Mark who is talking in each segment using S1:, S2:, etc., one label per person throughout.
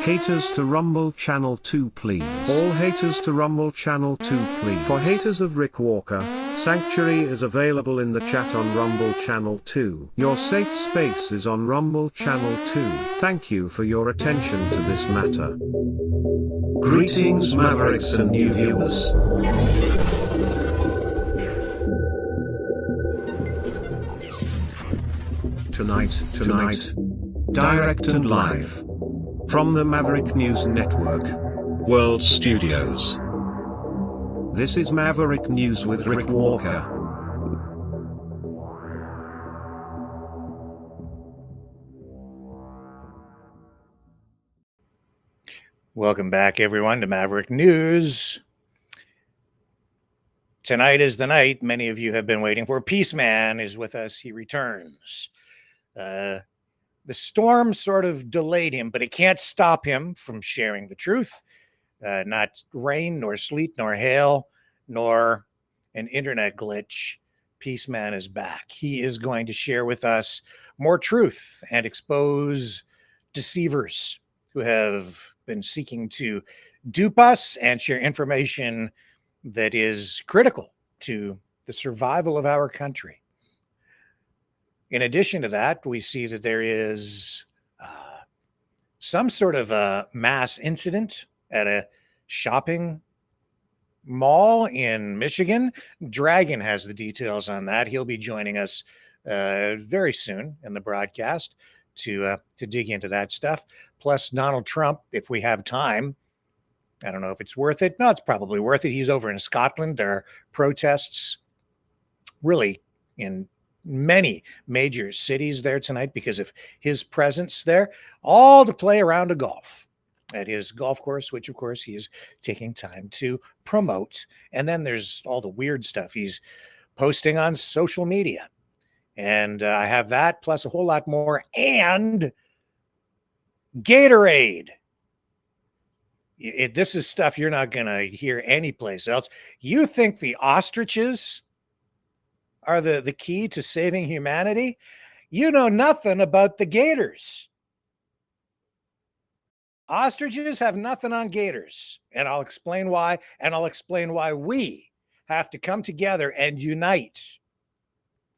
S1: Haters to Rumble Channel 2 please. All haters to Rumble Channel 2 please. For haters of Rick Walker, Sanctuary is available in the chat on Rumble Channel 2. Your safe space is on Rumble Channel 2. Thank you for your attention to this matter. Greetings Mavericks and new viewers. Tonight, direct and live. From the Maverick News Network, World Studios. This is Maverick News with Rick Walker.
S2: Welcome back, everyone, to Maverick News. Tonight is the night many of you have been waiting for. PEACEMAN is with us. He returns. The storm sort of delayed him, but it can't stop him from sharing the truth. Not rain, nor sleet, nor hail, nor an internet glitch. PEACEMAN is back. He is going to share with us more truth and expose deceivers who have been seeking to dupe us and share information that is critical to the survival of our country. In addition to that, we see that there is some sort of a mass incident at a shopping mall in Michigan. Dragon has the details on that. He'll be joining us very soon in the broadcast to dig into that stuff. Plus Donald Trump, if we have time. I don't know if it's worth it. No, it's probably worth it. He's over in Scotland. There are protests really in many major cities there tonight because of his presence there, all to play a round of golf at his golf course, which of course he is taking time to promote. And then there's all the weird stuff he's posting on social media. And I have that plus a whole lot more. And Gatorade. This is stuff you're not going to hear anyplace else. You think the ostriches are the key to saving humanity? You know nothing about the gators. Ostriches have nothing on gators. And I'll explain why. And I'll explain why we have to come together and unite.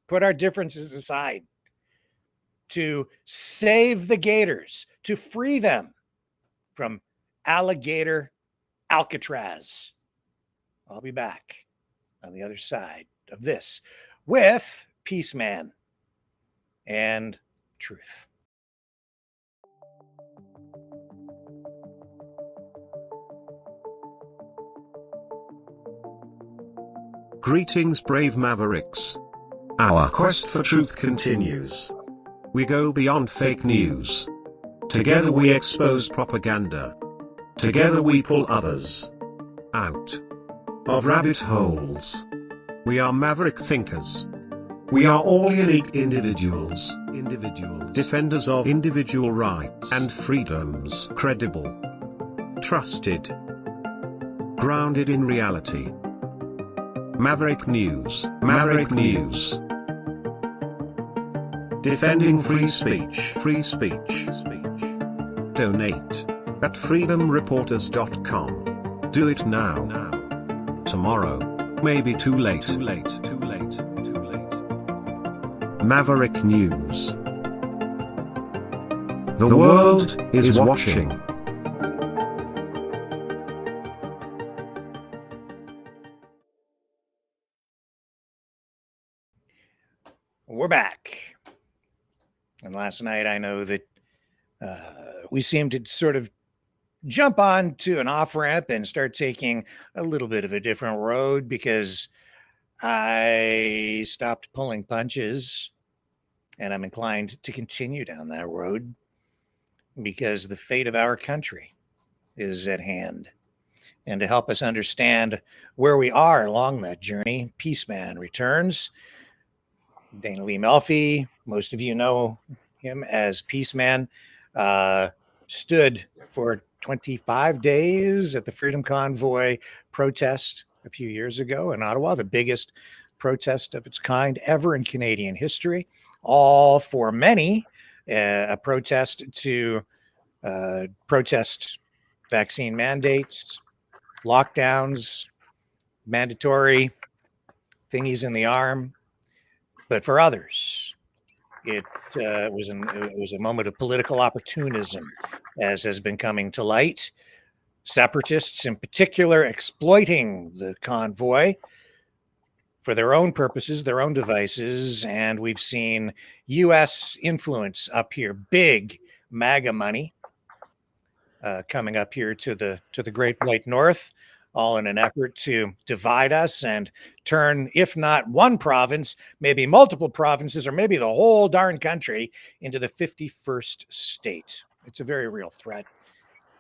S2: Put our differences aside to save the gators, to free them from Aligator Alcatraz. I'll be back on the other side of this with PEACEMAN and truth.
S1: Greetings brave Mavericks. Our quest for truth continues. We go beyond fake news. Together we expose propaganda. Together we pull others out of rabbit holes. We are maverick thinkers. We are all unique individuals, defenders of individual rights and freedoms, credible, trusted, grounded in reality. Maverick News, defending free speech, Donate at freedomreporters.com. Do it now. Tomorrow may be too late. Maverick News. The world is watching.
S2: We're back. And last night, I know that we seemed to sort of jump on to an off-ramp and start taking a little bit of a different road because I stopped pulling punches and I'm inclined to continue down that road because the fate of our country is at hand. And to help us understand where we are along that journey, PEACEMAN returns. Dana Lee Melfi, most of you know him as PEACEMAN, stood for 25 days at the Freedom Convoy protest a few years ago in Ottawa, the biggest protest of its kind ever in Canadian history. All for many, a protest to protest vaccine mandates, lockdowns, mandatory thingies in the arm. But for others, it was a moment of political opportunism, as has been coming to light. Separatists, in particular, exploiting the convoy for their own purposes, their own devices, and we've seen U.S. influence up here, big MAGA money coming up here to the Great White North, all in an effort to divide us and turn, if not one province, maybe multiple provinces, or maybe the whole darn country into the 51st state. It's a very real threat.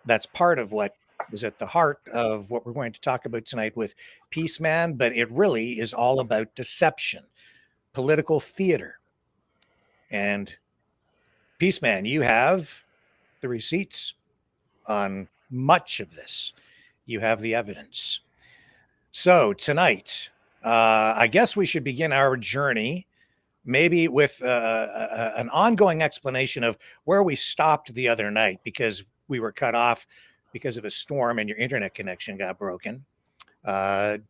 S2: That's part of what is at the heart of what we're going to talk about tonight with PEACEMAN, but it really is all about deception, political theater. And PEACEMAN, you have the receipts on much of this. You have the evidence. So tonight, I guess we should begin our journey maybe with an ongoing explanation of where we stopped the other night, because we were cut off because of a storm and your internet connection got broken. But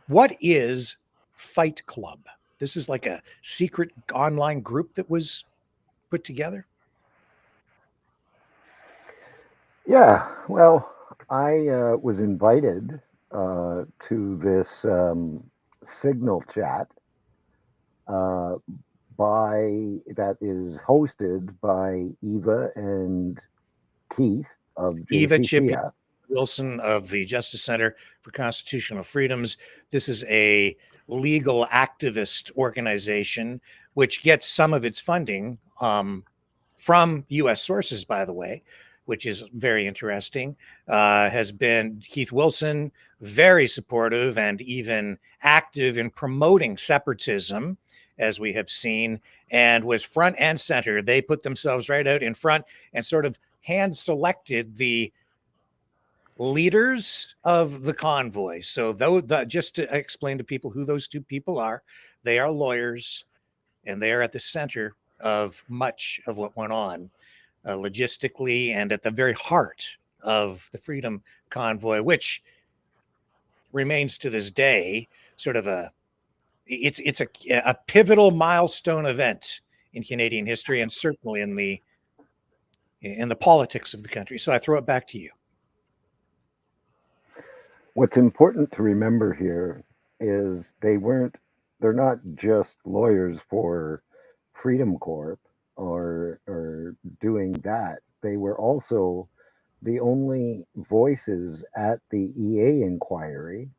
S2: what is Fight Club? This is like a secret online group that was put together?
S3: Yeah, well, I was invited to this Signal chat that is hosted by Eva and Keith of
S2: Eva
S3: JCCF.
S2: Wilson of the Justice Center for Constitutional Freedoms. This is a legal activist organization which gets some of its funding from U.S. sources, by the way, which is very interesting. Has been Keith Wilson, very supportive and even active in promoting separatism, as we have seen, and was front and center. They put themselves right out in front and sort of hand selected the leaders of the convoy. So just to explain to people who those two people are, they are lawyers, and they are at the center of much of what went on logistically and at the very heart of the Freedom Convoy, which remains to this day sort of a pivotal milestone event in Canadian history, and certainly in the politics of the country. So I throw it back to you.
S3: What's important to remember here is they're not just lawyers for Freedom Corp or doing that. They were also the only voices at the EA inquiry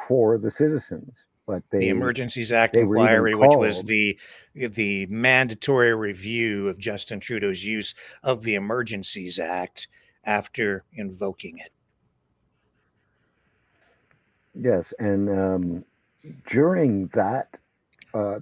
S3: for the citizens. But
S2: the Emergencies Act inquiry, which was the mandatory review of Justin Trudeau's use of the Emergencies Act after invoking it.
S3: Yes, and during that,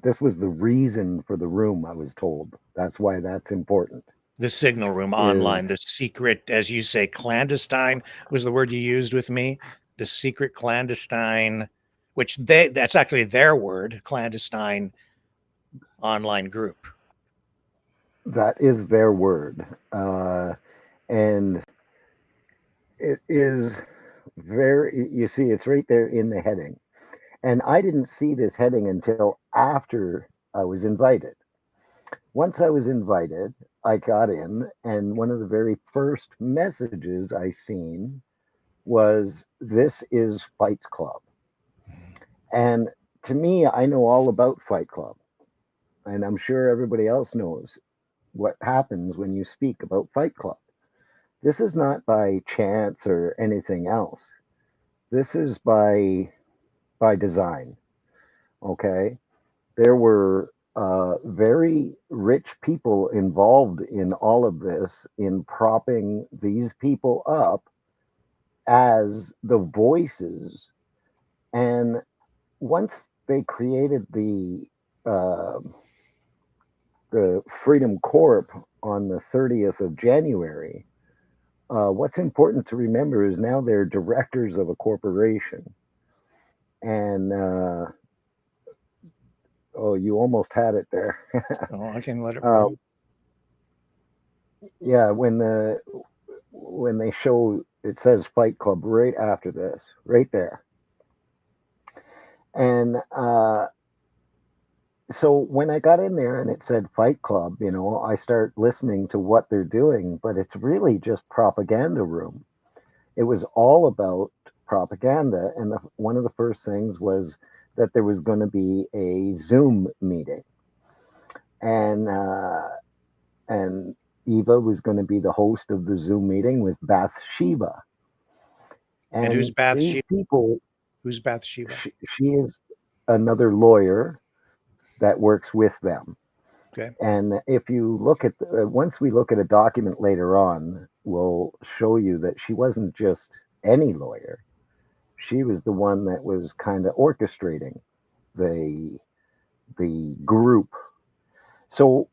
S3: this was the reason for the room, I was told. That's why that's important.
S2: The Signal Room online, the secret, as you say, clandestine was the word you used with me. The secret clandestine, which that's actually their word, clandestine online group.
S3: That is their word. And it is you see, it's right there in the heading. And I didn't see this heading until after I was invited. Once I was invited, I got in, and one of the very first messages I seen was, "This is Fight Club." And to me, I know all about Fight Club, and I'm sure everybody else knows what happens when you speak about Fight Club. This is not by chance or anything else. This is by design. Okay, there were very rich people involved in all of this, in propping these people up as the voices. And once they created the Freedom Corp on the 30th of January, what's important to remember is now they're directors of a corporation. And oh, you almost had it there.
S2: Oh, I can let it roll.
S3: Yeah, when when they show, it says Fight Club right after this, right there. And so when I got in there and it said Fight Club, you know, I start listening to what they're doing, but it's really just propaganda room. It was all about propaganda. And one of the first things was that there was going to be a Zoom meeting. And Eva was going to be the host of the Zoom meeting with Bathsheba.
S2: And who's Bathsheba?
S3: People,
S2: who's Bathsheba?
S3: She is another lawyer that works with them.
S2: Okay.
S3: And if you look at, once we look at a document later on, we'll show you that she wasn't just any lawyer. She was the one that was kind of orchestrating the group. So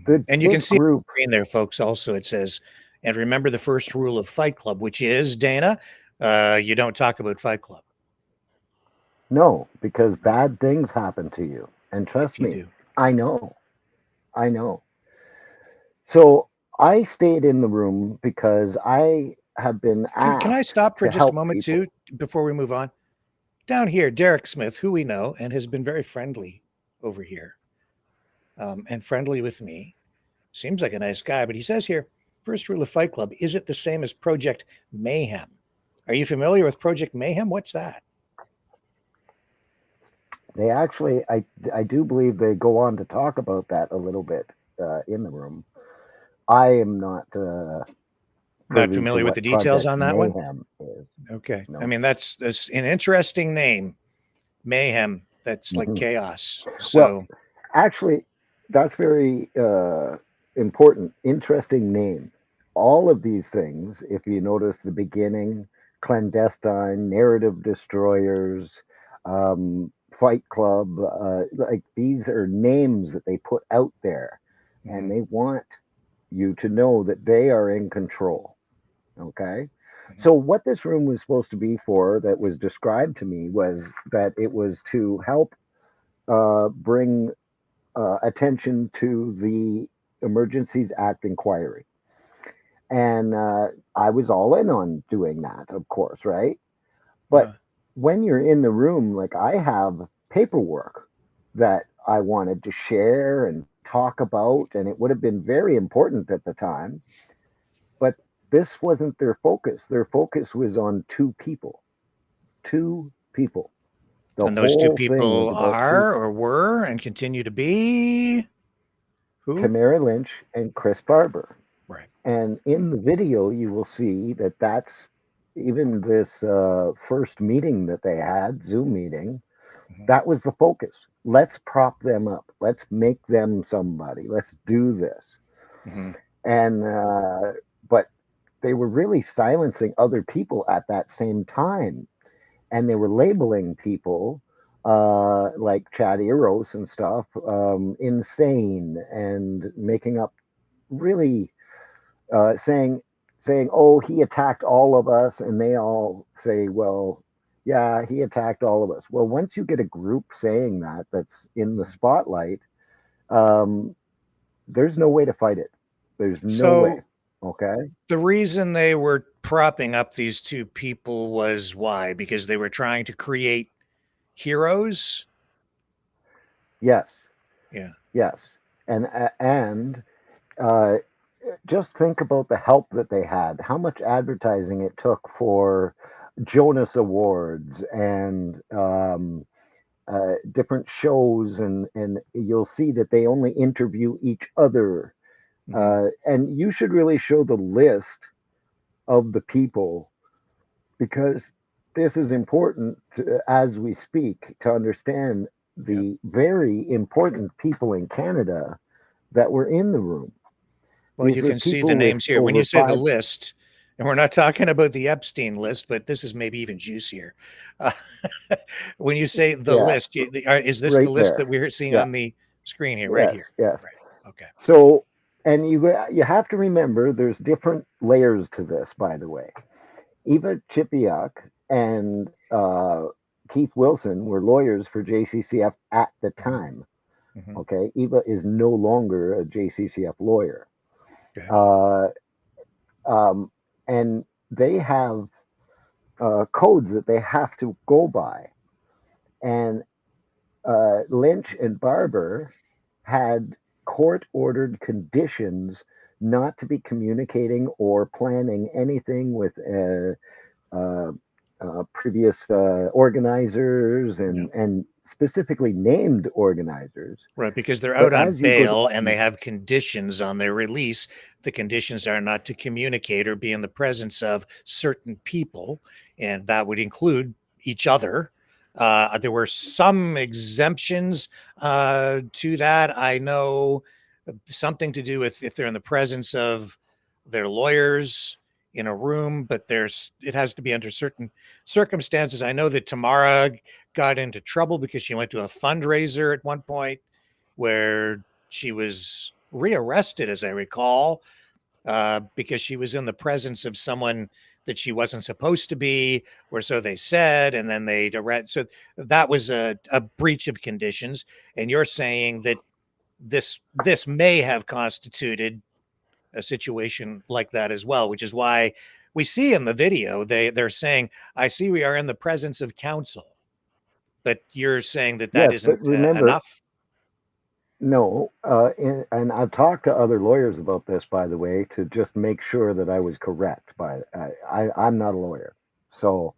S2: and you can see on the screen there, folks, also it says, and remember the first rule of Fight Club, which is, Dana, you don't talk about Fight Club.
S3: No, because bad things happen to you. And trust me, I know. So I stayed in the room because I have been asked.
S2: Can I stop for just a moment too, before we move on? Down here, Derek Smith, who we know and has been very friendly over here, and friendly with me. Seems like a nice guy, but he says here, first rule of Fight Club, is it the same as Project Mayhem? Are you familiar with Project Mayhem? What's that?
S3: They actually, I do believe they go on to talk about that a little bit in the room. I am not
S2: familiar with the details on that
S3: Mayhem
S2: one. Okay, no. I mean that's an interesting name, Mayhem. That's like chaos. So,
S3: well, actually, that's very important. Interesting name. All of these things, if you notice the beginning, clandestine, narrative destroyers, Fight Club, like these are names that they put out there, and they want you to know that they are in control. Okay. So what this room was supposed to be for, that was described to me, was that it was to help bring attention to the Emergencies Act inquiry. And I was all in on doing that, of course, right? But when you're in the room, like I have paperwork that I wanted to share and talk about, and it would have been very important at the time. But this wasn't their focus. Their focus was on two people.
S2: And those two people are or were and continue to be who?
S3: Tamara Lynch and Chris Barber.
S2: Right.
S3: And in the video, you will see that that's even this first meeting that they had, Zoom meeting, that was the focus. Let's prop them up. Let's make them somebody. Let's do this. And but they were really silencing other people at that same time. And they were labeling people like Chad Eros and stuff insane, and making up really saying, oh, he attacked all of us. And they all say, well, yeah, he attacked all of us. Well, once you get a group saying that, that's in the spotlight, there's no way to fight it. There's no way. Okay.
S2: The reason they were propping up these two people was why? Because they were trying to create heroes?
S3: Yes.
S2: Yeah.
S3: Yes. And just think about the help that they had, how much advertising it took for Jonas Awards and different shows, and you'll see that they only interview each other. And you should really show the list of the people, because this is important as we speak, to understand the very important people in Canada that were in the room.
S2: Well, you can see the names here. When you say the list, and we're not talking about the Epstein list, but this is maybe even juicier. When you say the list, is this the list that we're seeing on the screen here, right here?
S3: Yes.
S2: Right. Okay.
S3: So, and you have to remember, there's different layers to this, by the way. Eva Chipiuk and Keith Wilson were lawyers for JCCF at the time. Okay. Eva is no longer a JCCF lawyer.
S2: Okay.
S3: and they have codes that they have to go by. And Lynch and Barber had court-ordered conditions not to be communicating or planning anything with uh, previous organizers and specifically named organizers.
S2: Right, because they're
S3: But
S2: out on
S3: as you go,
S2: bail and they have conditions on their release. The conditions are not to communicate or be in the presence of certain people, and that would include each other. There were some exemptions to that. I know something to do with if they're in the presence of their lawyers in a room, but it has to be under certain circumstances. I know that Tamara got into trouble because she went to a fundraiser at one point where she was rearrested, as I recall, because she was in the presence of someone that she wasn't supposed to be, or so they said, and then they arrest. So that was a breach of conditions. And you're saying that this may have constituted a situation like that as well, which is why we see in the video they're saying, "I see we are in the presence of counsel," but you're saying that that
S3: yes, but
S2: isn't
S3: remember,
S2: enough.
S3: no, and I've talked to other lawyers about this, by the way, to just make sure that I was correct. I'm not a lawyer, so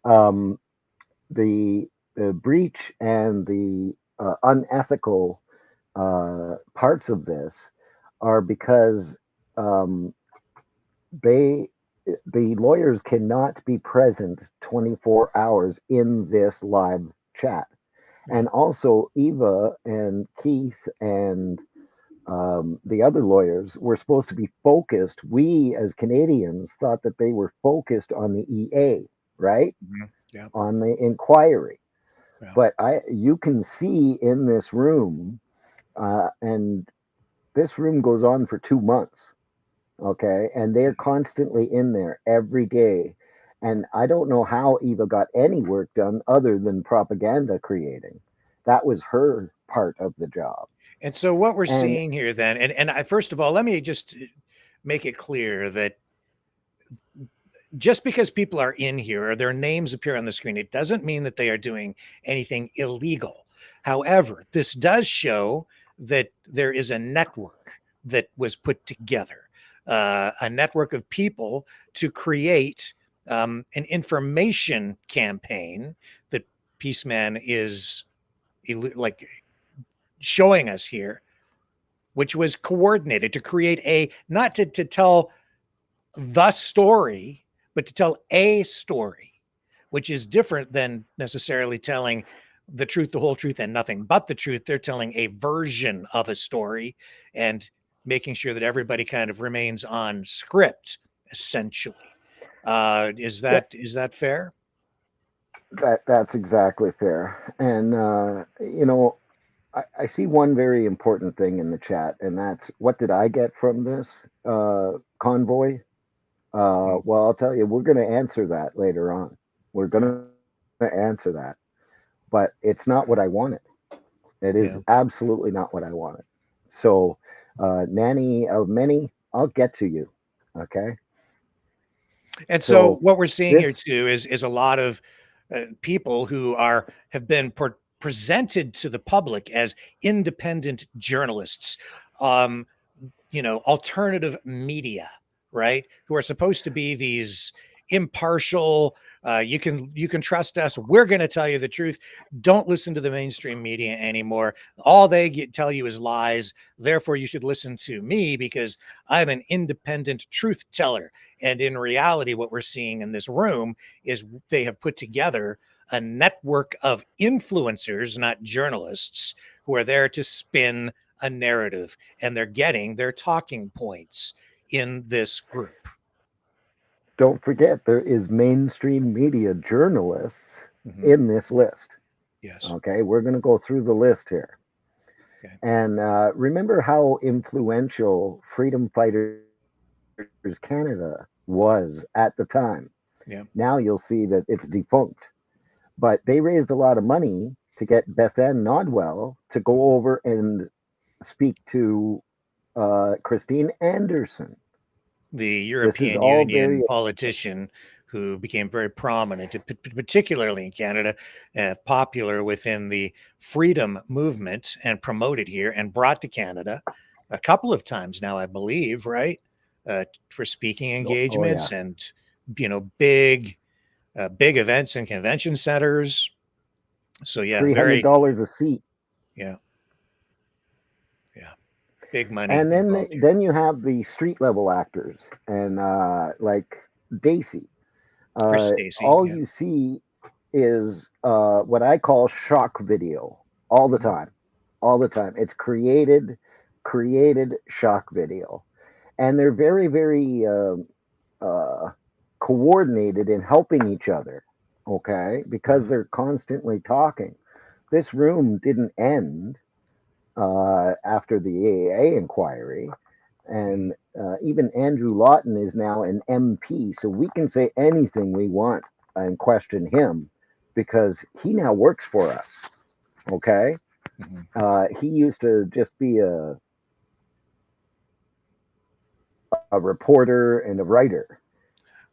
S3: um, the breach and the unethical parts of this are because um, they the lawyers cannot be present 24 hours in this live chat. And also, Eva and Keith and the other lawyers were supposed to be focused. We, as Canadians, thought that they were focused on the EA, right?
S2: Yeah.
S3: On the inquiry.
S2: Yeah.
S3: But you can see in this room, and this room goes on for 2 months, okay? And they're constantly in there every day. And I don't know how Eva got any work done other than propaganda creating. That was her part of the job.
S2: And so what we're
S3: And
S2: seeing here then, and I, first of all, let me just make it clear that just because people are in here or their names appear on the screen, it doesn't mean that they are doing anything illegal. However, this does show that there is a network that was put together, a network of people to create an information campaign that Peaceman is like showing us here, which was coordinated to create not to tell the story, but to tell a story, which is different than necessarily telling the truth, the whole truth, and nothing but the truth. They're telling a version of a story and making sure that everybody kind of remains on script, essentially. Is
S3: that,
S2: that fair?
S3: that's exactly fair. And I see one very important thing in the chat, and that's what did I get from this convoy? Well, I'll tell you, we're going to answer that later on. We're going to answer that, but it's not what I wanted. It is absolutely not what I wanted. So, Nanny of many, I'll get to you. Okay.
S2: And so
S3: So
S2: what we're seeing here
S3: this,
S2: too is a lot of people who have been presented to the public as independent journalists, um, alternative media, right? Who are supposed to be these impartial. You can trust us. We're going to tell you the truth. Don't listen to the mainstream media anymore. All they tell you is lies. Therefore, you should listen to me because I'm an independent truth teller. And in reality, what we're seeing in this room is they have put together a network of influencers, not journalists, who are there to spin a narrative, and they're getting their talking points in this group.
S3: don't forget, there is mainstream media journalists
S2: Mm-hmm.
S3: in this list.
S2: Yes.
S3: Okay. We're going to go through the list here.
S2: Okay.
S3: And remember how influential Freedom Fighters Canada was at the time.
S2: Yeah.
S3: Now you'll see that it's defunct. But they raised a lot of money to get Bethann Nodwell to go over and speak to Christine Anderson.
S2: the
S3: This is
S2: European
S3: all
S2: Union
S3: very
S2: politician who became very prominent, particularly in Canada, popular within the freedom movement and promoted here and brought to Canada a couple of times now, I believe, right? For speaking
S3: oh yeah.
S2: engagements and, big events and convention centers. So yeah, very,
S3: $300 a seat.
S2: yeah, yeah, big money
S3: And
S2: involved here.
S3: then you have the street level actors and like Daisy.
S2: Chris Stacy,
S3: All
S2: yeah.
S3: you see is what I call shock video all the time. All the time. It's created shock video. And they're very, very uh, coordinated in helping each other, okay? Because they're constantly talking. This room didn't end after the AAA inquiry. And even Andrew Lawton is now an MP, so we can say anything we want and question him because he now works for us. Okay, he used to just be a reporter and a writer.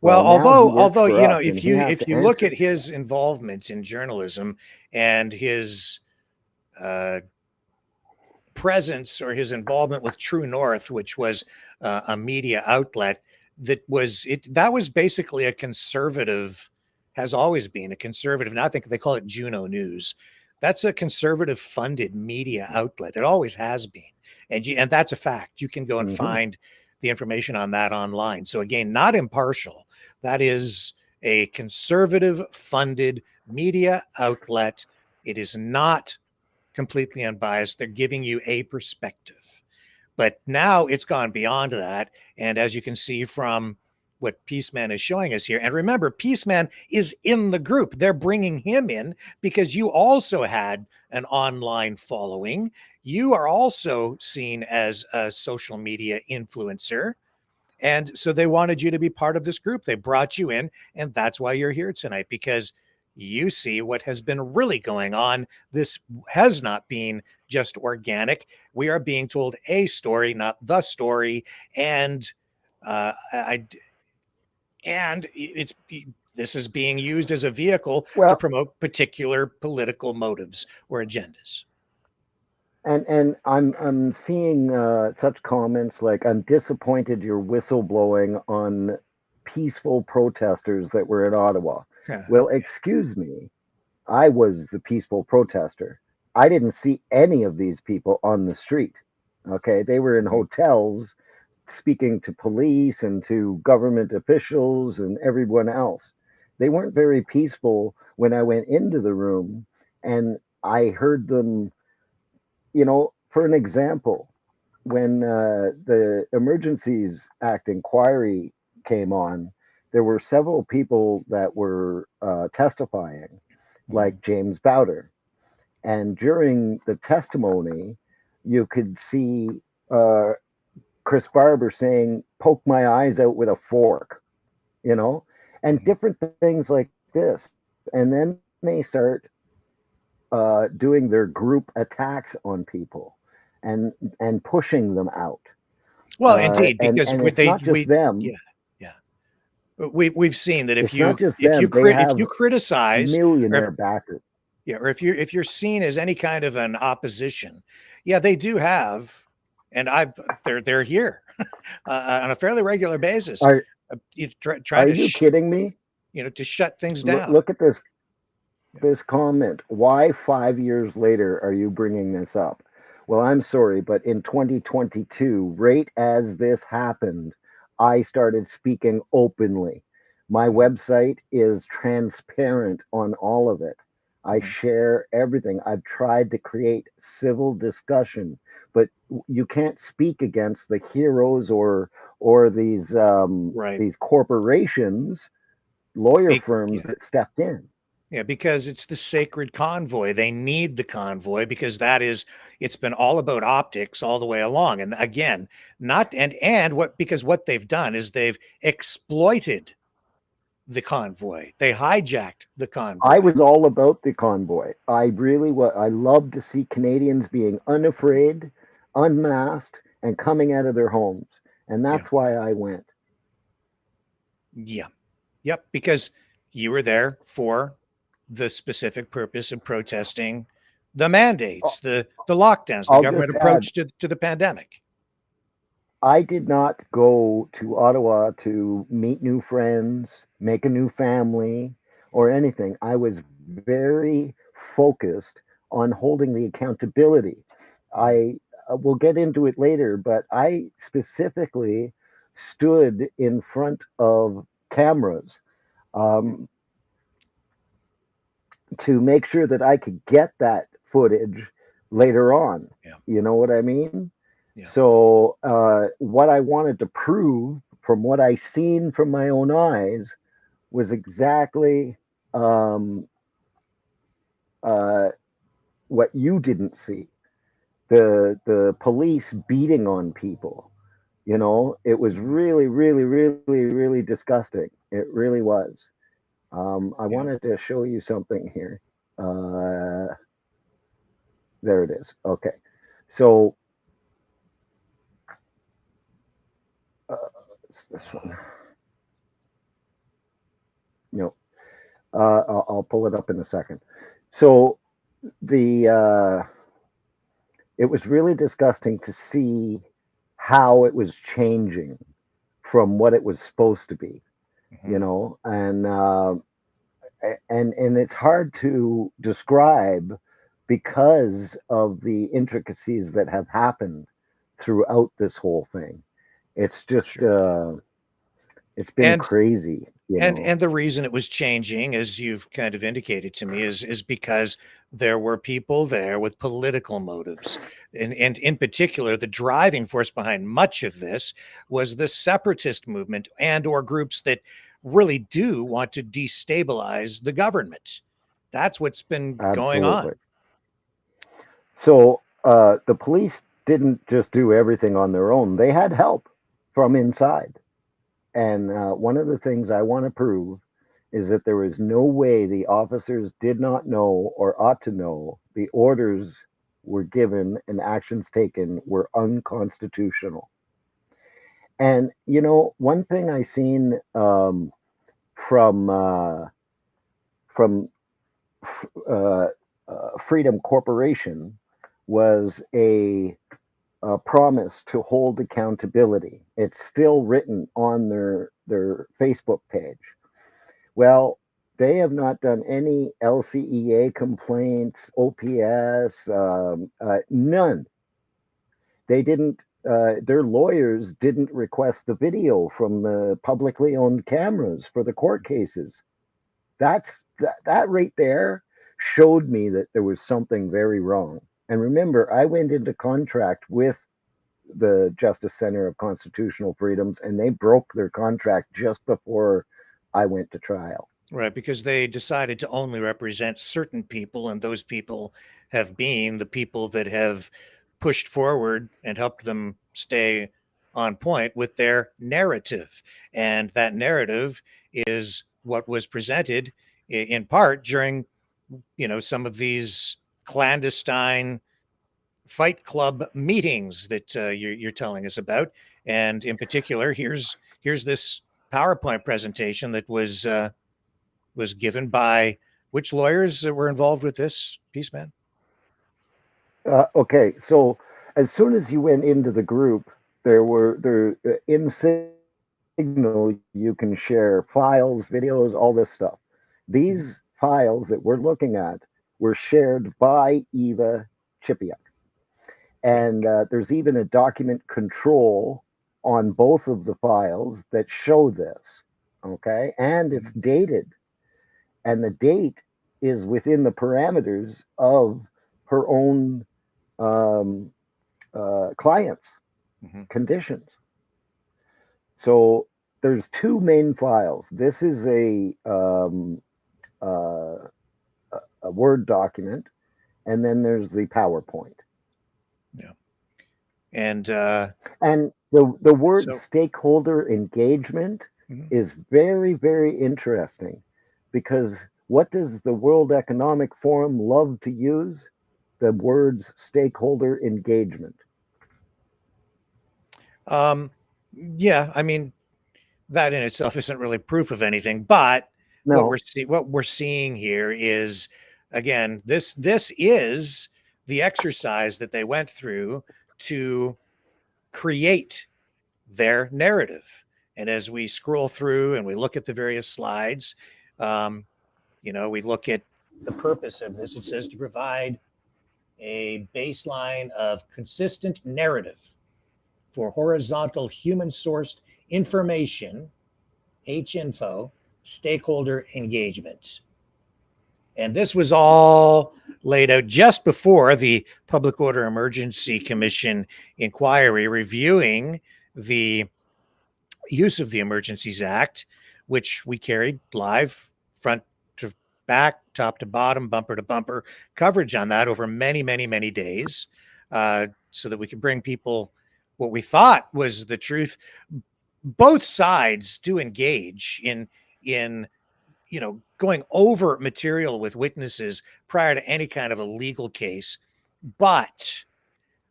S2: Well,
S3: Now he works
S2: although
S3: for us, and he has
S2: if
S3: to
S2: you look
S3: answer.
S2: at his involvement in journalism and his uh, presence or his involvement with True North, which was a media outlet that was basically a conservative, has always been a conservative. Now I think they call it Juno News. That's a conservative funded media outlet. It always has been, and that's a fact. You can go and find the information on that online. So again, not impartial. That is a conservative funded media outlet. It is not completely unbiased. They're giving you a perspective. But now it's gone beyond that. And as you can see from what PEACEMAN is showing us here, and remember, PEACEMAN is in the group. They're bringing him in because you also had an online following. You are also seen as a social media influencer. And so they wanted you to be part of this group. They brought you in, and that's why you're here tonight, because you see what has been really going on. This has not been just organic. We are being told a story, not the story. And it's this is being used as a vehicle to
S3: Well,
S2: promote particular political motives or agendas.
S3: and I'm seeing such comments like, "I'm disappointed you're whistleblowing on peaceful protesters that were in Ottawa." Well, excuse me, I was the peaceful protester. I didn't see any of these people on the street. Okay, they were in hotels speaking to police and to government officials and everyone else. They weren't very peaceful when I went into the room and I heard them, for an example, when the Emergencies Act inquiry came on, there were several people that were testifying, like James Bowder. And during the testimony, you could see Chris Barber saying, "Poke my eyes out with a fork," and different things like this. And then they start doing their group attacks on people and pushing them out.
S2: Well, indeed,
S3: And
S2: because
S3: it's not just them.
S2: yeah, yeah. We've seen that
S3: It's not just them. They
S2: if
S3: have
S2: you criticize,
S3: millionaire backers.
S2: yeah, or if you're seen as any kind of an opposition, yeah, they do have, and they're here on a fairly regular basis.
S3: Are
S2: Trying to
S3: you kidding me?
S2: to shut things down.
S3: Look at this comment. Why 5 years later are you bringing this up? Well, I'm sorry, but in 2022, right as this happened, I started speaking openly. My website is transparent on all of it. I share everything. I've tried to create civil discussion, but you can't speak against the heroes or these these corporations, lawyer firms that stepped in.
S2: Yeah, because it's the sacred convoy. They need the convoy because it's been all about optics all the way along. And again, not and what because what they've done is they've exploited the convoy. They hijacked the convoy.
S3: I was all about the convoy. I really I love to see Canadians being unafraid, unmasked, and coming out of their homes. And that's why I went.
S2: Yeah. Yep. Because you were there for the specific purpose of protesting the mandates, the lockdowns, the
S3: I'll
S2: government
S3: just add,
S2: approach to the pandemic.
S3: I did not go to Ottawa to meet new friends, make a new family, or anything. I was very focused on holding the accountability.
S2: Mhm.
S3: I will get into it later, but I specifically stood in front of cameras um, to make sure that I could get that footage later on.
S2: Yeah.
S3: You know what I mean?
S2: Yeah.
S3: So, what I wanted to prove from what I seen from my own eyes was exactly um, uh, what you didn't see. The police beating on people. You know, it was
S2: Mhm.
S3: really, really, really, really disgusting. It really was. I
S2: Yeah.
S3: wanted to show you something here. Uh, there it is. Okay. So, uh, it's this one. No, I'll pull it up in a second. So the it was really disgusting to see how it was changing from what it was supposed to be, you
S2: Mhm.
S3: know, and it's hard to describe because of the intricacies that have happened throughout this whole thing. It's just
S2: Sure.
S3: it's been
S2: And
S3: crazy, you know.
S2: and the reason it was changing, as you've kind of indicated to me, is because there were people there with political motives. And in particular, the driving force behind much of this was the separatist movement and or groups that really do want to destabilize the government. That's what's been going on.
S3: Absolutely. So the police didn't just do everything on their own. They had help from inside. And one of the things I want to prove is that there is no way the officers did not know or ought to know the orders were given and actions taken were unconstitutional. And you know, one thing I seen from from uh, Freedom Corporation was a promise to hold accountability. It's still written on their Facebook page. Well, they have not done any LCEA complaints, OPS, none. They didn't. Their lawyers didn't request the video from the publicly owned cameras for the court cases. That right there showed me that there was something very wrong. And remember, I went into contract with the Justice Center of Constitutional Freedoms, and they broke their contract just before I went to trial.
S2: Right, because they decided to only represent certain people, and those people have been the people that have pushed forward and helped them stay on point with their narrative. And that narrative is what was presented in part during, some of these clandestine fight club meetings that you're telling us about. And in particular, here's this PowerPoint presentation that was given by which lawyers that were involved with this, Peaceman?
S3: Okay, so as soon as you went into the group, there in Signal you can share files, videos, all this stuff.
S2: Mhm.
S3: These files that we're looking at were shared by Eva Chipiuk.
S2: Okay.
S3: And there's even a document control on both of the files that show this. Okay. And it's
S2: Mhm.
S3: dated. And the date is within the parameters of her own um, clients'
S2: Mhm.
S3: conditions. So there's two main files. This is uh, a Word document, and then there's the PowerPoint.
S2: Yeah. And
S3: And the word
S2: so
S3: stakeholder engagement
S2: mhm.
S3: is very, very interesting because what does the World Economic Forum love to use? The words stakeholder engagement.
S2: Yeah, I mean, that in itself isn't really proof of anything. But
S3: No,
S2: what we're seeing here is, again, this is the exercise that they went through to create their narrative. And as we scroll through and we look at the various slides, we look at the purpose of this. It says to provide a baseline of consistent narrative for horizontal human sourced information, HINFO, stakeholder engagement. And this was all laid out just before the Public Order Emergency Commission inquiry reviewing the use of the Emergencies Act, which we carried live front to back, top to bottom, bumper to bumper coverage on that over many, many, many days, so that we could bring people what we thought was the truth. Both sides do engage in going over material with witnesses prior to any kind of a legal case. But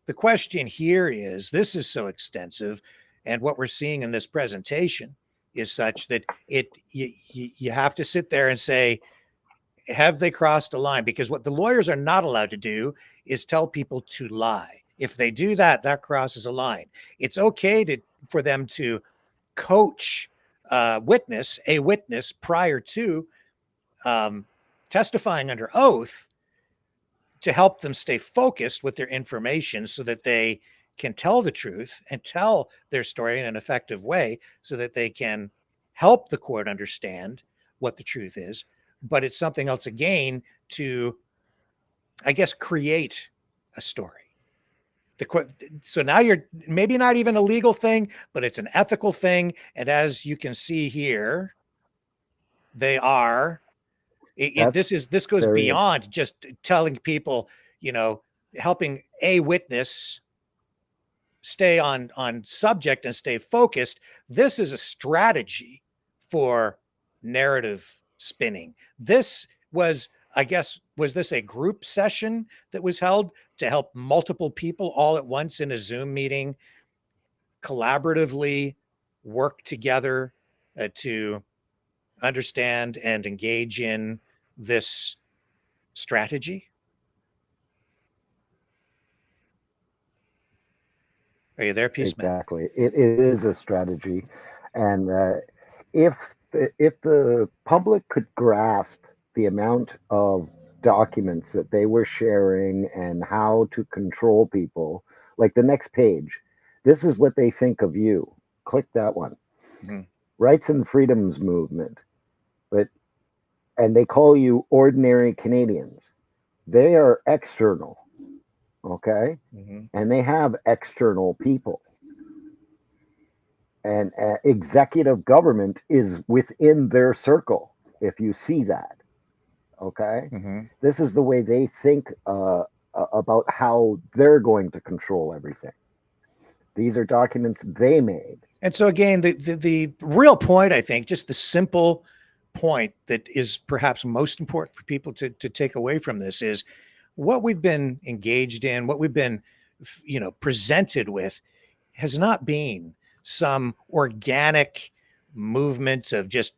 S2: the question here is, this is so extensive, and what we're seeing in this presentation is such that you have to sit there and say, have they crossed a line? Because what the lawyers are not allowed to do is tell people to lie. If they do that, that crosses a line. It's okay for them to coach a witness prior to testifying under oath to help them stay focused with their information so that they can tell the truth and tell their story in an effective way so that they can help the court understand what the truth is. But it's something else again to, I guess, create a story. So now you're maybe not even a legal thing, but it's an ethical thing. And as you can see here, they are. This goes beyond just telling people, helping a witness stay on subject and stay focused. This is a strategy for narrative spinning. This was, I guess, was this a group session that was held to help multiple people all at once in a Zoom meeting collaboratively work together to understand and engage in this strategy? Are you there, Peaceman?
S3: Exactly. It is a strategy. And if the public could grasp the amount of documents that they were sharing and how to control people, like the next page, this is what they think of you. Click that one. Mm-hmm. Rights and Freedoms Movement. And they call you ordinary Canadians. They are external. Okay. Mm-hmm. And they have external people. And executive government is within their circle, if you see that. Okay. Mm-hmm. This is the way they think about how they're going to control everything. These are documents they made.
S2: And so again, the real point, I think, just the simple point that is perhaps most important for people to take away from this is what we've been engaged in, what we've been, presented with has not been some organic movement of just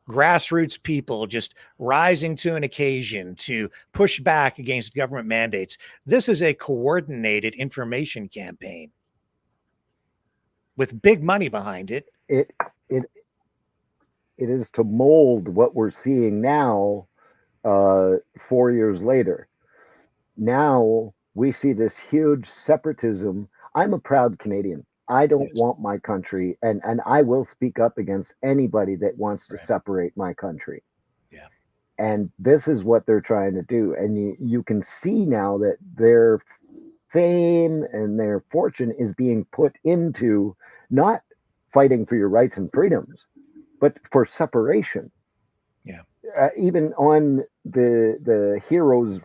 S2: grassroots people just rising to an occasion to push back against government mandates. This is a coordinated information campaign with big money behind it.
S3: It is to mold what we're seeing now, 4 years later. Now we see this huge separatism. I'm a proud Canadian. I don't want my country, and I will speak up against anybody that wants to separate my country.
S2: Yeah.
S3: And this is what they're trying to do. And you can see now that their fame and their fortune is being put into not fighting for your rights and freedoms, but for separation.
S2: Yeah.
S3: Even on the heroes'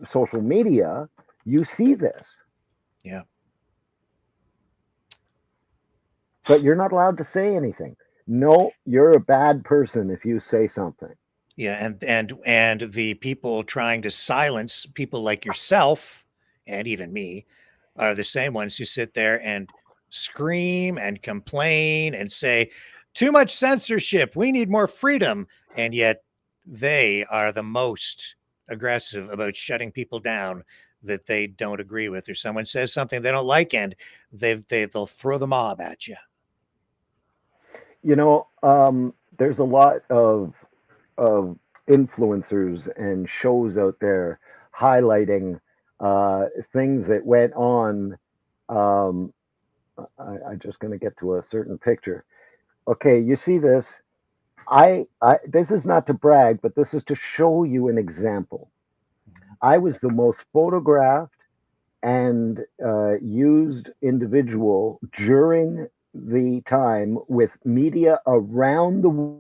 S3: social media, you see this.
S2: Yeah.
S3: But you're not allowed to say anything. No, you're a bad person if you say something.
S2: Yeah, and the people trying to silence people like yourself and even me are the same ones who sit there and scream and complain and say, too much censorship. We need more freedom. And yet they are the most aggressive about shutting people down that they don't agree with, or someone says something they don't like, and they'll throw the mob at you.
S3: You know, there's a lot of influencers and shows out there highlighting things that went on. Um, I'm just going to get to a certain picture. Okay, you see this? This is not to brag, but this is to show you an example. I was the most photographed and used individual during the time with media around the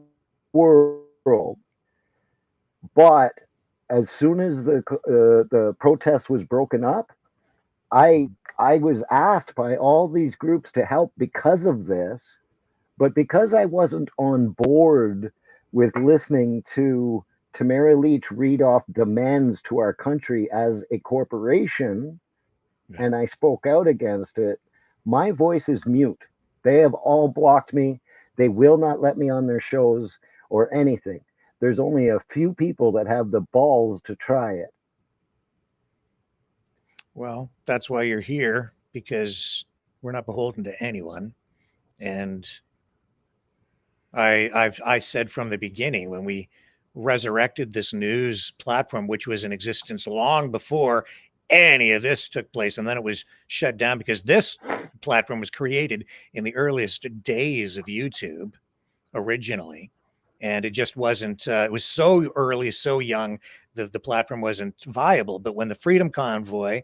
S3: world. But as soon as the protest was broken up, I I was asked by all these groups to help because of this, but because I wasn't on board with listening to Tamara Leach read off demands to our country as a corporation,
S2: Yeah.
S3: and I spoke out against it, my voice is mute. They have all blocked me. They will not let me on their shows or anything. There's only a few people that have the balls to try it.
S2: Well, that's why you're here, because we're not beholden to anyone. And I said from the beginning, when we resurrected this news platform, which was in existence long before any of this took place, and then it was shut down because this platform was created in the earliest days of YouTube originally, and it just wasn't. It was so early, so young that the platform wasn't viable. But when the Freedom Convoy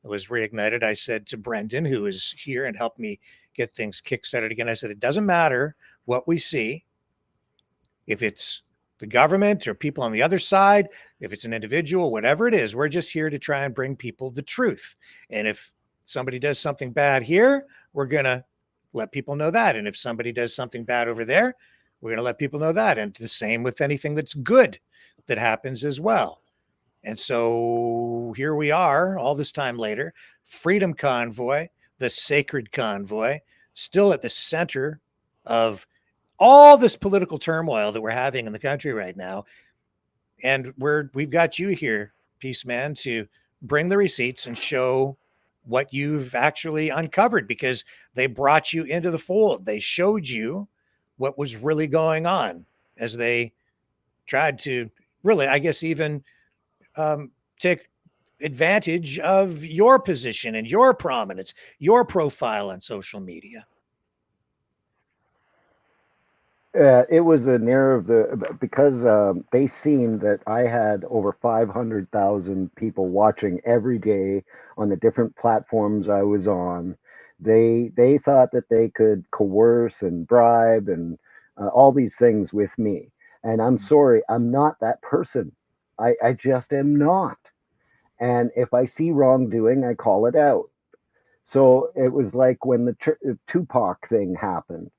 S2: was reignited, I said to Brendan, who is here and helped me get things kickstarted again, I said, it doesn't matter what we see, if it's the government or people on the other side, if it's an individual, whatever it is, we're just here to try and bring people the truth. And if somebody does something bad here, we're going to let people know that. And if somebody does something bad over there, we're going to let people know that. And the same with anything that's good that happens as well. And so here we are, all this time later, Freedom Convoy, the sacred convoy, still at the center of all this political turmoil that we're having in the country right now. And we've got you here, Peaceman, to bring the receipts and show what you've actually uncovered, because they brought you into the fold. They showed you what was really going on as they tried to really, I guess, even take advantage of your position and your prominence, your profile on social media.
S3: It was an error of the because they seen that I had over 500,000 people watching every day on the different platforms I was on. They thought that they could coerce and bribe and all these things with me. And I'm sorry, I'm not that person. I just am not. And if I see wrongdoing, I call it out. So it was like when the Tupac thing happened.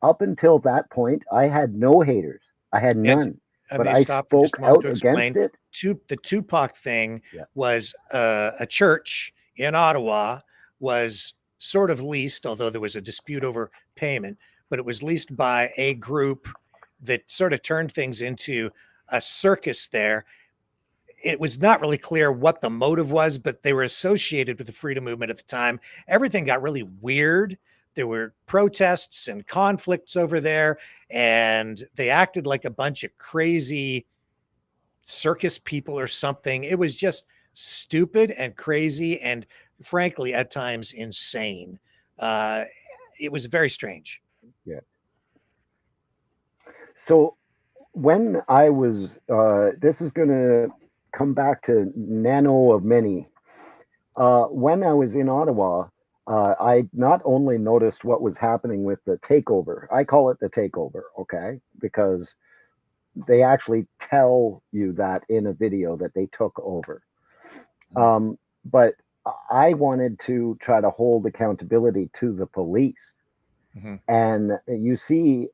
S3: Up until that point, I had no haters. I had
S2: And
S3: none.
S2: I
S3: But
S2: may
S3: I
S2: stop for just
S3: spoke
S2: a moment
S3: out
S2: to
S3: against
S2: explain.
S3: it.
S2: The Tupac thing
S3: Yeah.
S2: was a church in Ottawa was sort of leased, although there was a dispute over payment, but it was leased by a group that sort of turned things into a circus there. It was not really clear what the motive was, but they were associated with the freedom movement at the time. Everything got really weird. There were protests and conflicts over there, and they acted like a bunch of crazy circus people or something. It was just stupid and crazy and, frankly, at times insane. Uh, it was very strange.
S3: Yeah. So when I was, this is going to come back to nano of many. When I was in Ottawa, I not only noticed what was happening with the takeover, I call it the takeover, okay? Because they actually tell you that in a video that they took over. But I wanted to try to hold accountability to the police.
S2: Mm-hmm.
S3: And you see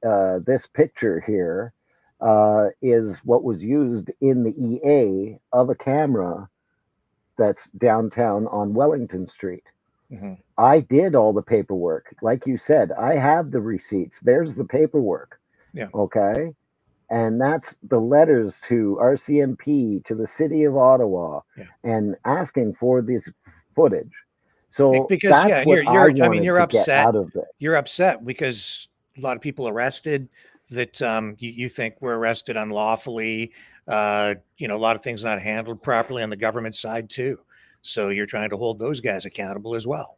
S3: this picture here is what was used in the EA of a camera that's downtown on Wellington Street.
S2: Mhm.
S3: I did all the paperwork. Like you said, I have the receipts. There's the paperwork.
S2: Yeah.
S3: Okay. And that's the letters to RCMP, to the city of Ottawa,
S2: Yeah.
S3: and asking for this footage. So
S2: Because yeah,
S3: that's
S2: and
S3: what I
S2: I mean,
S3: wanted
S2: you're
S3: to get
S2: upset.
S3: out of this.
S2: You're upset because a lot of people arrested that you think were arrested unlawfully. You know, a lot of things not handled properly on the government side too. So you're trying to hold those guys accountable as well.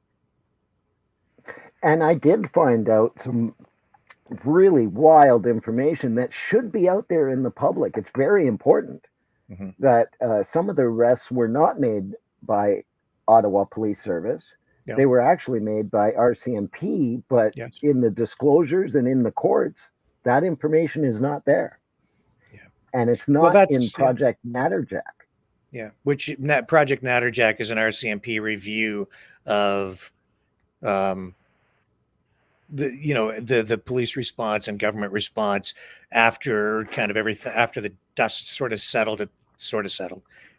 S3: And I did find out some really wild information that should be out there in the public. It's very important
S2: Hmm.
S3: that some of the arrests were not made by Ottawa Police Service.
S2: Yeah.
S3: They were actually made by RCMP, but
S2: Yes.
S3: in the disclosures and in the courts, that information is not there.
S2: Yeah.
S3: And it's
S2: Well,
S3: not in
S2: that's yeah.
S3: Project Natterjack.
S2: Yeah. Which Project Natterjack is an RCMP review of um, the police response and government response after kind of everything, after the dust sort of settled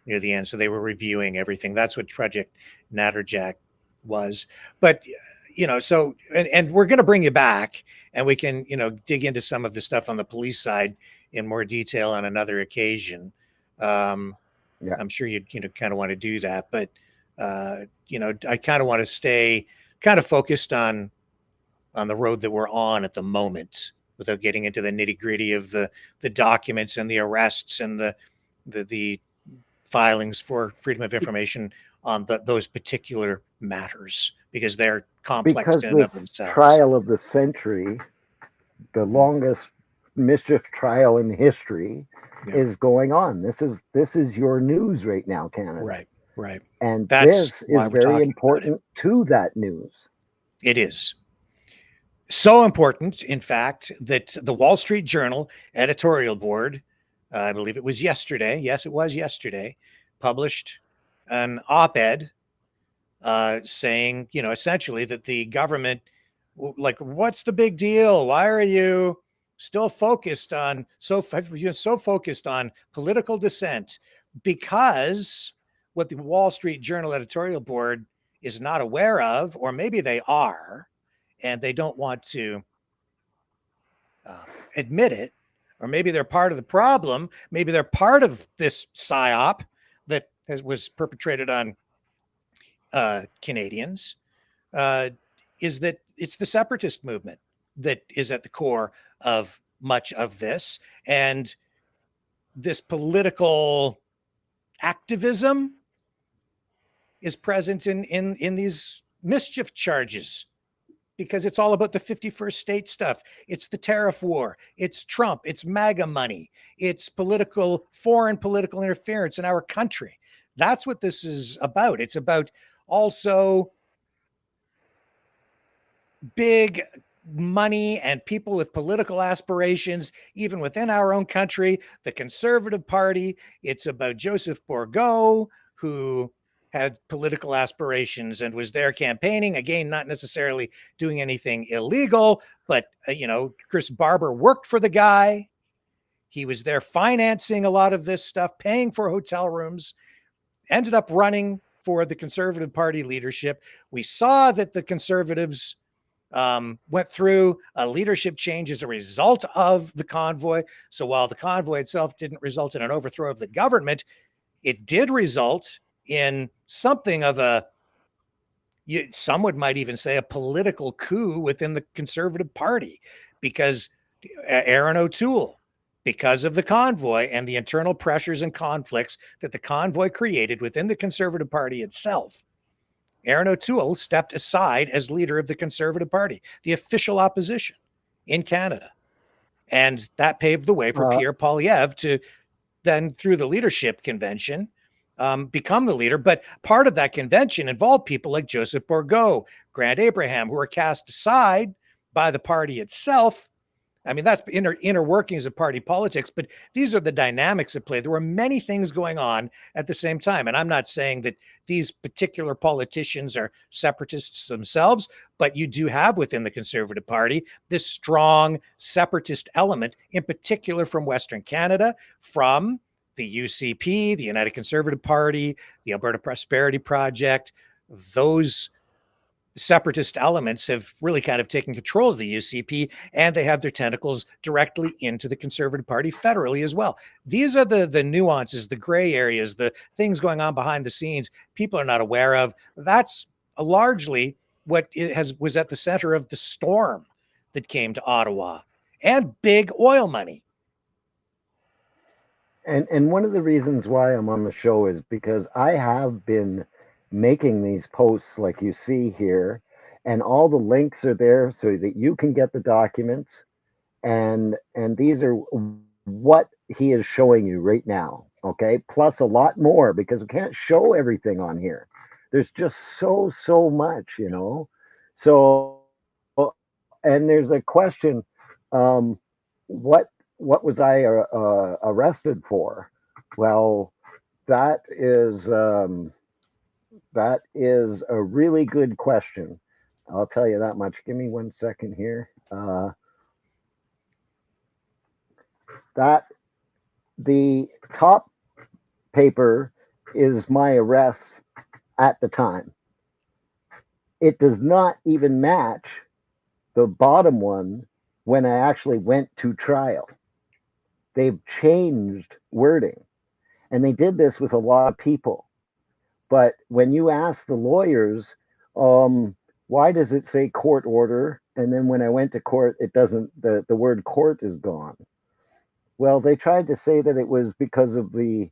S2: near the end. So they were reviewing everything. That's what Project Natterjack was. But so and we're going to bring you back, and we can dig into some of the stuff on the police side in more detail on another occasion. um
S3: Yeah.
S2: I'm sure you kind of want to do that, but I kind of want to stay kind of focused on the road that we're on at the moment, without getting into the nitty gritty of the documents and the arrests and the filings for freedom of information on those particular matters, because they're complex
S3: Because
S2: in and of
S3: this
S2: themselves.
S3: trial of the century, the
S2: Mhm.
S3: longest mischief trial in history,
S2: Yeah,
S3: is going on. This is your news right now, Canada.
S2: right, right.
S3: And
S2: That's
S3: this
S2: why
S3: is
S2: we're
S3: very
S2: talking about it.
S3: important to that news.
S2: It is so important, in fact, that the Wall Street Journal editorial board, I believe it was yesterday, yes, it was yesterday, published an op-ed saying, essentially that the government, like, what's the big deal? Why are you still focused on you're so focused on political dissent? Because what the Wall Street Journal editorial board is not aware of, or maybe they are, and they don't want to admit it, or maybe they're part of the problem. Maybe they're part of this psyop that was perpetrated on Canadians. Uh, is that it's the separatist movement that is at the core of much of this, and this political activism is present in these mischief charges, because it's all about the 51st state stuff. It's the tariff war. It's Trump. It's MAGA money. It's foreign political interference in our country. That's what this is about. It's about also big money and people with political aspirations, even within our own country, the Conservative Party. It's about Joseph Bourgault, who had political aspirations and was there campaigning, again, not necessarily doing anything illegal, but Chris Barber worked for the guy. He was there financing a lot of this stuff, paying for hotel rooms, ended up running for the Conservative Party leadership. We saw that the Conservatives went through a leadership change as a result of the convoy. So while the convoy itself didn't result in an overthrow of the government, it did result in something of some might even say a political coup within the Conservative Party, because Aaron O'Toole, because of the convoy and the internal pressures and conflicts that the convoy created within the Conservative Party itself, Aaron O'Toole stepped aside as leader of the Conservative Party, the official opposition in Canada. And that paved the way for
S3: Uh,
S2: Pierre Poilievre to then, through the leadership convention, become the leader. But part of that convention involved people like Joseph Bourgault, Grant Abraham, who were cast aside by the party itself. I mean, that's inner workings of party politics, but these are the dynamics at play. There were many things going on at the same time. And I'm not saying that these particular politicians are separatists themselves, but you do have within the Conservative Party this strong separatist element, in particular from Western Canada, from the UCP, the United Conservative Party, the Alberta Prosperity Project, those separatist elements have really kind of taken control of the UCP, and they have their tentacles directly into the Conservative Party federally as well. These are the nuances, the gray areas, the things going on behind the scenes people are not aware of. That's largely what was at the center of the storm that came to Ottawa, and big oil money.
S3: And one of the reasons why I'm on the show is because I have been making these posts like you see here, and all the links are there so that you can get the documents, and these are what he is showing you right now, okay? Plus a lot more, because we can't show everything on here. There's just so much, you know. So, and there's a question, what was I arrested for? Well, that is a really good question. I'll tell you that much. Give me 1 second here. That the top paper is my arrest at the time. It does not even match the bottom one when I actually went to trial. They've changed wording, and they did this with a lot of people. But when you ask the lawyers, why does it say court order? And then when I went to court, it doesn't, the word court is gone. Well, they tried to say that it was because of the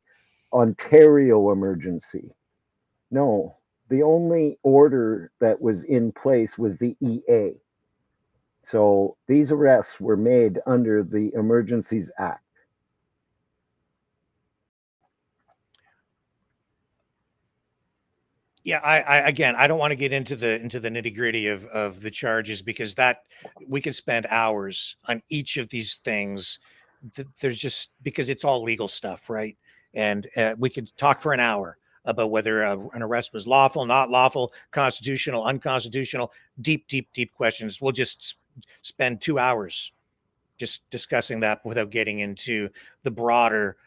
S3: Ontario emergency. No, the only order that was in place was the EA. So these arrests were made under the Emergencies Act.
S2: Yeah, I don't want to get into the nitty gritty of the charges, because that we could spend hours on each of these things. There's just, because it's all legal stuff, right? And we could talk for an hour about whether an arrest was lawful, not lawful, constitutional, unconstitutional, deep questions. We'll just spend 2 hours just discussing that without getting into the broader,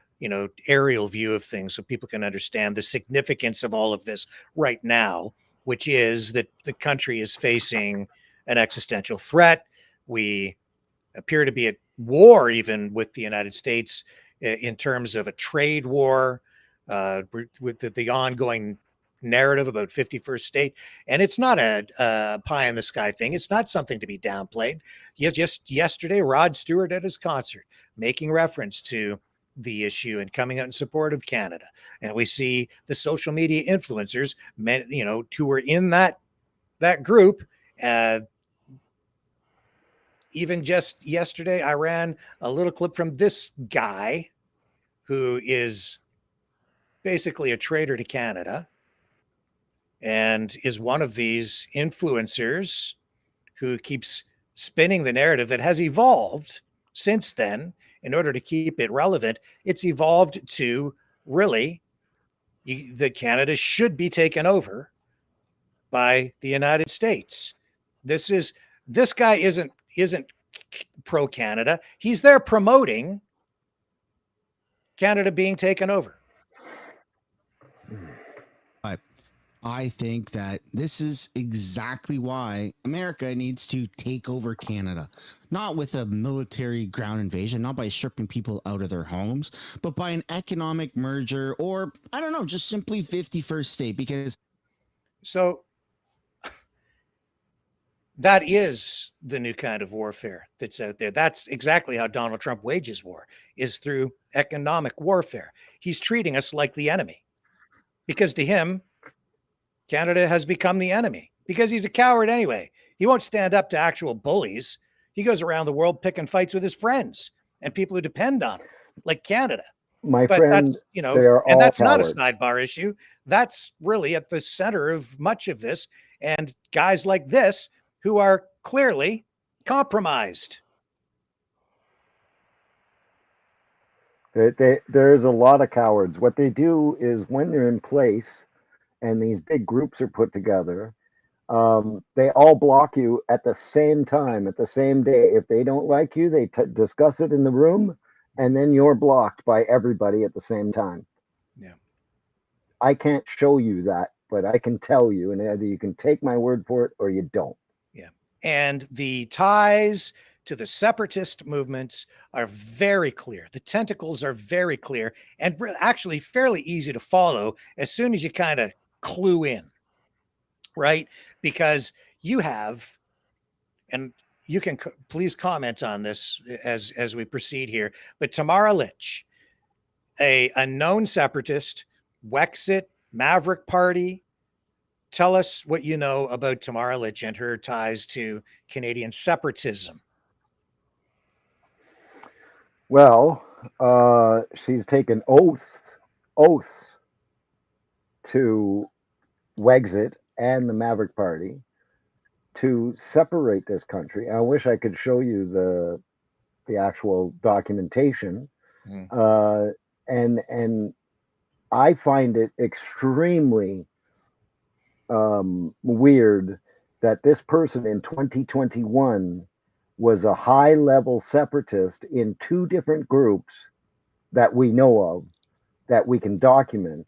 S2: aerial view of things, so people can understand the significance of all of this right now, which is that the country is facing an existential threat. We appear to be at war even with the United States in terms of a trade war, with the ongoing narrative about 51st state. And it's not a pie in the sky thing. It's not something to be downplayed. Just yesterday, Rod Stewart at his concert making reference to the issue and coming out in support of Canada. And we see the social media influencers, who were in that group. Even just yesterday, I ran a little clip from this guy who is basically a traitor to Canada and is one of these influencers who keeps spinning the narrative that has evolved since then in order to keep it relevant. It's evolved to really that Canada should be taken over by the United States. This guy isn't pro Canada. He's there promoting Canada being taken over.
S4: But I think that this is exactly why America needs to take over Canada. Not with a military ground invasion, not by stripping people out of their homes, but by an economic merger, or, I don't know, just simply 51st state. Because
S2: so that is the new kind of warfare that's out there. That's exactly how Donald Trump wages war, is through economic warfare. He's treating us like the enemy, because to him, Canada has become the enemy, because he's a coward anyway. He won't stand up to actual bullies. He goes around the world picking fights with his friends and people who depend on him, like Canada.
S3: My
S2: But
S3: friend,
S2: that's,
S3: they are all
S2: that's
S3: cowards.
S2: not a sidebar issue. That's really at the center of much of this. And guys like this who are clearly compromised.
S3: There's a lot of cowards. What they do is, when they're in place and these big groups are put together, they all block you at the same time, at the same day. If they don't like you, they discuss it in the room, and then you're blocked by everybody at the same time.
S2: Yeah.
S3: I can't show you that but I can tell you, and either you can take my word for it or you don't.
S2: Yeah. And the ties to the separatist movements are very clear. The tentacles are very clear and actually fairly easy to follow as soon as you kind of clue in, right? Because you have, and you can please comment on this as we proceed here, but Tamara Lich, a known separatist, Wexit, Maverick Party. Tell us what you know about Tamara Lich and her ties to Canadian separatism.
S3: Well, she's taken oaths to Wexit and the Maverick Party to separate this country. I wish I could show you the actual documentation. And I find it extremely weird that this person in 2021 was a high-level separatist in two different groups that we know of, that we can document,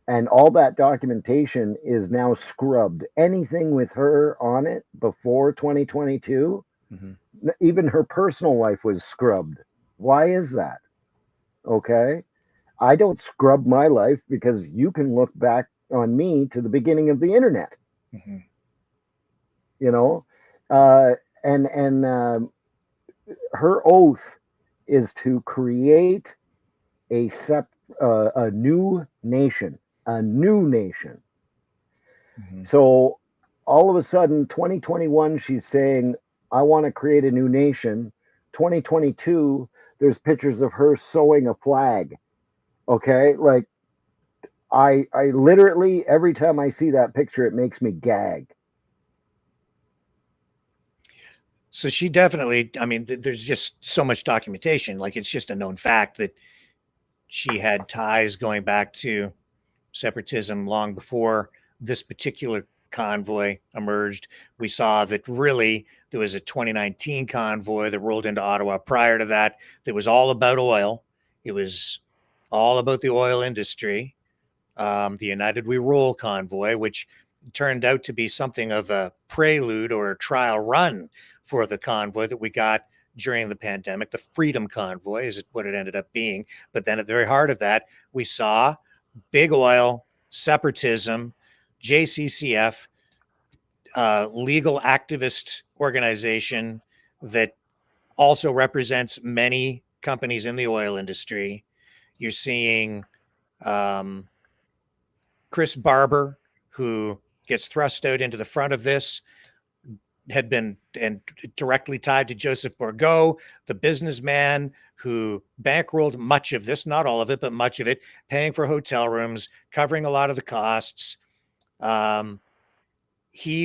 S3: and all that documentation is now scrubbed. Anything with her on it before 2022, even her personal life was scrubbed. Why is that? Okay. I don't scrub my life because you can look back on me to the beginning of the internet. You know, and her oath is to create a new nation, a new nation. So all of a sudden, 2021, she's saying, I want to create a new nation. 2022, there's pictures of her sewing a flag. Okay, like I literally, every time I see that picture, it makes me gag.
S2: So she definitely, I mean, there's just so much documentation. Like, it's just a known fact that she had ties going back to separatism long before this particular convoy emerged. We saw that really there was a 2019 convoy that rolled into Ottawa prior to that was all about oil. It was all about the oil industry. The United We Roll convoy, which turned out to be something of a prelude or a trial run for the convoy that we got during the pandemic. The Freedom Convoy is what it ended up being. But then at the very heart of that, we saw big oil, separatism, JCCF, legal activist organization that also represents many companies in the oil industry. You're seeing Chris Barber, who gets thrust out into the front of this, had been and directly tied to Joseph Bourgault, the businessman who bankrolled much of this, not all of it, but much of it, paying for hotel rooms, covering a lot of the costs. He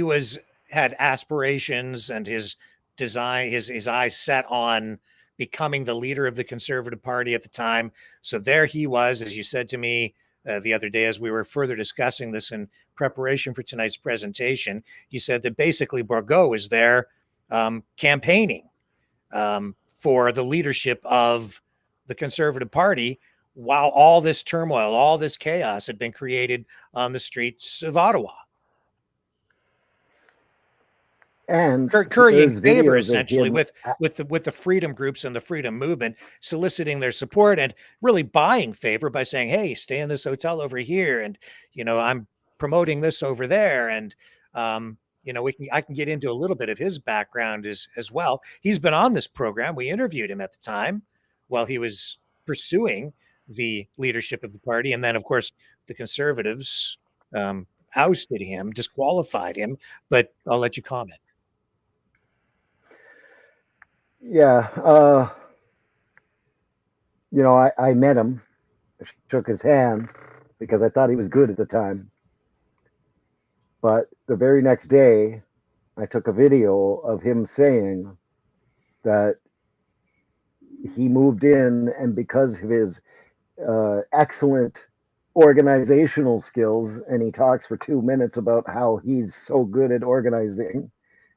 S2: had aspirations and his design, his eyes set on becoming the leader of the Conservative Party at the time. So there he was, as you said to me the other day, as we were further discussing this in preparation for tonight's presentation, you said that basically Bourgault was there campaigning for the leadership of the Conservative Party while all this turmoil, all this chaos had been created on the streets of Ottawa.
S3: And
S2: currying favor essentially with the freedom groups and the freedom movement, soliciting their support and really buying favor by saying, hey, stay in this hotel over here, and I'm promoting this over there. And I can get into a little bit of his background as well. He's been on this program. We interviewed him at the time while he was pursuing the leadership of the party, and then of course the Conservatives ousted him, disqualified him. But I'll let you comment.
S3: Yeah, I met him, I shook his hand because I thought he was good at the time. But the very next day, I took a video of him saying that he moved in, and because of his excellent organizational skills, and he talks for 2 minutes about how he's so good at organizing,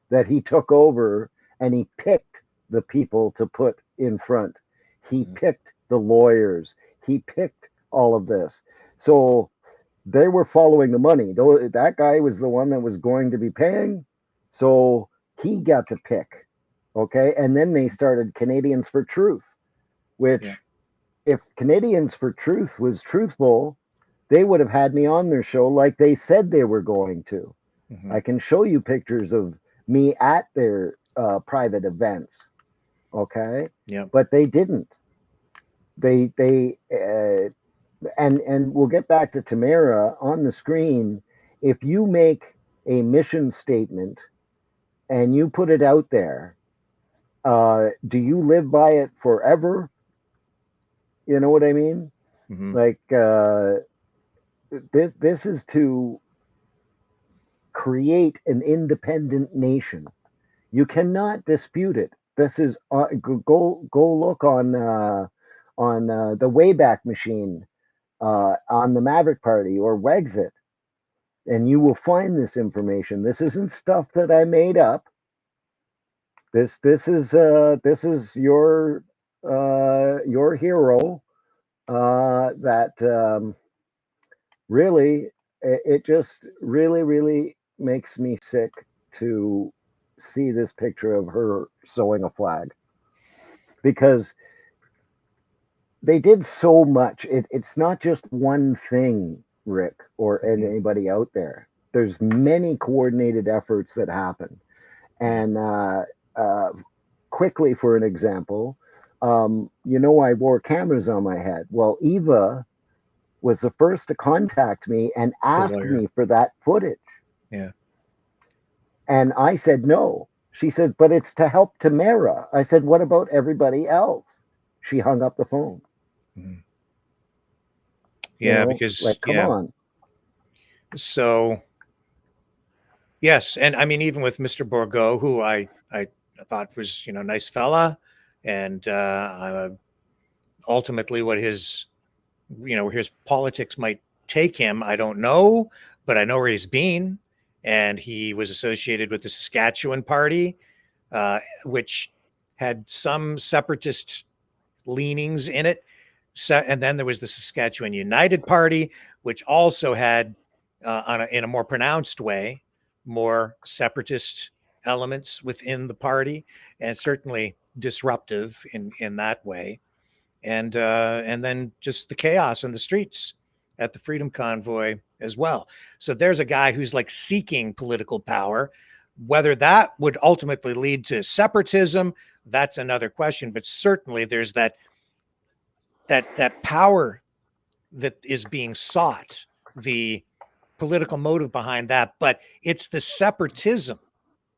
S3: that he took over and he picked the people to put in front. He picked the lawyers. He picked all of this. So they were following the money. Though that guy was the one that was going to be paying, so he got to pick. Okay, and then they started Canadians for Truth, which,
S2: Yeah.
S3: if Canadians for Truth was truthful, they would have had me on their show like they said they were going to.
S2: Mhm.
S3: I can show you pictures of me at their private events. Okay,
S2: Yeah.
S3: but they didn't. And we'll get back to Tamara on the screen. If you make a mission statement and you put it out there, do you live by it forever? You know what I mean?
S2: Mhm.
S3: Like, this is to create an independent nation. You cannot dispute it. This is go look on the Wayback Machine, on the Maverick Party or Wexit, and you will find this information. This isn't stuff that I made up. This is your hero, that really, it just really makes me sick to see this picture of her sewing a flag, because they did so much. It's not just one thing, Rick, or anybody out there. There's many coordinated efforts that happen. And quickly, for an example, I wore cameras on my head. Well, Eva was the first to contact me and ask
S2: lawyer.
S3: me for that footage.
S2: Yeah.
S3: And I said no. She said, but it's to help Tamara. I said, what about everybody else? She hung up the phone.
S2: Mhm.
S3: You
S2: Yeah,
S3: know,
S2: because
S3: like, come on.
S2: So yes, and I mean, even with Mr. Bourgault, who I thought was, nice fella, and ultimately what his where his politics might take him, I don't know, but I know where he's been, and he was associated with the Saskatchewan Party, which had some separatist leanings in it. And then there was the Saskatchewan United Party, which also had, in a more pronounced way, more separatist elements within the party, and certainly disruptive in that way. And then just the chaos in the streets at the Freedom Convoy as well. So there's a guy who's like seeking political power. Whether that would ultimately lead to separatism, that's another question. But certainly there's that power that is being sought, the political motive behind that. But it's the separatism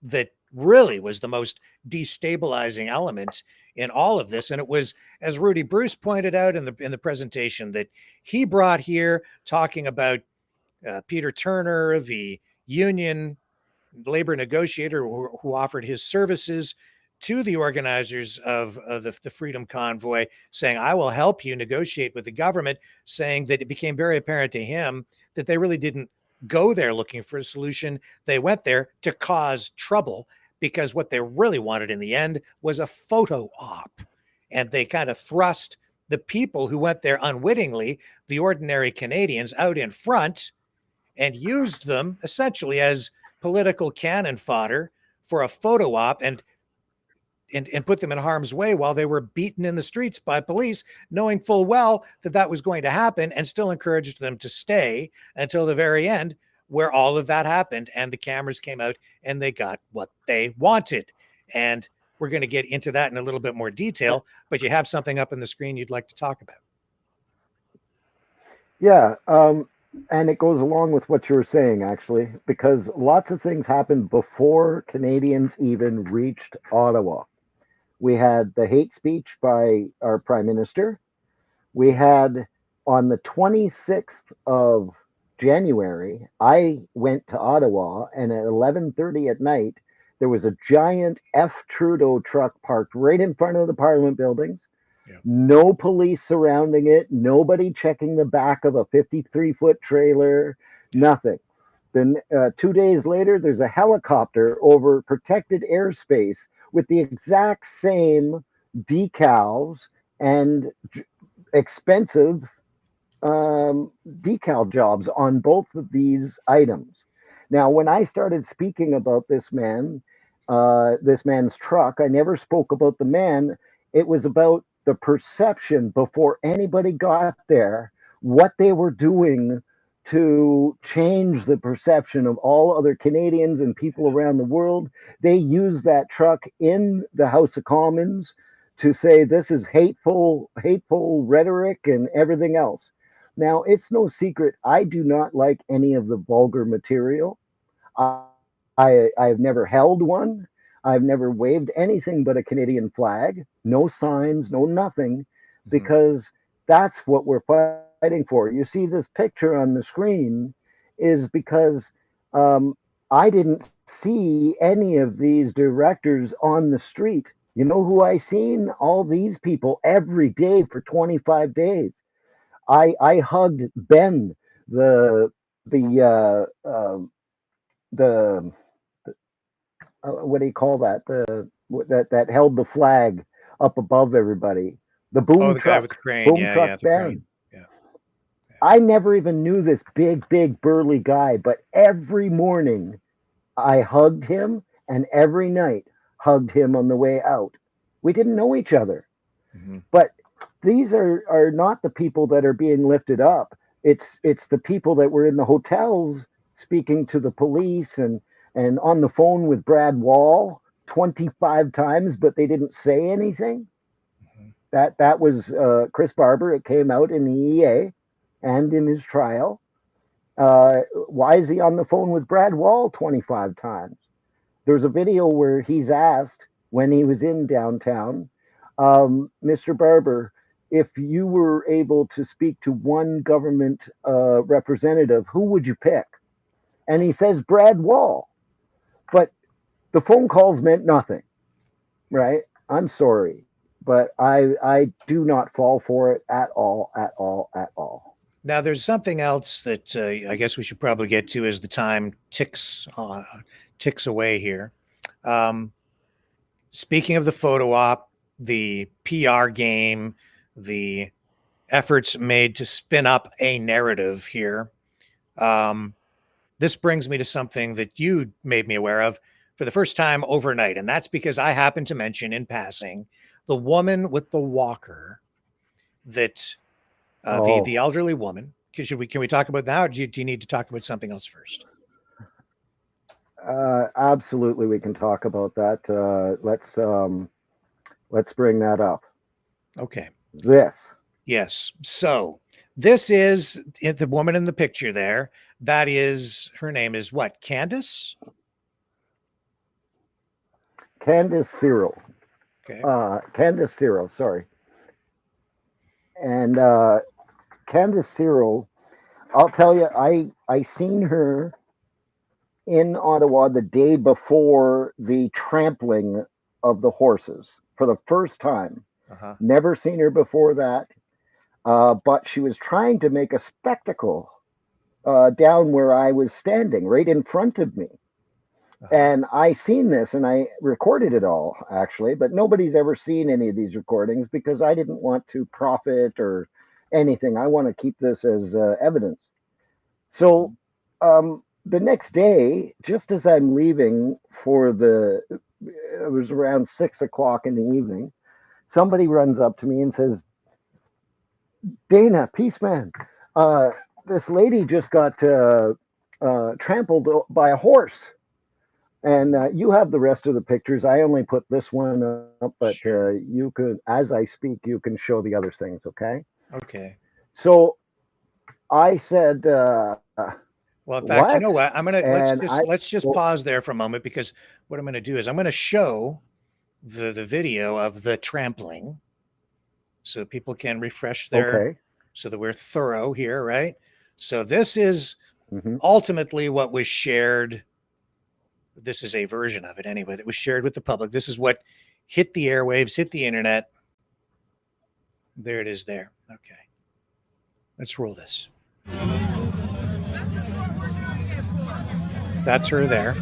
S2: that really was the most destabilizing element in all of this. And it was, as Rudy Bruce pointed out in the presentation that he brought here, talking about Peter Turner, the union labor negotiator who offered his services to the organizers of the Freedom Convoy, saying, I will help you negotiate with the government, saying that it became very apparent to him that they really didn't go there looking for a solution. They went there to cause trouble, because what they really wanted in the end was a photo op. And they kind of thrust the people who went there unwittingly, the ordinary Canadians, out in front, and used them essentially as political cannon fodder for a photo op, and put them in harm's way while they were beaten in the streets by police, knowing full well that that was going to happen, and still encouraged them to stay until the very end, where all of that happened and the cameras came out and they got what they wanted. And we're going to get into that in a little bit more detail, but you have something up on the screen you'd like to talk about.
S3: Yeah, and it goes along with what you were saying, actually, because lots of things happened before Canadians even reached Ottawa. We had the hate speech by our Prime Minister. We had, on the 26th of January, I went to Ottawa, and at 11:30 at night, there was a giant F. Trudeau truck parked right in front of the Parliament buildings.
S2: Yeah.
S3: No police surrounding it, nobody checking the back of a 53-foot trailer, nothing. Then 2 days later, there's a helicopter over protected airspace with the exact same decals and expensive decal jobs on both of these items. Now, when I started speaking about this man's truck, I never spoke about the man. It was about the perception before anybody got there, what they were doing to change the perception of all other Canadians and people around the world. They used that truck in the House of Commons to say this is hateful rhetoric and everything else. Now, it's no secret, I do not like any of the vulgar material. I've never held one. I've never waved anything but a Canadian flag, no signs, no nothing, because that's what we're fighting for. You see this picture on the screen is because I didn't see any of these directors on the street. You know who I seen? All these people every day for 25 days. I hugged Ben, the the what do you call that? That held the flag up above everybody. The boom
S2: Oh, the guy
S3: truck,
S2: with the crane.
S3: boom
S2: Yeah,
S3: truck
S2: yeah, the
S3: Ben.
S2: crane. Yeah.
S3: I never even knew this big burly guy, but every morning I hugged him, and every night hugged him on the way out. We didn't know each other, but these are not the people that are being lifted up. It's the people that were in the hotels speaking to the police and on the phone with Brad Wall 25 times, but they didn't say anything. That was Chris Barber. It came out in the EA and in his trial. Why is he on the phone with Brad Wall 25 times? There's a video where he's asked when he was in downtown, Mr. Barber, if you were able to speak to one government representative, who would you pick? And he says Brad Wall. But the phone calls meant nothing, right? I'm sorry, but I do not fall for it at all.
S2: Now, there's something else that I guess we should probably get to as the time ticks away here. Speaking of the photo op, the PR game, the efforts made to spin up a narrative here. This brings me to something that you made me aware of for the first time overnight, and that's because I happened to mention in passing the woman with the walker that the elderly woman. Can we talk about that, or do you need to talk about something else first?
S3: Absolutely, we can talk about that. Let's bring that up.
S2: Okay.
S3: Yes.
S2: So this is the woman in the picture there. That is, her name is what? Candace
S3: Cyril.
S2: Okay.
S3: Candace Cyril, sorry. And Candace Cyril, I'll tell you, I seen her in Ottawa the day before the trampling of the horses for the first time. Never seen her before that. But she was trying to make a spectacle down where I was standing, right in front of me. And I seen this and I recorded it all, actually, but nobody's ever seen any of these recordings because I didn't want to profit or anything. I want to keep this as evidence. So the next day, just as I'm leaving it was around 6 o'clock in the evening, somebody runs up to me and says, Dana, PEACEMAN, this lady just got trampled by a horse. And you have the rest of the pictures. I only put this one up, but you could, as I speak, you can show the other things, okay?
S2: Okay.
S3: So I said,
S2: well, in fact,
S3: what?
S2: You know what? Let's just pause there for a moment, because what I'm going to do is I'm going to show the video of the trampling so people can refresh their, so that we're thorough here, right? So this is ultimately what was shared. This is a version of it anyway that was shared with the public. This is what hit the airwaves, hit the internet. There it is there. Okay. Let's roll this. That's her there.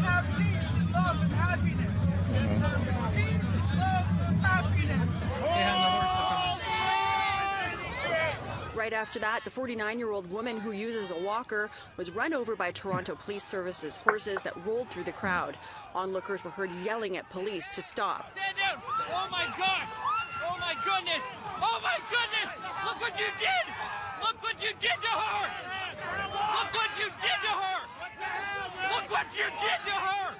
S5: Right after that, the 49-year-old woman who uses a walker was run over by Toronto Police Service's horses that rolled through the crowd. Onlookers were heard yelling at police to stop.
S6: Stand down! Oh my gosh! Oh my goodness! Oh my goodness! Look what you did! Look what you did to her! Look what you did to her! Look what you did to her!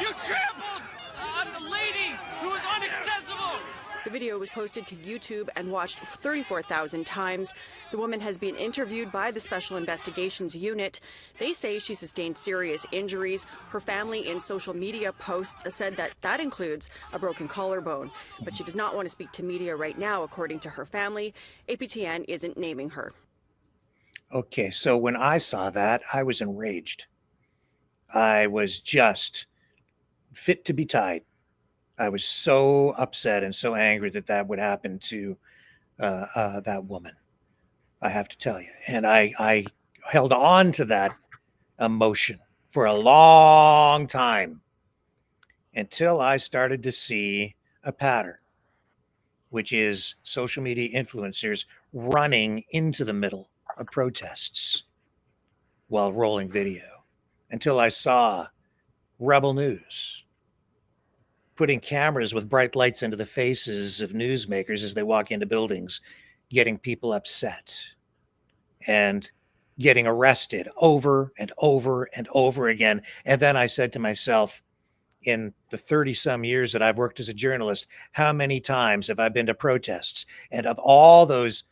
S6: You trampled on the lady who was inaccessible!
S5: The video was posted to YouTube and watched 34,000 times. The woman has been interviewed by the Special Investigations Unit. They say she sustained serious injuries. Her family in social media posts said that that includes a broken collarbone. But she does not want to speak to media right now, according to her family. APTN isn't naming her.
S2: Okay, so when I saw that, I was enraged. I was just fit to be tied. I was so upset and so angry that that would happen to that woman, I have to tell you. And I held on to that emotion for a long time until I started to see a pattern, which is social media influencers running into the middle of protests while rolling video, until I saw Rebel News putting cameras with bright lights into the faces of newsmakers as they walk into buildings, getting people upset and getting arrested over and over and over again. And then I said to myself, in the 30-some years that I've worked as a journalist, how many times have I been to protests? And of all those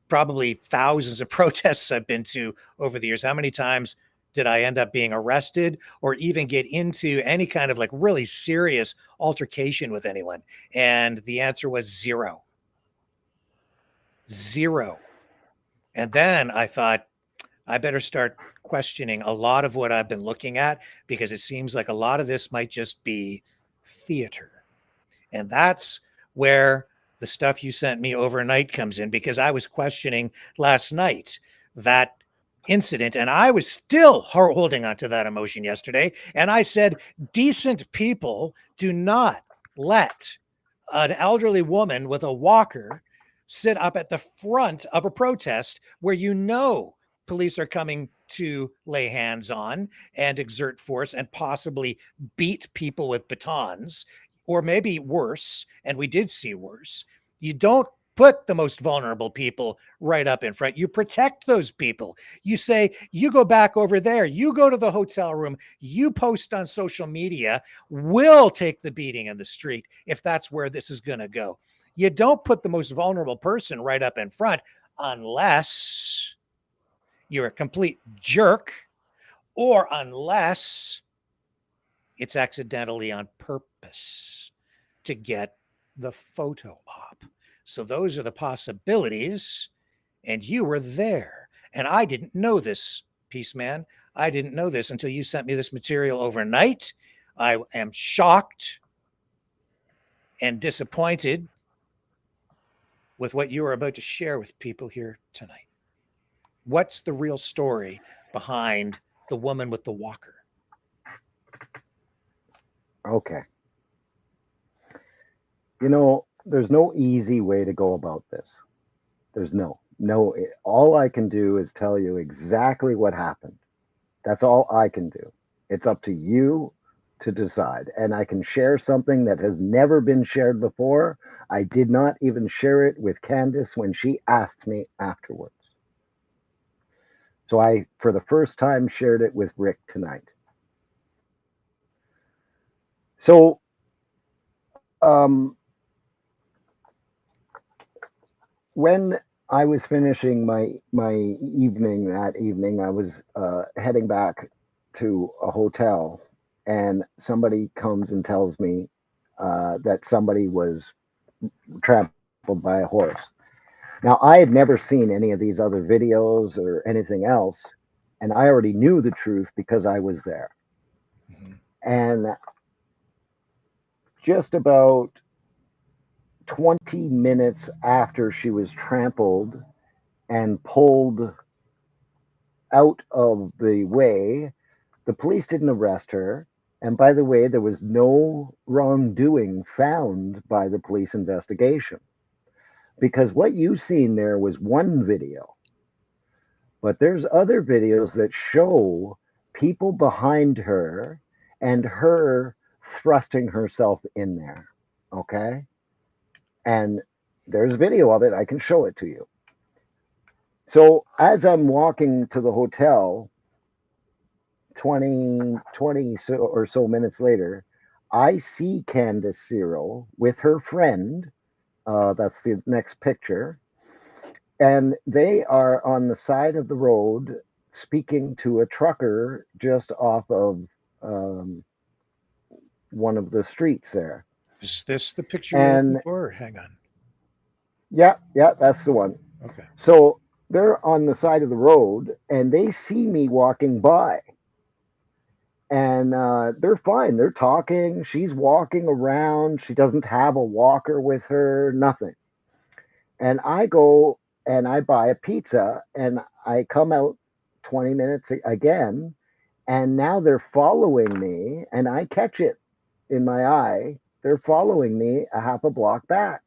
S2: probably thousands of protests I've been to over the years, how many times did I end up being arrested or even get into any kind of like really serious altercation with anyone? And the answer was zero. Zero. And then I thought, I better start questioning a lot of what I've been looking at, because it seems like a lot of this might just be theater. And that's where the stuff you sent me overnight comes in, because I was questioning last night that incident, and I was still holding on to that emotion yesterday. And I said, decent people do not let an elderly woman with a walker sit up at the front of a protest where you know police are coming to lay hands on and exert force and possibly beat people with batons, or maybe worse, and we did see worse. You don't put the most vulnerable people right up in front. You protect those people. You say, you go back over there, you go to the hotel room, you post on social media, we'll take the beating in the street if that's where this is going to go. You don't put the most vulnerable person right up in front unless you're a complete jerk, or unless it's accidentally on purpose to get the photo op. So those are the possibilities, and you were there. And I didn't know this, Peaceman. I didn't know this until you sent me this material overnight. I am shocked and disappointed with what you are about to share with people here tonight. What's the real story behind the woman with the walker?
S3: Okay. You know, there's no easy way to go about this. There's no. All I can do is tell you exactly what happened. That's all I can do. It's up to you to decide. And I can share something that has never been shared before. I did not even share it with Candace when she asked me afterwards. So I, for the first time, shared it with Rick tonight. So, when I was finishing my evening that evening, I was heading back to a hotel, and somebody comes and tells me that somebody was trampled by a horse. Now, I had never seen any of these other videos or anything else, and I already knew the truth because I was there. Mm-hmm. And just about 20 minutes after she was trampled and pulled out of the way, the police didn't arrest her. And by the way, there was no wrongdoing found by the police investigation. because what you've seen there was one video, but there's other videos that show people behind her and her thrusting herself in there. Okay. And there's video of it. I can show it to you. So as I'm walking to the hotel, 20 or so minutes later, I see Candace Cyril with her friend. That's the next picture. And they are on the side of the road speaking to a trucker just off of one of the streets there.
S2: Is this the picture you're looking for? Or hang on.
S3: Yeah, that's the one.
S2: Okay.
S3: So they're on the side of the road and they see me walking by. And they're fine. They're talking. She's walking around. She doesn't have a walker with her, nothing. And I go and I buy a pizza and I come out 20 minutes again. And now they're following me and I catch it in my eye. They're following me a half a block back.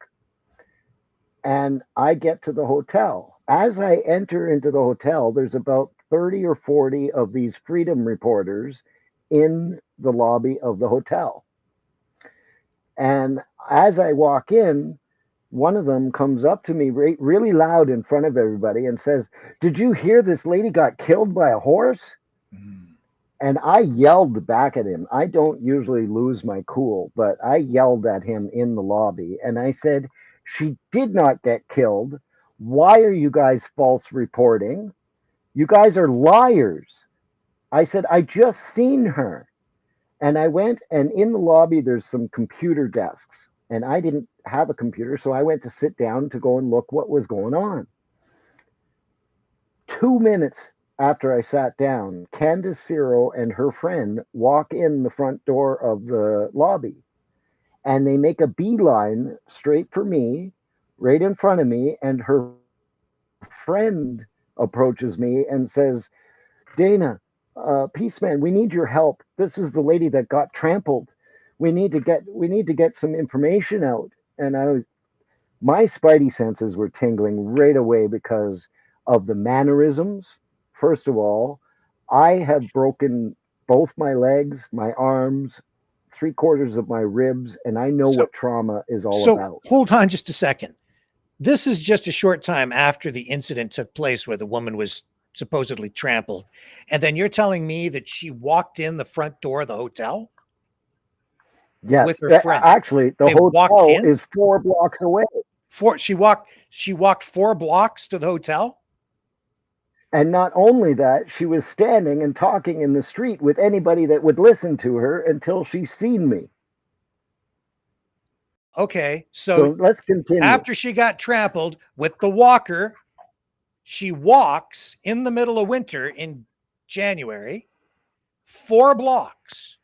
S3: And I get to the hotel. As I enter into the hotel, there's about 30 or 40 of these freedom reporters in the lobby of the hotel. And as I walk in, one of them comes up to me really loud in front of everybody and says, "Did you hear this lady got killed by a horse?" And I yelled back at him. I don't usually lose my cool, but I yelled at him in the lobby and I said, "She did not get killed. Why are you guys false reporting? You guys are liars." I said, "I just seen her." And I went, and in the lobby, there's some computer desks. And I didn't have a computer, so I went to sit down to go and look what was going on. 2 minutes after I sat down, Candace Cyril and her friend walk in the front door of the lobby. And they make a beeline straight for me, right in front of me. And her friend approaches me and says, "Dana, Peaceman, we need your help. This is the lady that got trampled. We need to get some information out." And my spidey senses were tingling right away because of the mannerisms. First of all, I have broken both my legs, my arms, 3/4 of my ribs, and I know what trauma is all about.
S2: Hold on just a second. This is just a short time after the incident took place where the woman was supposedly trampled. And then you're telling me that she walked in the front door of the hotel?
S3: Yes,
S2: with her friend.
S3: Actually, the hotel is 4 blocks away.
S2: She walked 4 blocks to the hotel?
S3: And not only that, she was standing and talking in the street with anybody that would listen to her until she seen me.
S2: Okay, so
S3: let's continue.
S2: After she got trampled with the walker, she walks in the middle of winter in January 4 blocks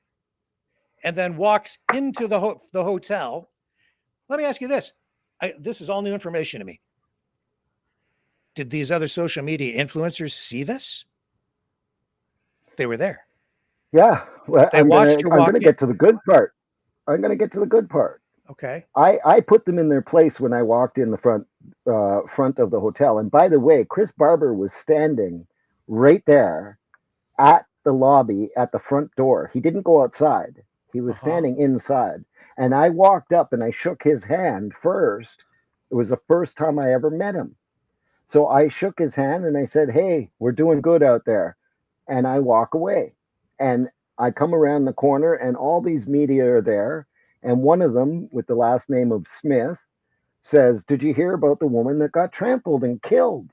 S2: and then walks into the hotel. Let me ask you this. This is all new information to me. Did these other social media influencers see this? They were there.
S3: Yeah. Well,
S2: I'm going to
S3: get to the good part. I'm going to get to the good part.
S2: Okay.
S3: I put them in their place when I walked in the front of the hotel. And by the way, Chris Barber was standing right there at the lobby at the front door. He didn't go outside. He was standing inside. And I walked up and I shook his hand first. It was the first time I ever met him. So I shook his hand and I said, "Hey, we're doing good out there." And I walk away. And I come around the corner and all these media are there. And one of them, with the last name of Smith, says, "Did you hear about the woman that got trampled and killed?"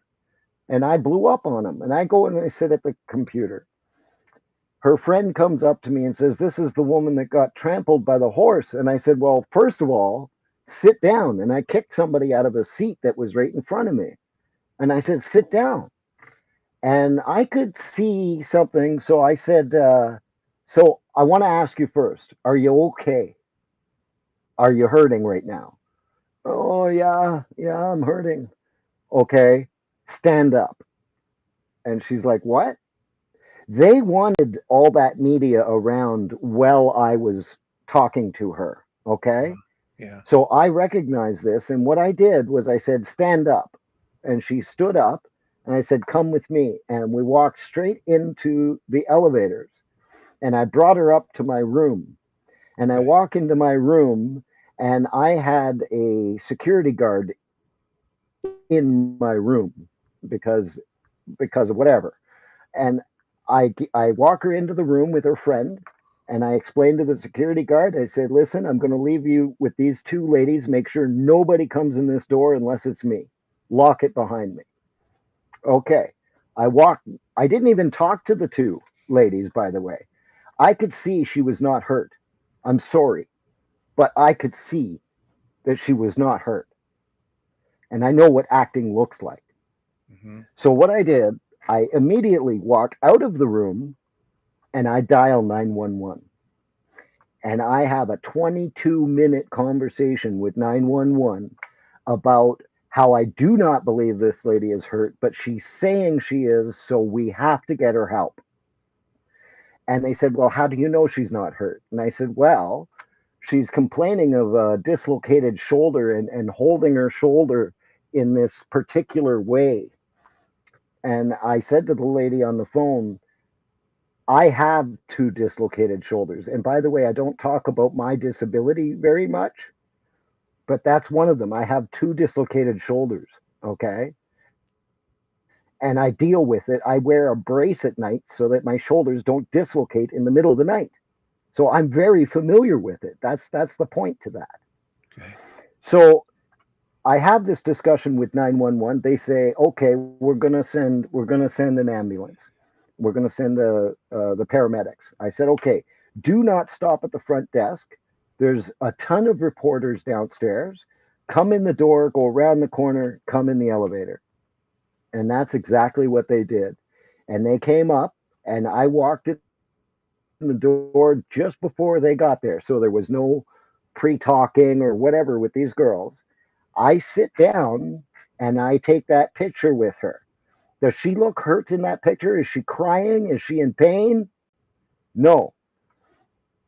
S3: And I blew up on him. And I go and I sit at the computer. Her friend comes up to me and says, "This is the woman that got trampled by the horse." And I said, "Well, first of all, sit down." And I kicked somebody out of a seat that was right in front of me. And I said, "Sit down." And I could see something. So I said, "So I want to ask you first, are you okay? Are you hurting right now?" "Oh, yeah, I'm hurting." "Okay, stand up." And she's like, "What?" They wanted all that media around while I was talking to her. Okay.
S2: Yeah.
S3: So I recognized this, and what I did was I said, stand up. And she stood up, and I said, come with me. And we walked straight into the elevators, and I brought her up to my room. And I
S2: Right.
S3: walk into my room, and I had a security guard in my room because of whatever. And I walk her into the room with her friend, and I explained to the security guard, I said, listen, I'm going to leave you with these two ladies. Make sure nobody comes in this door unless it's me. Lock it behind me. Okay. I didn't even talk to the two ladies, by the way. I could see she was not hurt. I'm sorry, but I could see that she was not hurt. And I know what acting looks like.
S2: Mm-hmm.
S3: So what I did, I immediately walked out of the room and I dial 911. And I have a 22-minute conversation with 911 about how I do not believe this lady is hurt, but she's saying she is, so we have to get her help. And they said, well, how do you know she's not hurt? And I said, well, she's complaining of a dislocated shoulder and holding her shoulder in this particular way. And I said to the lady on the phone, I have two dislocated shoulders. And by the way, I don't talk about my disability very much, but that's one of them. I have two dislocated shoulders. Okay. And I deal with it. I wear a brace at night so that my shoulders don't dislocate in the middle of the night. So I'm very familiar with it. That's the point to that.
S2: Okay.
S3: So I have this discussion with 911. They say, okay, we're gonna send an ambulance. We're gonna send the paramedics. I said, okay, do not stop at the front desk. There's a ton of reporters downstairs. Come in the door, go around the corner, come in the elevator. And that's exactly what they did. And they came up, and I walked in the door just before they got there. So there was no pre-talking or whatever with these girls. I sit down and I take that picture with her. Does she look hurt in that picture? Is she crying? Is she in pain? No.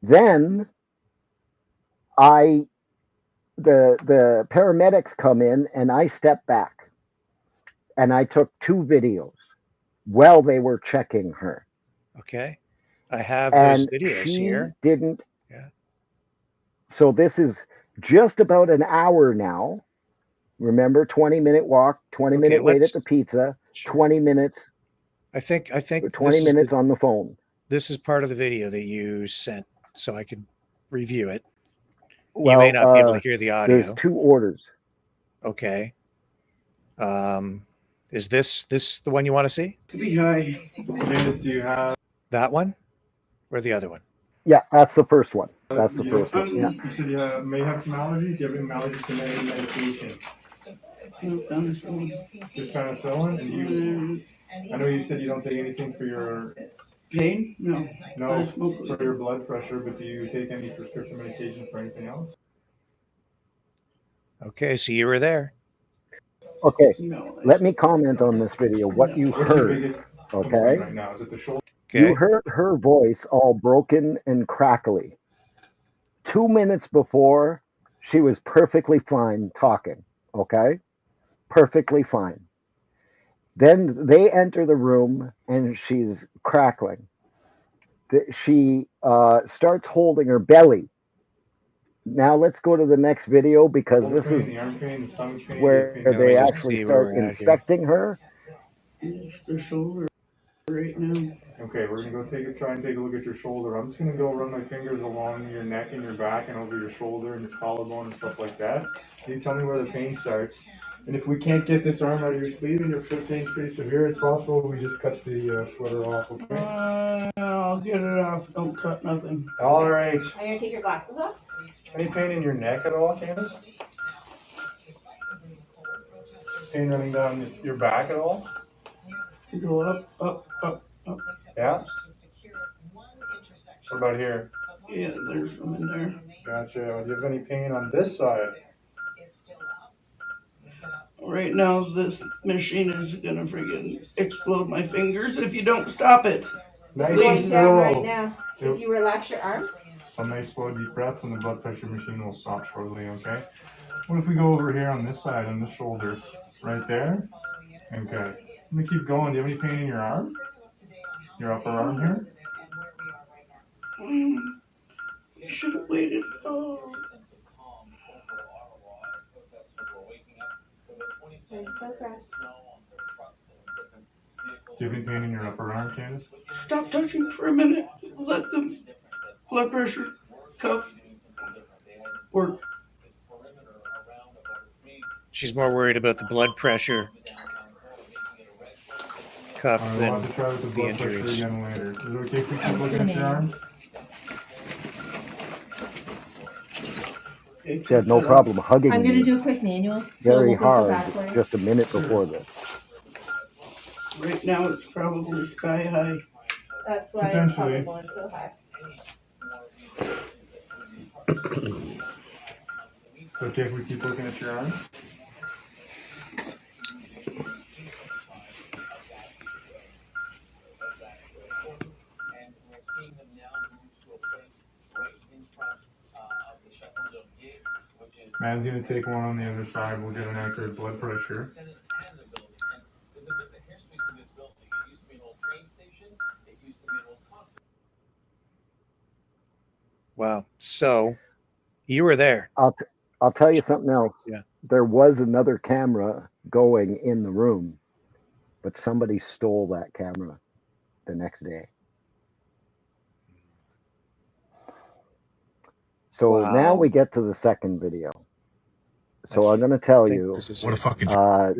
S3: Then the paramedics come in and I step back and I took two videos while they were checking her.
S2: Okay. I have those
S3: And
S2: videos
S3: she
S2: here.
S3: didn't.
S2: Yeah.
S3: So this is just about an hour now. Remember, 20-minute walk, 20-minute wait at the pizza,
S2: Sure.
S3: 20 minutes.
S2: I think
S3: 20 minutes on the phone.
S2: This is part of the video that you sent, so I could review it.
S3: Well,
S2: you may not be able to hear the audio.
S3: There's two orders.
S2: Okay. Is this the one you want to see?
S7: Hi. Dennis, do you have
S2: that one or the other one?
S3: Yeah, that's the first one. That's the first one. Yeah.
S7: You said you may have some allergies. Do you have any allergies to any medication? Just penicillin? And I know you said you don't take anything for your
S8: pain? No.
S7: No, for your blood pressure, but do you take any prescription medication for anything else?
S2: Okay, so you were there.
S3: Okay, let me comment on this video. What you heard, okay?
S7: Right now? Is it the shoulder?
S2: Okay.
S3: You heard her voice all broken and crackly. 2 minutes before, she was perfectly fine talking, okay? Perfectly fine. Then they enter the room and she's crackling. She starts holding her belly. Now let's go to the next video because this is where they actually start inspecting her.
S8: The shoulder right now.
S7: Okay, we're gonna go try and take a look at your shoulder. I'm just gonna go run my fingers along your neck and your back and over your shoulder and your collarbone and stuff like that. You tell me where the pain starts. And if we can't get this arm out of your sleeve and you're saying it's pretty severe, it's possible we just cut the sweater off, okay?
S8: I'll get it off. Don't cut nothing.
S7: All right.
S9: Are you gonna take your glasses off?
S7: Any pain in your neck at all, Candace? Pain running down your back at all?
S8: Go up, up, up, up.
S7: Yeah? What about here?
S8: Yeah, there's some in there.
S7: Gotcha. Do you have any pain on this side?
S8: Right now, this machine is gonna freaking explode my fingers if you don't stop it.
S7: Nice
S9: It's going
S7: and
S9: down
S7: slow.
S9: right now. If you relax your arm.
S7: Some nice slow deep breaths and the blood pressure machine will stop shortly, okay? What if we go over here on this side, on the shoulder? Right there? Okay. Let me keep going. Do you have any pain in your arm? Your upper arm here?
S8: You should have waited. Oh.
S7: Do you have any pain in your upper arm, Candace?
S8: Stop touching for a minute. Let the blood pressure cuff work.
S2: She's more worried about the blood pressure cuff
S7: Alright,
S2: than
S7: we'll have to try with the
S2: the
S7: blood pressure
S2: injuries.
S7: again later. Is it okay if we keep looking at your arm?
S3: She had no problem hugging
S9: I'm going to
S3: me
S9: do a quick manual.
S3: very
S9: it won't go so
S3: hard
S9: bad for you.
S3: just a minute before this.
S8: Right now it's probably sky high.
S9: That's why it's
S7: Potentially.
S9: probably going so high.
S7: Okay, if we keep looking at your arm? Man's gonna take one on the other side. We'll get an accurate blood pressure.
S2: Wow. So you were there.
S3: I'll tell you something else.
S2: Yeah.
S3: There was another camera going in the room, but somebody stole that camera the next day. So now we get to the second video. So I'm going to tell you,
S2: What a fucking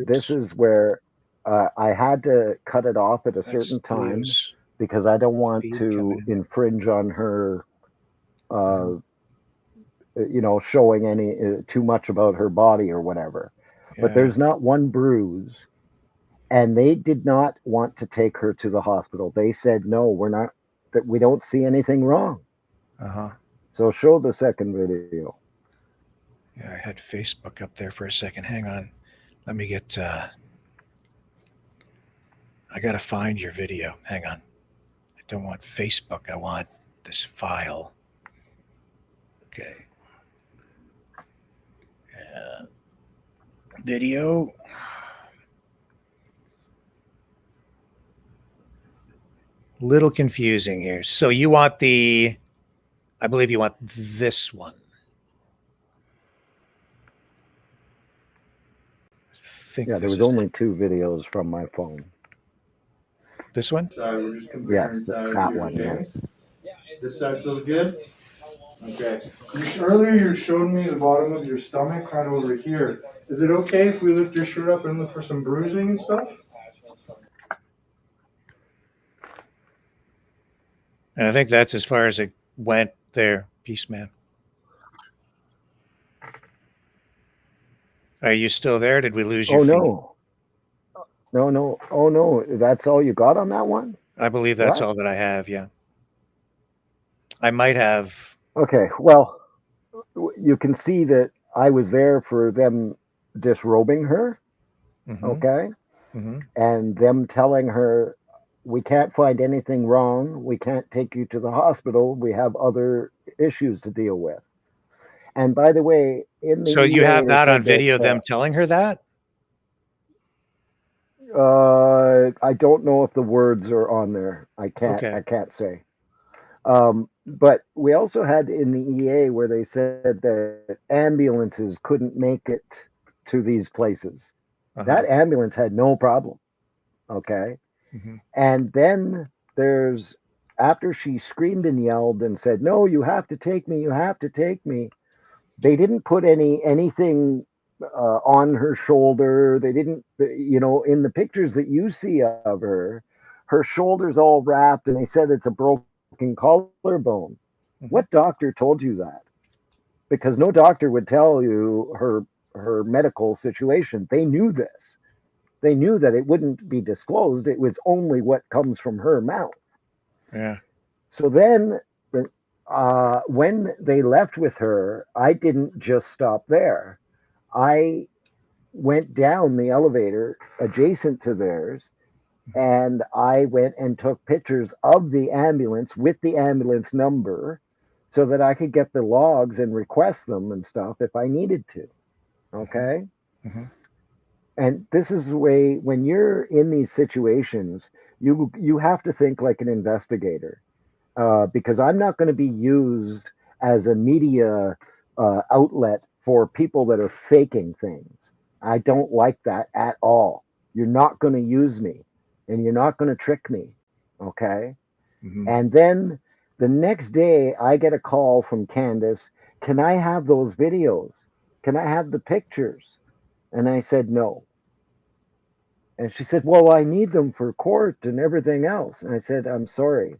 S3: this is where I had to cut it off at a certain time because I don't want to infringe on her, you know, showing any too much about her body or whatever.
S2: Yeah.
S3: But there's not one bruise, and they did not want to take her to the hospital. They said, no, we're not, that we don't see anything wrong.
S2: Uh-huh.
S3: So show the second video.
S2: Yeah, I had Facebook up there for a second. Hang on. Let me get, I got to find your video. Hang on. I don't want Facebook. I want this file. Okay. Video. Little confusing here. So you want the, I believe you want this one.
S3: Yeah, there was only 2 videos from my phone.
S2: This one?
S7: Sorry, we're just comparing
S3: Yes,
S7: sides
S3: that
S7: here,
S3: one,
S7: okay?
S3: yes.
S7: This side feels good? Okay. Earlier you showed me the bottom of your stomach kind of over here. Is it okay if we lift your shirt up and look for some bruising and stuff?
S2: And I think that's as far as it went there, Peaceman. Are you still there? Did we lose your feed?
S3: No. No. Oh, no. That's all you got on that one?
S2: I believe that's all that I have, yeah. I might have.
S3: Okay, well, you can see that I was there for them disrobing her, okay? And them telling her, we can't find anything wrong. We can't take you to the hospital. We have other issues to deal with. And by the way, in the
S2: So you have that on video, them telling her that?
S3: I don't know if the words are on there. I can't say. But we also had in the EA where they said that ambulances couldn't make it to these places. That ambulance had no problem. Okay. And then there's, after she screamed and yelled and said, no, you have to take me, you have to take me. They didn't put anything on her shoulder. They didn't, you know, in the pictures that you see of her, her shoulder's all wrapped, and they said it's a broken collarbone. What doctor told you that? Because no doctor would tell you her medical situation. They knew this. They knew that it wouldn't be disclosed. It was only what comes from her mouth.
S2: Yeah.
S3: So then when they left with her, I didn't just stop there. I went down the elevator adjacent to theirs, and I went and took pictures of the ambulance with the ambulance number so that I could get the logs and request them and stuff if I needed to. Okay.
S2: Mm-hmm.
S3: And this is the way, when you're in these situations, you have to think like an investigator, because I'm not going to be used as a media outlet for people that are faking things. I don't like that at all. You're not going to use me, and you're not going to trick me. Okay.
S2: Mm-hmm.
S3: And then the next day, I get a call from Candace. Can I have those videos? Can I have the pictures? And I said, no. And she said, well, I need them for court and everything else. And I said, I'm sorry.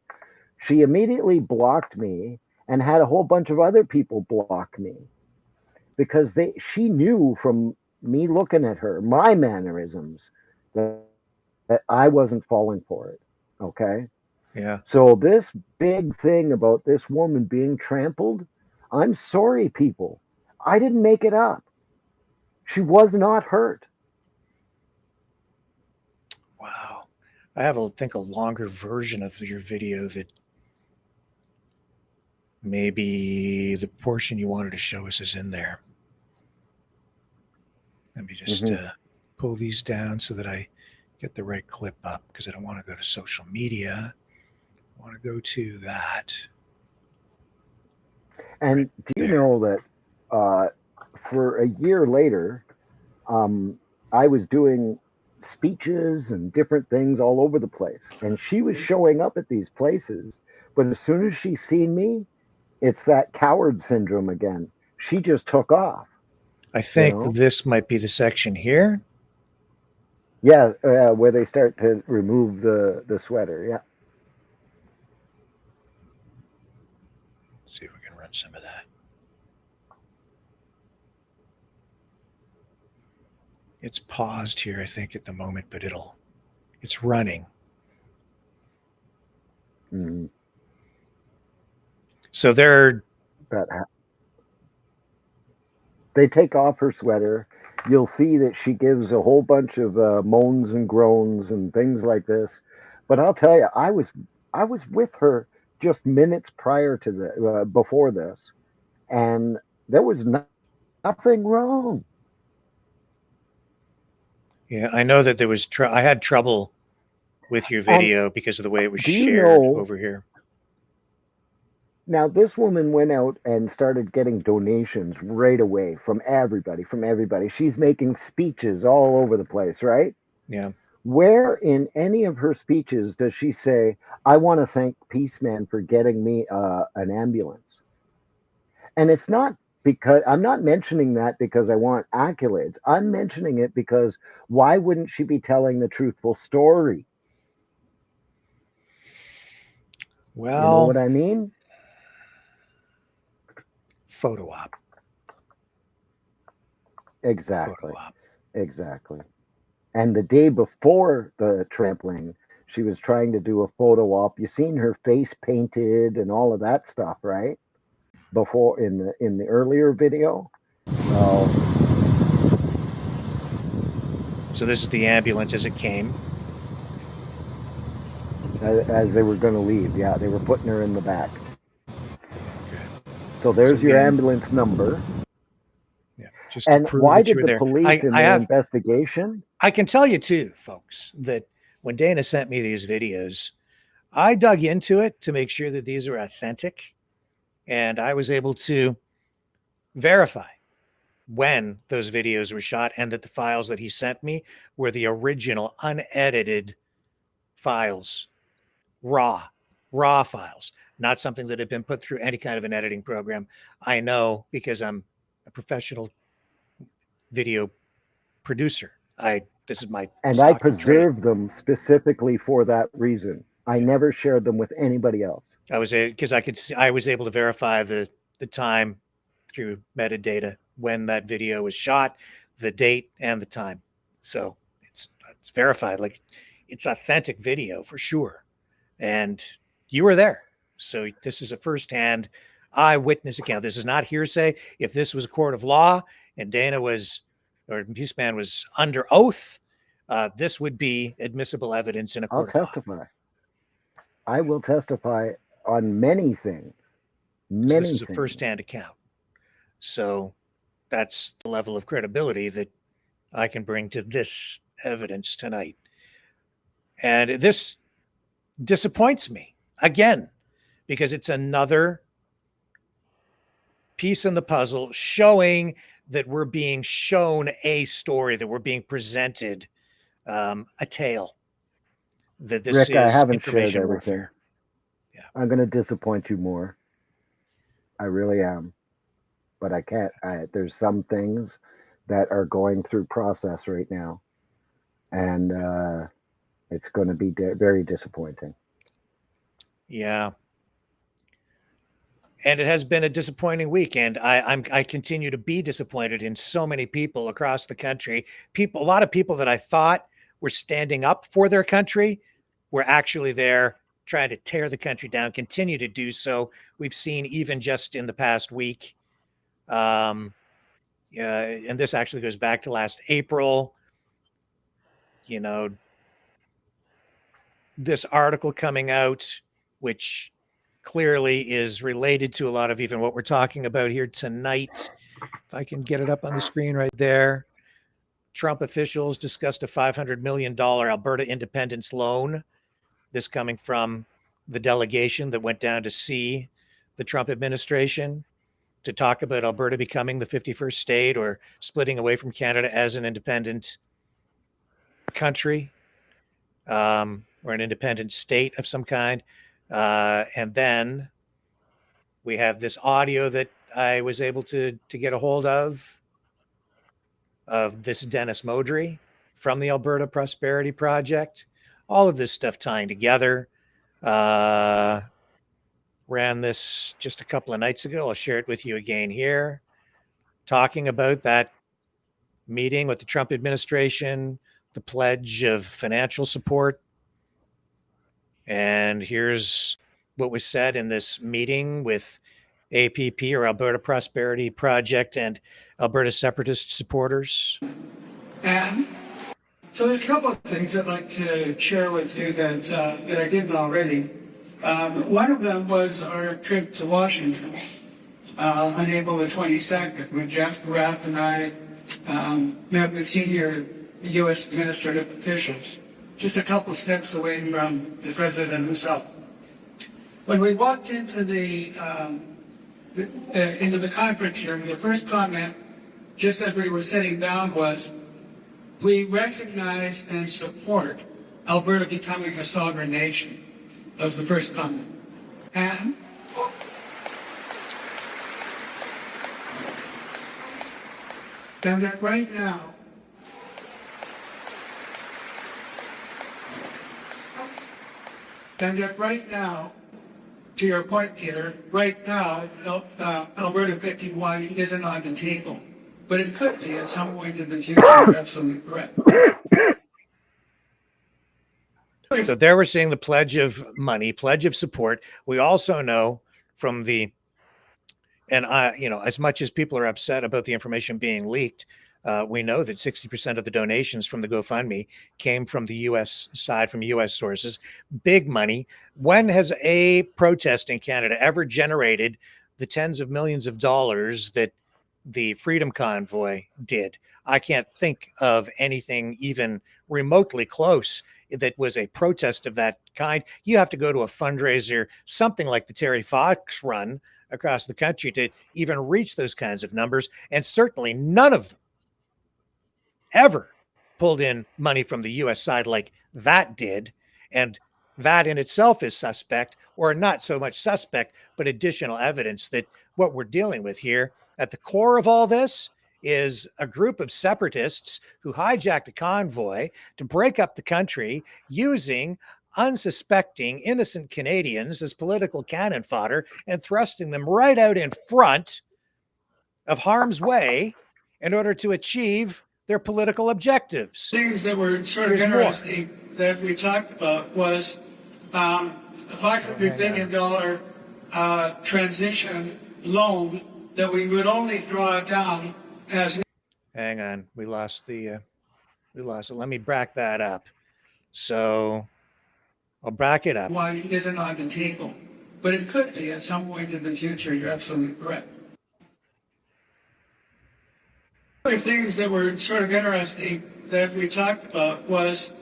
S3: She immediately blocked me and had a whole bunch of other people block me because she knew from me looking at her, my mannerisms, that I wasn't falling for it. Okay.
S2: Yeah.
S3: So this big thing about this woman being trampled, I'm sorry, people. I didn't make it up. She was not hurt.
S2: Wow. I have, think, a longer version of your video that maybe the portion you wanted to show us is in there. Let me just pull these down so that I get the right clip up, because I don't want to go to social media. I want to go to that.
S3: And
S2: right
S3: do you
S2: there.
S3: know that for a year later, I was doing speeches and different things all over the place. And she was showing up at these places. But as soon as she seen me, it's that coward syndrome again. She just took off.
S2: I think
S3: You know?
S2: this might be the section here.
S3: Yeah, where they start to remove the sweater. Yeah.
S2: Let's see if we can run some of that. It's paused here, I think, at the moment, but it's running.
S3: Mm-hmm.
S2: So
S3: they take off her sweater. You'll see that she gives a whole bunch of moans and groans and things like this. But I'll tell you, I was with her just minutes prior to the before this, and there was nothing wrong.
S2: Yeah, I know that there was I had trouble with your video because of the way it was shared over here.
S3: Now, this woman went out and started getting donations right away from everybody. She's making speeches all over the place, right?
S2: Yeah.
S3: Where in any of her speeches does she say, I want to thank PEACEMAN for getting me an ambulance? And it's not because I'm not mentioning that because I want accolades. I'm mentioning it because why wouldn't she be telling the truthful story?
S2: Well,
S3: you know what I mean?
S2: Photo op.
S3: Exactly.
S2: Photo op.
S3: Exactly. And the day before the trampling, she was trying to do a photo op. You seen her face painted and all of that stuff, right? Before in the earlier video.
S2: So this is the ambulance as it came.
S3: As they were going to leave, yeah, they were putting her in the back.
S2: Okay.
S3: So there's your ambulance number.
S2: Yeah, just
S3: and
S2: to prove
S3: why
S2: that
S3: did
S2: you're
S3: the
S2: there.
S3: police in their investigation?
S2: I can tell you too, folks, that when Dana sent me these videos, I dug into it to make sure that these are authentic, and I was able to verify when those videos were shot and that the files that he sent me were the original unedited files, raw files, not something that had been put through any kind of an editing program. I know because I'm a professional video producer. This is my
S3: and I preserved them specifically for that reason. I never shared them with anybody else.
S2: I was able to verify the time through metadata when that video was shot, the date and the time. So it's verified, like it's authentic video for sure. And you were there. So this is a firsthand eyewitness account. This is not hearsay. If this was a court of law and Dana was, or PEACEMAN was under oath, this would be admissible evidence in a court of law.
S3: I'll testify. I will testify on many things.
S2: This
S3: Many
S2: is a
S3: things.
S2: first-hand account. So that's the level of credibility that I can bring to this evidence tonight. And this disappoints me again, because it's another piece in the puzzle showing that we're being shown a story, that we're being presented a tale, that this
S3: Rick, I
S2: is
S3: haven't shared
S2: information
S3: everything.
S2: warfare. Yeah.
S3: I'm going to disappoint you more. I really am. But I can't. There's some things that are going through process right now. And it's going to be very disappointing.
S2: Yeah. And it has been a disappointing week, and I continue to be disappointed in so many people across the country. A lot of people that I thought were standing up for their country were actually there trying to tear the country down, continue to do so. We've seen even just in the past week, and this actually goes back to last April, this article coming out, which clearly is related to a lot of even what we're talking about here tonight. If I can get it up on the screen right there. Trump officials discussed a $500 million Alberta independence loan. This coming from the delegation that went down to see the Trump administration to talk about Alberta becoming the 51st state or splitting away from Canada as an independent country, or an independent state of some kind. And then we have this audio that I was able to get a hold of this Dennis Modry from the Alberta Prosperity Project. All of this stuff tying together. Ran this just a couple of nights ago. I'll share it with you again here. Talking about that meeting with the Trump administration, the pledge of financial support. And here's what was said in this meeting with APP, or Alberta Prosperity Project, and Alberta Separatist supporters.
S10: And so there's a couple of things I'd like to share with you that I didn't already. One of them was our trip to Washington on April the 22nd, when Jeff Barath and I met with senior U.S. administrative officials, just a couple steps away from the president himself. When we walked into the conference room, the first comment, just as we were sitting down, was, "We recognize and support Alberta becoming a sovereign nation." That was the first comment. And that right now, to your point, Peter, right now, Alberta 51 isn't on the table, but it could be at some point in the future. You're absolutely correct.
S2: So there we're seeing the pledge of money, pledge of support. We also know from as much as people are upset about the information being leaked, we know that 60% of the donations from the GoFundMe came from the U.S. side, from U.S. sources. Big money. When has a protest in Canada ever generated the tens of millions of dollars that the Freedom Convoy did? I can't think of anything even remotely close that was a protest of that kind. You have to go to a fundraiser, something like the Terry Fox run across the country, to even reach those kinds of numbers. And certainly none of them ever pulled in money from the U.S. side like that did. And that in itself is suspect, or not so much suspect, but additional evidence that what we're dealing with here at the core of all this is a group of separatists who hijacked a convoy to break up the country, using unsuspecting innocent Canadians as political cannon fodder and thrusting them right out in front of harm's way in order to achieve their political objectives.
S10: Things that were sort of interesting that we talked about was a $500 million transition loan that we would only draw down as.
S2: Hang on, we lost it. Let me back that up. So I'll back it up.
S10: One isn't on the table, but it could be at some point in the future. You're absolutely correct. Other things that were sort of interesting that we talked about was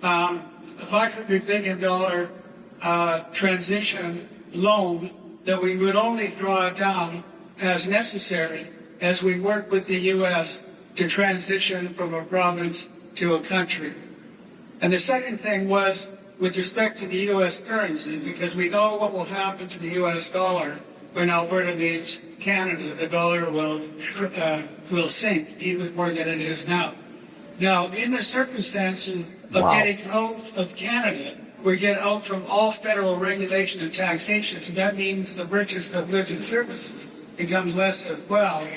S10: a $500 billion transition loan that we would only draw down as necessary as we work with the U.S. to transition from a province to a country. And the second thing was with respect to the U.S. currency, because we know what will happen to the U.S. dollar when Alberta leaves Canada. The dollar will sink even more than it is now. Now, in the circumstances of getting out of Canada, we get out from all federal regulation and taxation. So that means the purchase of goods and services becomes less as well.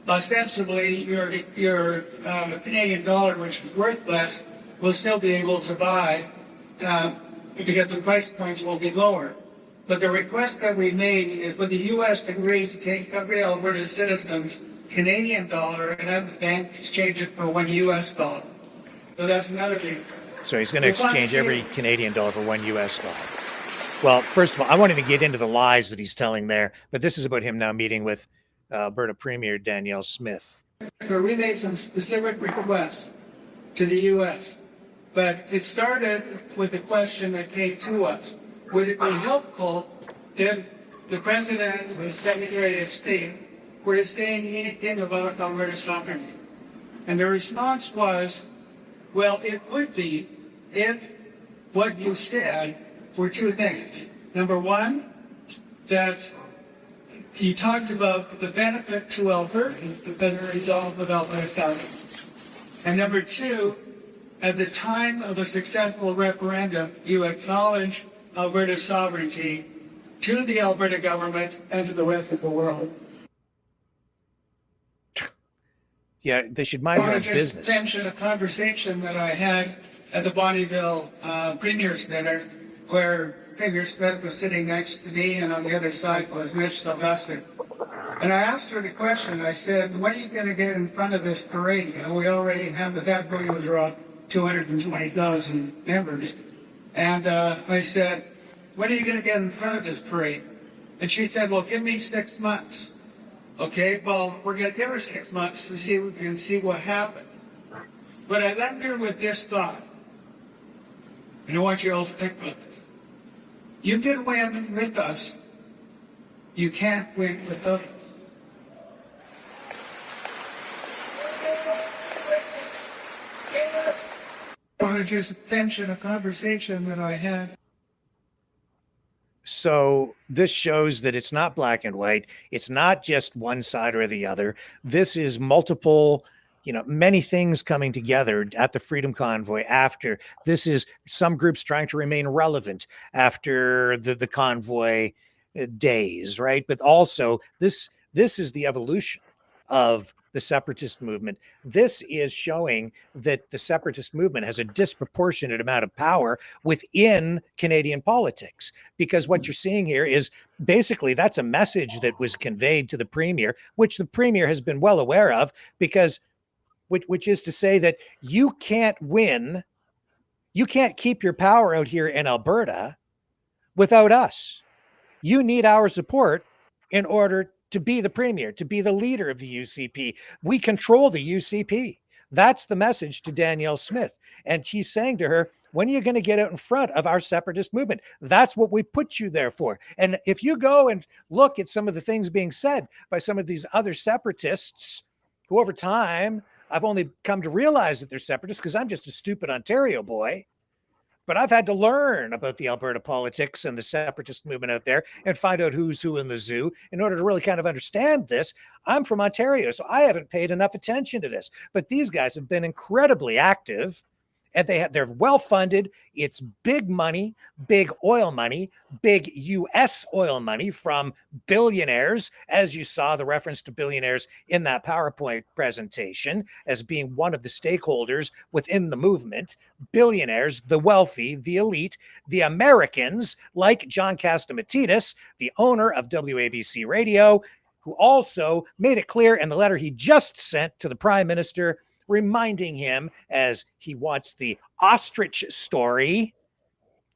S10: Ostensibly, your Canadian dollar, which is worth less, will still be able to buy because the price points will be lower. But the request that we made is for the U.S. to agree to take every Alberta citizen's Canadian dollar and have the bank exchange it for one U.S. dollar. So that's another thing.
S2: So he's going to exchange every Canadian dollar for one U.S. dollar. Well, first of all, I wanted to get into the lies that he's telling there, but this is about him now meeting with Alberta Premier Danielle Smith.
S10: So we made some specific requests to the U.S., but it started with a question that came to us. Would it be helpful if the President or the Secretary of State were to say anything about Alberta sovereignty? And the response was, well, it would be if what you said were two things. Number one, that you talked about the benefit to Albertans as a result of Alberta sovereignty. And number two, at the time of a successful referendum, you acknowledge Alberta sovereignty to the Alberta government and to the rest of the world.
S2: Yeah, they should mind their own business.
S10: I want to just mention a conversation that I had at the Bonnyville Premier's Dinner, where Premier Smith was sitting next to me, and on the other side was Mitch Sylvester. And I asked her the question. I said, "When are you going to get in front of this parade? You know, we already have the that parade was around 220,000 members." And I said, "When are you going to get in front of this parade?" And she said, "Well, give me 6 months." Okay, well, we're going to give her 6 months to see what happens. But I left her with this thought, and I want you all to think about this. You can win with us. You can't win without us. I want to just mention a conversation that I had.
S2: So this shows that it's not black and white. It's not just one side or the other. This is multiple, many things coming together at the Freedom Convoy after. This is some groups trying to remain relevant after the convoy days, right? But also this is the evolution of the separatist movement. This is showing that the separatist movement has a disproportionate amount of power within Canadian politics, because what you're seeing here is basically that's a message that was conveyed to the Premier, which the Premier has been well aware of, because which is to say that you can't win, you can't keep your power out here in Alberta without us. You need our support in order to be the Premier, to be the leader of the UCP. We control the UCP. That's the message to Danielle Smith. And she's saying to her, when are you going to get out in front of our separatist movement? That's what we put you there for. And if you go and look at some of the things being said by some of these other separatists, who over time, I've only come to realize that they're separatists because I'm just a stupid Ontario boy. But I've had to learn about the Alberta politics and the separatist movement out there and find out who's who in the zoo in order to really kind of understand this. I'm from Ontario, so I haven't paid enough attention to this. But these guys have been incredibly active, and they're well funded. It's big money, big oil money, big U.S. oil money from billionaires, as you saw the reference to billionaires in that PowerPoint presentation as being one of the stakeholders within the movement. Billionaires, the wealthy, the elite, the Americans, like John Catsimatidis, the owner of WABC Radio, who also made it clear in the letter he just sent to the Prime Minister, reminding him, as he wants the ostrich story,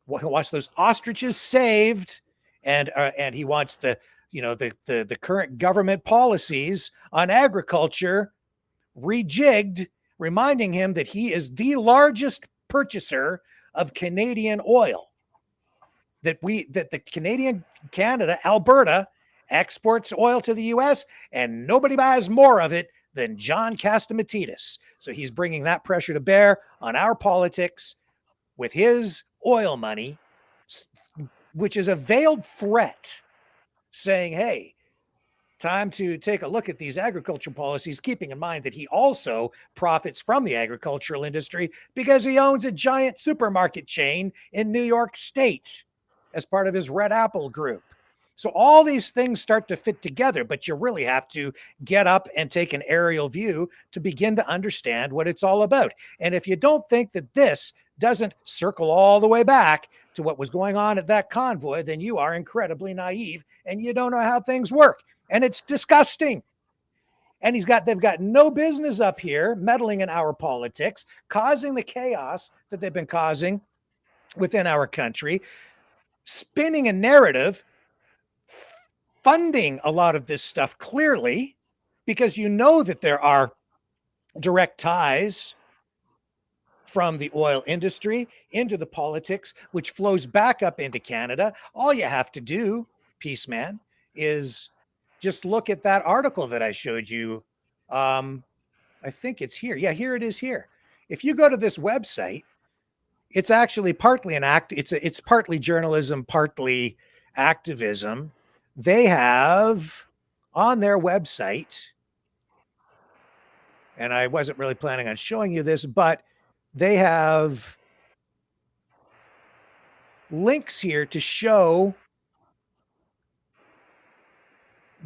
S2: wants those ostriches saved and he wants the current government policies on agriculture rejigged, reminding him that he is the largest purchaser of Canadian oil. That the Canada, Alberta exports oil to the US, and nobody buys more of it than John Catsimatidis. So he's bringing that pressure to bear on our politics with his oil money, which is a veiled threat, saying, hey, time to take a look at these agricultural policies, keeping in mind that he also profits from the agricultural industry because he owns a giant supermarket chain in New York State as part of his Red Apple group. So all these things start to fit together, but you really have to get up and take an aerial view to begin to understand what it's all about. And if you don't think that this doesn't circle all the way back to what was going on at that convoy, then you are incredibly naive and you don't know how things work. And it's disgusting. And they've got no business up here meddling in our politics, causing the chaos that they've been causing within our country, spinning a narrative, funding a lot of this stuff clearly, because you know that there are direct ties from the oil industry into the politics, which flows back up into Canada. All you have to do, Peaceman, is just look at that article that I showed you. I think it's here. Yeah, here it is here. If you go to this website, it's actually partly it's partly journalism, partly activism. They have on their website, and I wasn't really planning on showing you this, but they have links here to show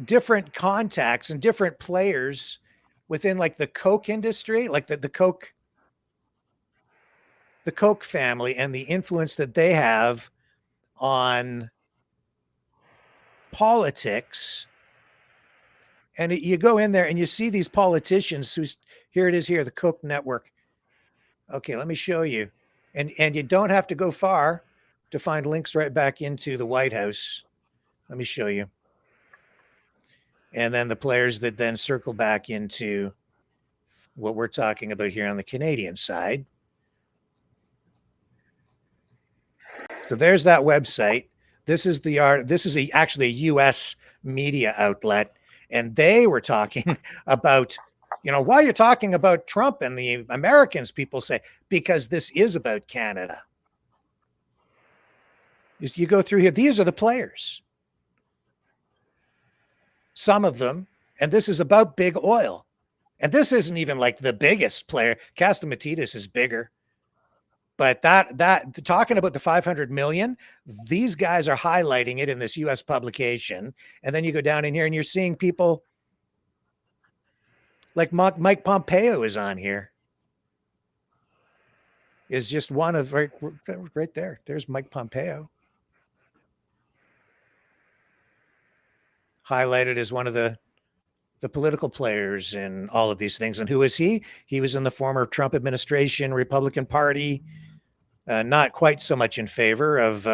S2: different contacts and different players within like the Coke industry, like the Coke family, and the influence that they have on politics. And you go in there and you see these politicians here it is here, the Coke network. Okay, let me show you. And you don't have to go far to find links right back into the White House. Let me show you. And then the players that then circle back into what we're talking about here on the Canadian side. So there's that website. This is the art. This is actually a U.S. media outlet, and they were talking about, why you're talking about Trump and the Americans. People say because this is about Canada. You go through here. These are the players. Some of them, and this is about big oil, and this isn't even like the biggest player. Catsimatidis is bigger. But that talking about the 500 million, these guys are highlighting it in this U.S. publication. And then you go down in here and you're seeing people like Mike Pompeo is on here. Is just one of right there. There's Mike Pompeo. Highlighted as one of the political players in all of these things. And who is he? He was in the former Trump administration, Republican Party. Not quite so much in favor of,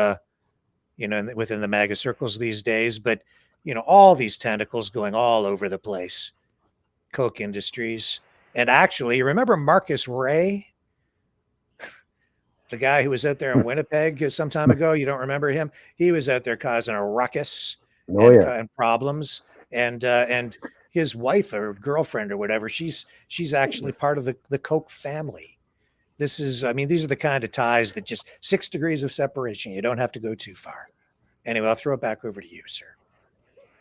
S2: within the MAGA circles these days, but, all these tentacles going all over the place. Coke Industries. And actually, remember Marcus Ray? The guy who was out there in Winnipeg some time ago? You don't remember him? He was out there causing a ruckus and problems. And his wife or girlfriend or whatever, she's actually part of the Coke family. These are the kind of ties that just 6 degrees of separation. You don't have to go too far. Anyway, I'll throw it back over to you, sir.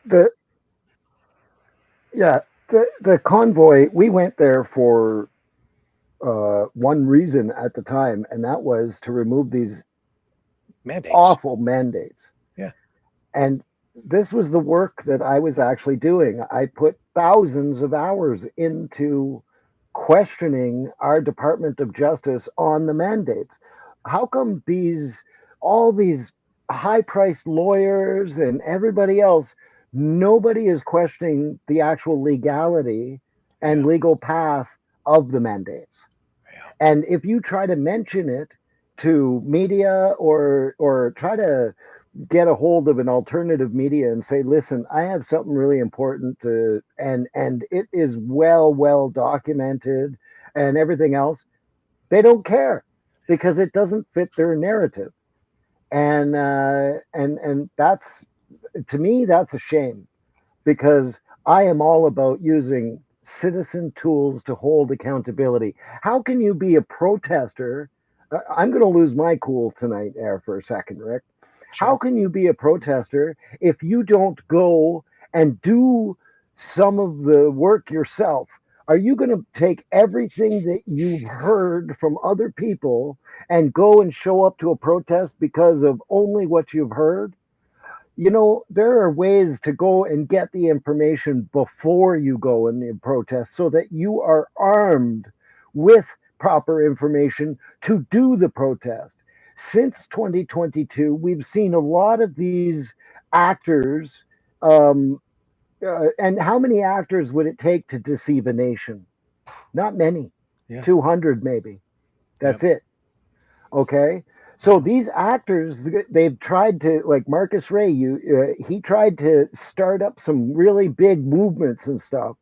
S3: The convoy, we went there for one reason at the time, and that was to remove these awful mandates.
S2: Yeah.
S3: And this was the work that I was actually doing. I put thousands of hours into questioning our Department of Justice on the mandates. How come all these high-priced lawyers and everybody else, nobody is questioning the actual legality and legal path of the mandates?
S2: Yeah.
S3: And if you try to mention it to media or try to get a hold of an alternative media and say, listen, I have something really important to, and it is well documented and everything else, they don't care because it doesn't fit their narrative. And that's, to me, that's a shame, because I am all about using citizen tools to hold accountability. How can you be a protester? I'm going to lose my cool tonight there for a second, Rick.
S2: Sure.
S3: How can you be a protester if you don't go and do some of the work yourself? Are you going to take everything that you've heard from other people and go and show up to a protest because of only what you've heard? You know, there are ways to go and get the information before you go in the protest so that you are armed with proper information to do the protest. Since 2022, we've seen a lot of these actors. And how many actors would it take to deceive a nation? Not many.
S2: Yeah.
S3: 200 maybe. That's it. Okay. So these actors, they've tried to, like Marcus Ray, he tried to start up some really big movements and stuff.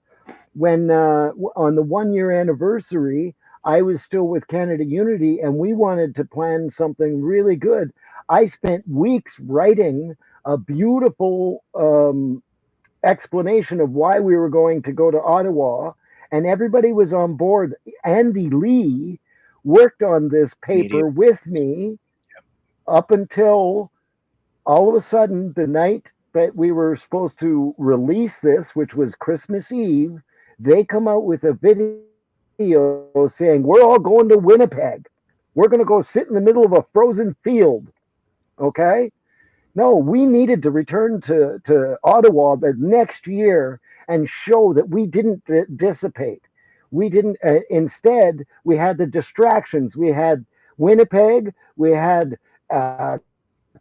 S3: When on the 1 year anniversary, I was still with Canada Unity, and we wanted to plan something really good. I spent weeks writing a beautiful explanation of why we were going to go to Ottawa, and everybody was on board. Andy Lee worked on this paper with me up until all of a sudden the night that we were supposed to release this, which was Christmas Eve, they come out with a video saying, we're all going to Winnipeg. We're going to go sit in the middle of a frozen field. Okay? No, we needed to return to Ottawa the next year and show that we didn't dissipate. We didn't, instead, we had the distractions. We had Winnipeg, we had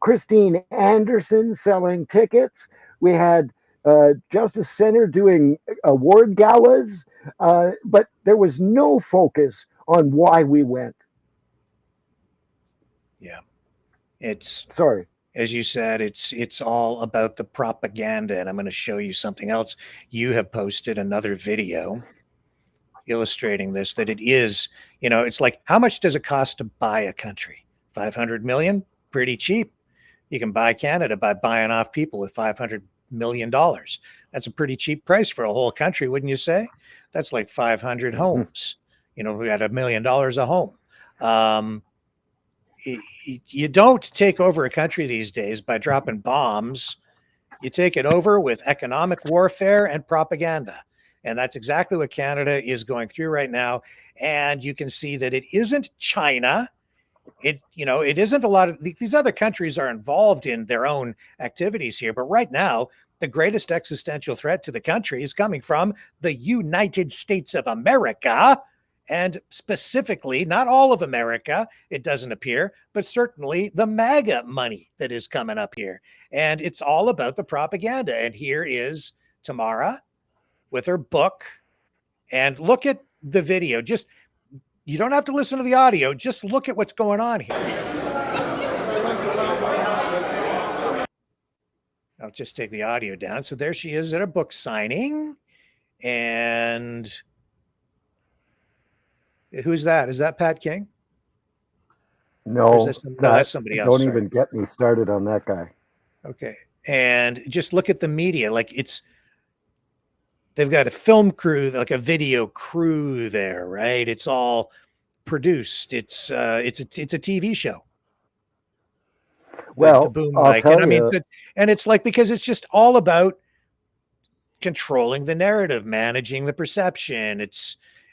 S3: Christine Anderson selling tickets, we had Justice Center doing award galas, but there was no focus on why we went.
S2: Yeah. It's,
S3: sorry.
S2: As you said, it's all about the propaganda. And I'm going to show you something else. You have posted another video illustrating this, that it is, you know, it's like, how much does it cost to buy a country? 500 million? Pretty cheap. You can buy Canada by buying off people with $500 million. That's a pretty cheap price for a whole country, wouldn't you say? That's like 500 homes. You know, we got $1 million a home. You don't take over a country these days by dropping bombs. You take it over with economic warfare and propaganda. And that's exactly what Canada is going through right now. And you can see that it isn't China. It isn't a lot of these other countries are involved in their own activities here. But right now, the greatest existential threat to the country is coming from the United States of America. And specifically, not all of America, it doesn't appear, but certainly the MAGA money that is coming up here. And it's all about the propaganda. And here is Tamara with her book. And look at the video. Just, you don't have to listen to the audio. Just look at what's going on here. I'll just take the audio down. So there she is at a book signing. And who's that? Is that Pat King?
S3: No,
S2: that's somebody else.
S3: Don't even get me started on that guy.
S2: Okay. And just look at the media. Like they've got a film crew, like a video crew there, right? It's all produced. It's a TV show.
S3: Well,
S2: the boom
S3: I'll
S2: mic.
S3: tell
S2: And I mean,
S3: you.
S2: and it's like, because it's just all about controlling the narrative, managing the perception.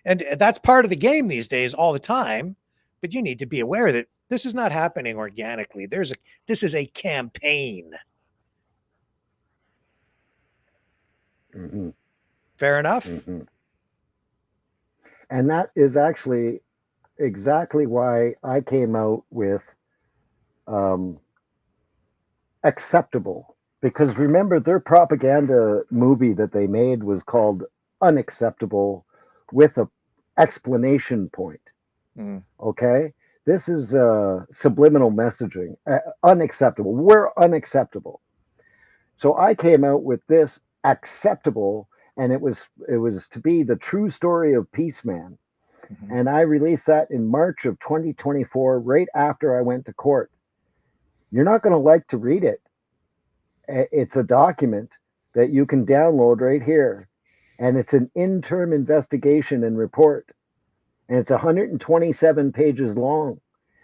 S2: And that's part of the game these days all the time. But you need to be aware that this is not happening organically. This is a campaign.
S3: Mm-hmm.
S2: Fair enough.
S3: Mm-hmm. And that is actually exactly why I came out with acceptable. Because remember, their propaganda movie that they made was called Unacceptable, with a explanation point. Okay? This is subliminal messaging. Unacceptable. We're unacceptable. So I came out with this acceptable, and it was to be the true story of Peaceman.
S2: Mhm.
S3: And I released that in March of 2024, right after I went to court. You're not going to like to read it. It's a document that you can download right here, and it's an interim investigation and report, and it's 127 pages long.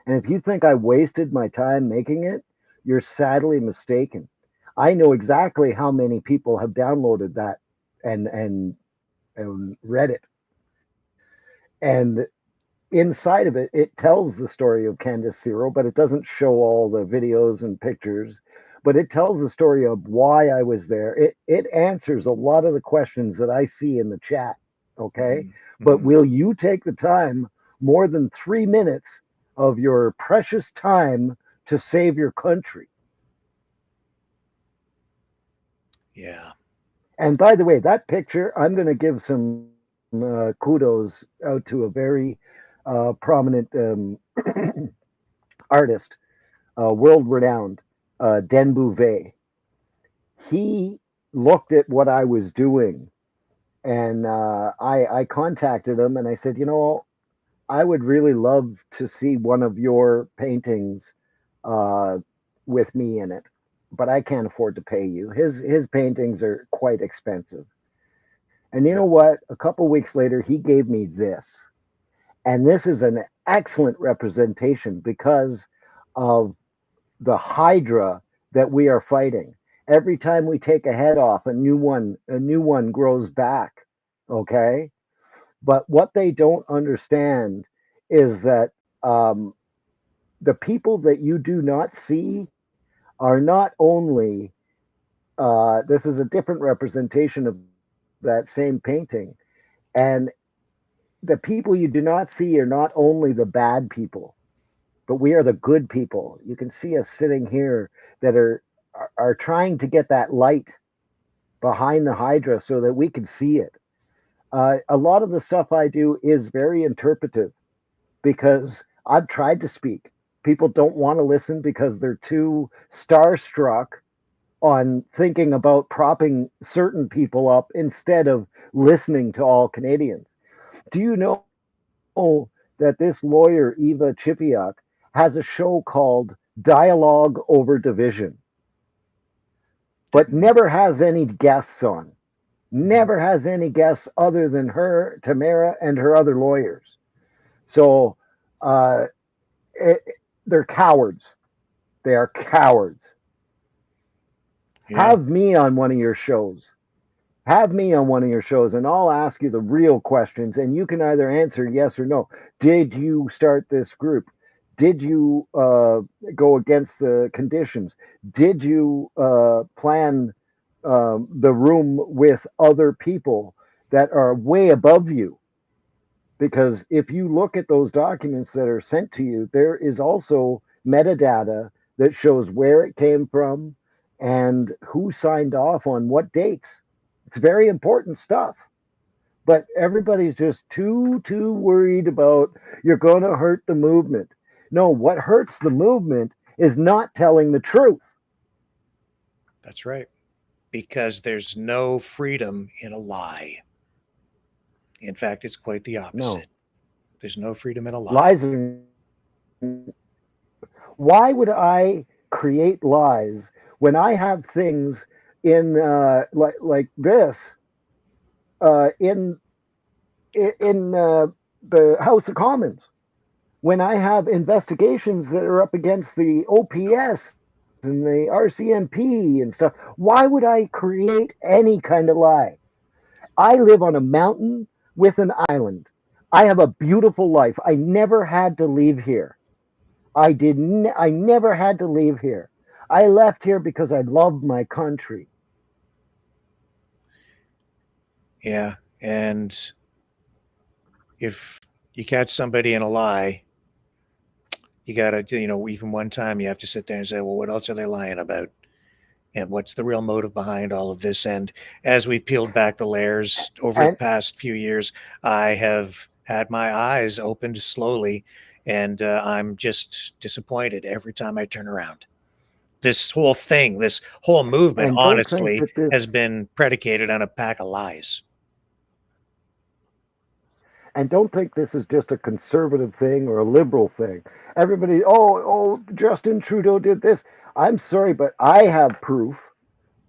S3: And if you think I wasted my time making it, you're sadly mistaken. I know exactly how many people have downloaded that and read it. And inside of it, it tells the story of Candace Zero, but it doesn't show all the videos and pictures. But it tells the story of why I was there. It answers a lot of the questions that I see in the chat. Okay.
S2: Mm-hmm.
S3: But will you take the time, more than 3 minutes of your precious time, to save your country?
S2: Yeah.
S3: And by the way, that picture, I'm going to give some kudos out to a very prominent artist, world renowned, Den Bouvet. He looked at what I was doing, and I contacted him and I said, you know, I would really love to see one of your paintings with me in it, but I can't afford to pay you. His paintings are quite expensive. And you know what? A couple weeks later, he gave me this. And this is an excellent representation because of the hydra that we are fighting. Every time we take a head off, a new one grows back. Okay? But what they don't understand is that the people that you do not see are not only, this is a different representation of that same painting. And the people you do not see are not only the bad people, but we are the good people. You can see us sitting here that are trying to get that light behind the hydra so that we can see it. A lot of the stuff I do is very interpretive because I've tried to speak. People don't want to listen because they're too starstruck on thinking about propping certain people up instead of listening to all Canadians. Do you know that this lawyer, Eva Chipiak, has a show called Dialogue Over Division, but never has any guests on? Never has any guests other than her, Tamara, and her other lawyers. So they're cowards. They are cowards.
S2: Yeah.
S3: Have me on one of your shows. Have me on one of your shows, and I'll ask you the real questions, and you can either answer yes or no. Did you start this group? Did you go against the conditions? Did you plan the room with other people that are way above you? Because if you look at those documents that are sent to you, there is also metadata that shows where it came from and who signed off on what dates. It's very important stuff. But everybody's just too worried about you're going to hurt the movement. No, what hurts the movement is not telling the truth.
S2: That's right. Because there's no freedom in a lie. In fact, it's quite the opposite.
S3: No.
S2: There's no freedom in a lie.
S3: Lies are... Why would I create lies when I have things in like this in the House of Commons, when I have investigations that are up against the OPS and the RCMP and stuff? Why would I create any kind of lie? I live on a mountain with an island. I have a beautiful life. I never had to leave here. I never had to leave here. I left here because I loved my country.
S2: Yeah. And if you catch somebody in a lie, you got to, even one time you have to sit there and say, well, what else are they lying about? And what's the real motive behind all of this? And as we've peeled back the layers over the past few years, I have had my eyes opened slowly And I'm just disappointed every time I turn around. This whole thing, this whole movement,
S3: And don't think
S2: honestly,
S3: that this
S2: has been predicated on a pack of lies.
S3: and don't think this is just a conservative thing or a liberal thing. Everybody, oh, Justin Trudeau did this. I'm sorry, but I have proof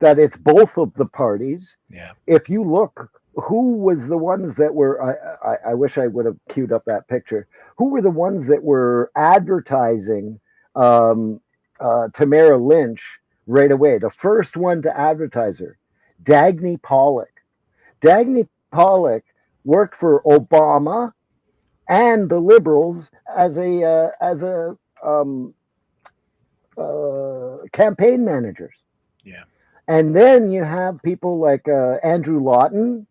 S3: that it's both of the parties.
S2: Yeah.
S3: If you look, who was the ones that were? I wish I would have queued up that picture. Who were the ones that were advertising Tamara Lynch right away? The first one to advertise her, Dagny Pollock. Dagny Pollock worked for Obama and the Liberals as a campaign managers.
S2: Yeah.
S3: And then you have people like Andrew Lawton,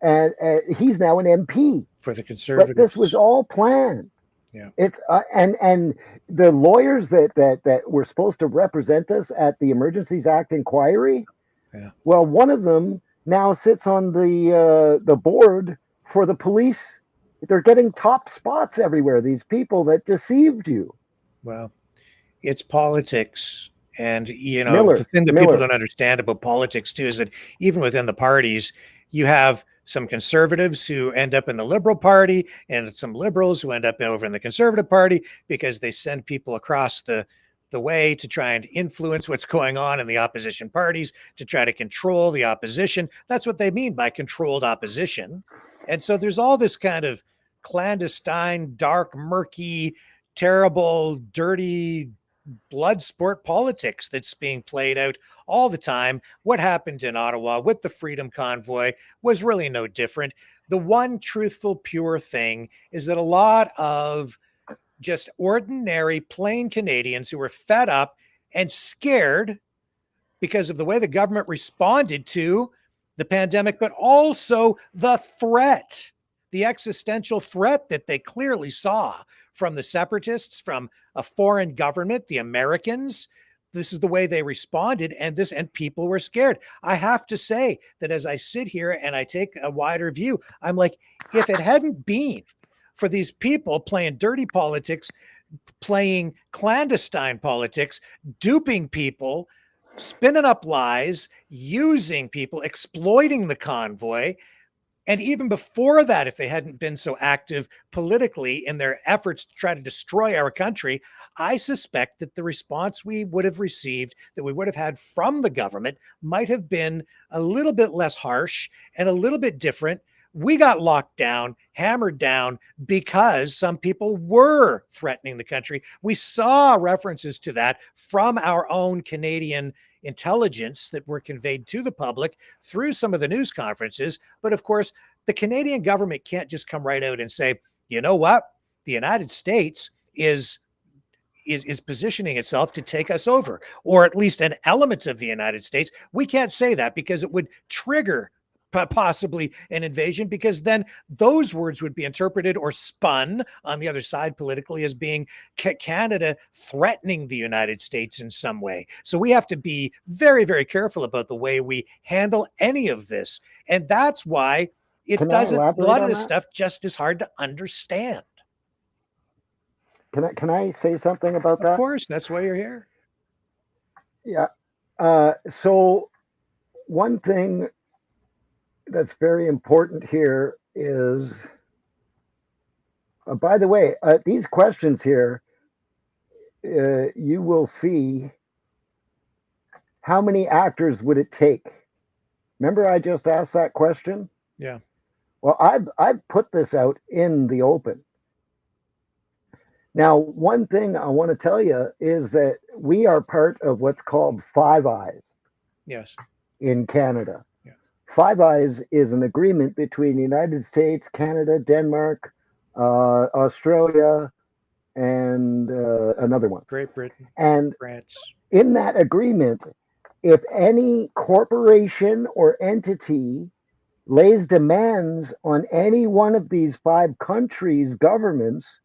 S3: and he's now an MP
S2: for the Conservatives.
S3: But this was all planned.
S2: Yeah.
S3: It's and the lawyers that were supposed to represent us at the Emergencies Act inquiry.
S2: Yeah.
S3: Well, one of them now sits on the board for the police. They're getting top spots everywhere. These people that deceived you.
S2: Well, it's politics. And, you know,
S3: Miller,
S2: the thing that people don't understand about politics, too, is that even within the parties, you have some conservatives who end up in the Liberal Party and some liberals who end up over in the Conservative Party because they send people across the way to try and influence what's going on in the opposition parties, to try to control the opposition. That's what they mean by controlled opposition. And so there's all this kind of clandestine, dark, murky, terrible, dirty, blood sport politics that's being played out all the time. What happened in Ottawa with the Freedom Convoy was really no different. The one truthful, pure thing is that a lot of just ordinary, plain Canadians who were fed up and scared because of the way the government responded to the pandemic, but also the threat, the existential threat that they clearly saw from the separatists, from a foreign government, the Americans. This is the way they responded, and people were scared. I have to say that as I sit here and I take a wider view, I'm like, if it hadn't been for these people playing dirty politics, playing clandestine politics, duping people, spinning up lies, using people, exploiting the convoy, and even before that, if they hadn't been so active politically in their efforts to try to destroy our country, I suspect that the response we would have received, that we would have had from the government, might have been a little bit less harsh and a little bit different. We got locked down, hammered down, because some people were threatening the country. We saw references to that from our own Canadian intelligence that were conveyed to the public through some of the news conferences. But of course, the Canadian government can't just come right out and say, you know what, the United States is positioning itself to take us over, or at least an element of the United States. We can't say that because it would trigger possibly an invasion, because then those words would be interpreted or spun on the other side politically as being Canada threatening the United States in some way. So we have to be very, very careful about the way we handle any of this. And that's why a lot of this stuff just is hard to understand.
S3: Can I say something about that?
S2: Of course, that's why you're here.
S3: Yeah. So one thing that's very important here is, by the way, these questions here, you will see how many actors would it take. Remember I just asked that question?
S2: Yeah.
S3: Well, I've put this out in the open. Now, one thing I want to tell you is that we are part of what's called Five Eyes.
S2: Yes.
S3: In Canada.
S2: Yeah.
S3: Five Eyes is an agreement between the United States, Canada, Denmark, Australia, and another one.
S2: Great Britain.
S3: And
S2: France.
S3: In that agreement, if any corporation or entity lays demands on any one of these five countries' governments,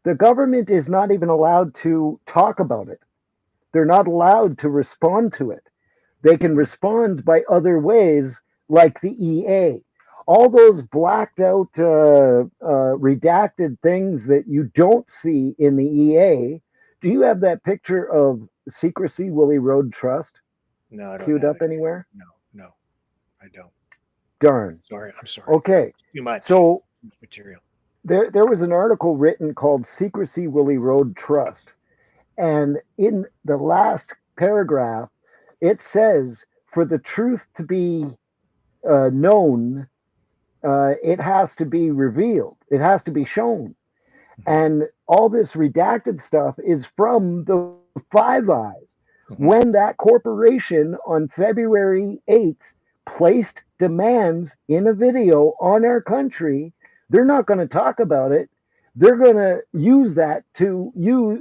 S3: the government is not even allowed to talk about it. They're not allowed to respond to it. They can respond by other ways, like the EA. all those blacked out, redacted things that you don't see in the EA. Do you have that picture of Secrecy Willie Road Trust
S2: No, I don't
S3: queued
S2: have
S3: up
S2: it.
S3: anywhere?
S2: No, I don't.
S3: Darn.
S2: Sorry, I'm sorry.
S3: Okay.
S2: Too much.
S3: So
S2: Too much material.
S3: there was an article written called Secrecy Willie Road Trust. And in the last paragraph, it says, for the truth to be known, it has to be revealed. It has to be shown. And all this redacted stuff is from the Five Eyes. When that corporation on February 8th placed demands in a video on our country, they're not going to talk about it. They're going to use that to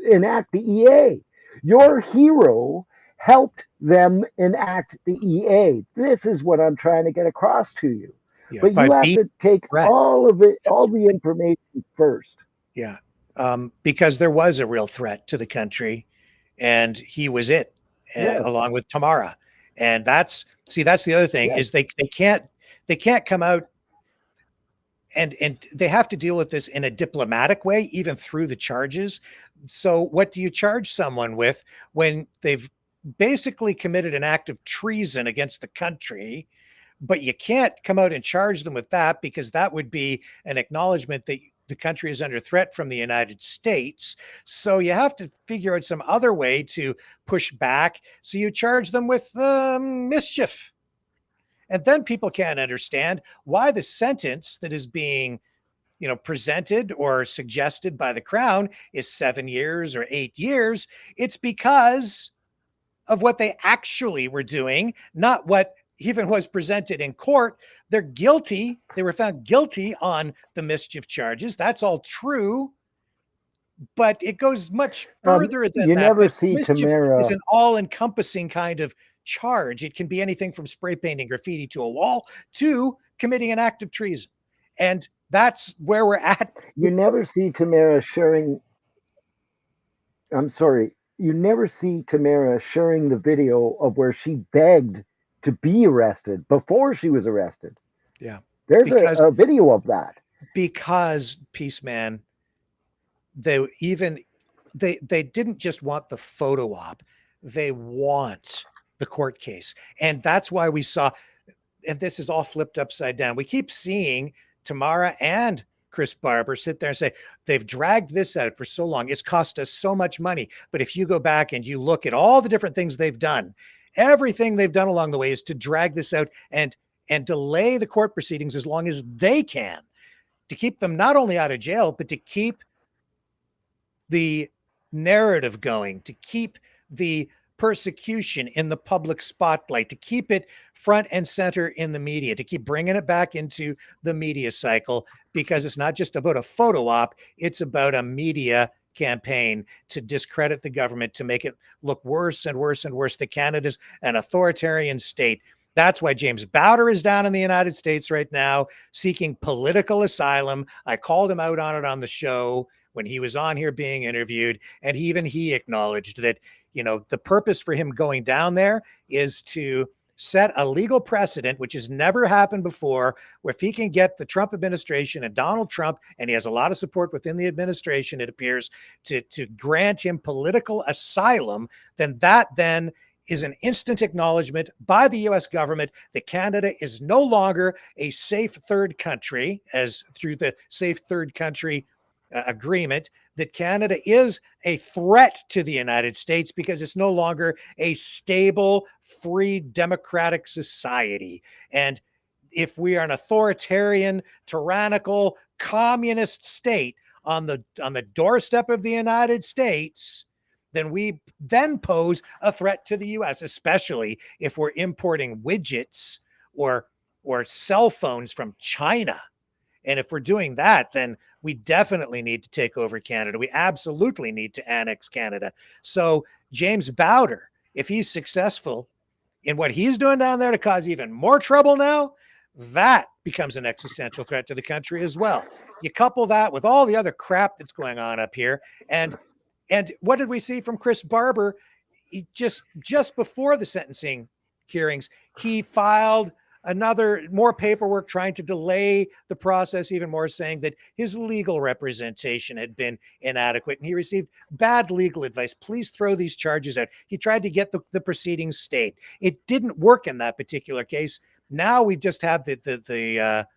S3: enact the EA. Your hero helped them enact the EA. This is what I'm trying to get across to you.
S2: Yeah,
S3: but you have to take all of it, all the information first.
S2: Yeah, because there was a real threat to the country, and he was it, along with Tamara. And that's the other thing is they can't come out and they have to deal with this in a diplomatic way, even through the charges. So what do you charge someone with when they've basically committed an act of treason against the country? But you can't come out and charge them with that, because that would be an acknowledgement that the country is under threat from the United States. So you have to figure out some other way to push back. So you charge them with mischief. And then people can't understand why the sentence that is being, presented or suggested by the Crown is 7 years or 8 years. It's because of what they actually were doing, not what even was presented in court. They're guilty. They were found guilty on the mischief charges. That's all true. But it goes much further than
S3: you
S2: that.
S3: never
S2: But
S3: see
S2: mischief
S3: Tamara.
S2: is an all-encompassing kind of charge. It can be anything from spray painting graffiti to a wall to committing an act of treason. And that's where we're at.
S3: You never see Tamara sharing. I'm sorry. You never see Tamara sharing the video of where she begged to be arrested before she was arrested.
S2: Yeah.
S3: There's a video of that.
S2: Because, PEACEMAN, they didn't just want the photo op. They want the court case. And that's why we saw, and this is all flipped upside down. We keep seeing Tamara and Chris Barber sit there and say, they've dragged this out for so long. It's cost us so much money. But if you go back and you look at all the different things they've done, everything they've done along the way is to drag this out and delay the court proceedings as long as they can, to keep them not only out of jail, but to keep the narrative going, to keep the persecution in the public spotlight, to keep it front and center in the media, to keep bringing it back into the media cycle, because it's not just about a photo op, it's about a media campaign to discredit the government, to make it look worse and worse and worse, that Canada's an authoritarian state. That's why James Bowder is down in the United States right now seeking political asylum. I called him out on it on the show when he was on here being interviewed, and even he acknowledged that, the purpose for him going down there is to set a legal precedent, which has never happened before, where if he can get the Trump administration and Donald Trump, and he has a lot of support within the administration, it appears, to grant him political asylum, then is an instant acknowledgement by the US government that Canada is no longer a safe third country, as through the safe third country agreement, that Canada is a threat to the United States because it's no longer a stable, free, democratic society. And if we are an authoritarian, tyrannical, communist state on the doorstep of the United States, then we then pose a threat to the US, especially if we're importing widgets or cell phones from China. And if we're doing that, then we definitely need to take over Canada. We absolutely need to annex Canada. So James Bowder, if he's successful in what he's doing down there to cause even more trouble now, that becomes an existential threat to the country as well. You couple that with all the other crap that's going on up here, and what did we see from Chris Barber? He just before the sentencing hearings, he filed more paperwork trying to delay the process even more, saying that his legal representation had been inadequate and he received bad legal advice. Please throw these charges out. He tried to get the proceedings stayed. It didn't work in that particular case. Now we've just had the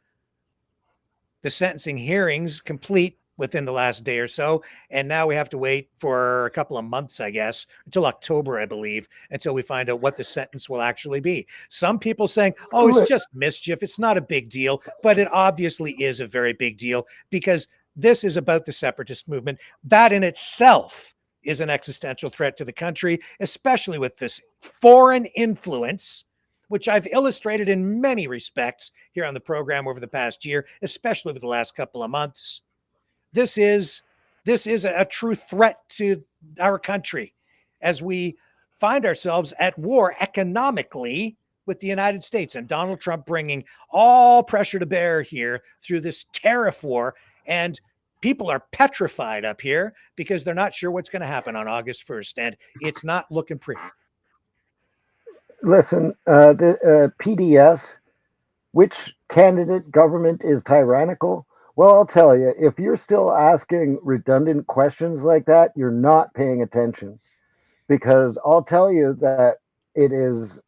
S2: sentencing hearings complete within the last day or so. And now we have to wait for a couple of months, I guess, until October, I believe, until we find out what the sentence will actually be. Some people saying, oh, it's just mischief. It's not a big deal. But it obviously is a very big deal, because this is about the separatist movement. That in itself is an existential threat to the country, especially with this foreign influence, which I've illustrated in many respects here on the program over the past year, especially over the last couple of months. This is a true threat to our country as we find ourselves at war economically with the United States, and Donald Trump bringing all pressure to bear here through this tariff war. And people are petrified up here because they're not sure what's going to happen on August 1st. And it's not looking pretty.
S3: Listen, the PDS, which candidate government is tyrannical? Well, I'll tell you, if you're still asking redundant questions like that, you're not paying attention. Because I'll tell you that it is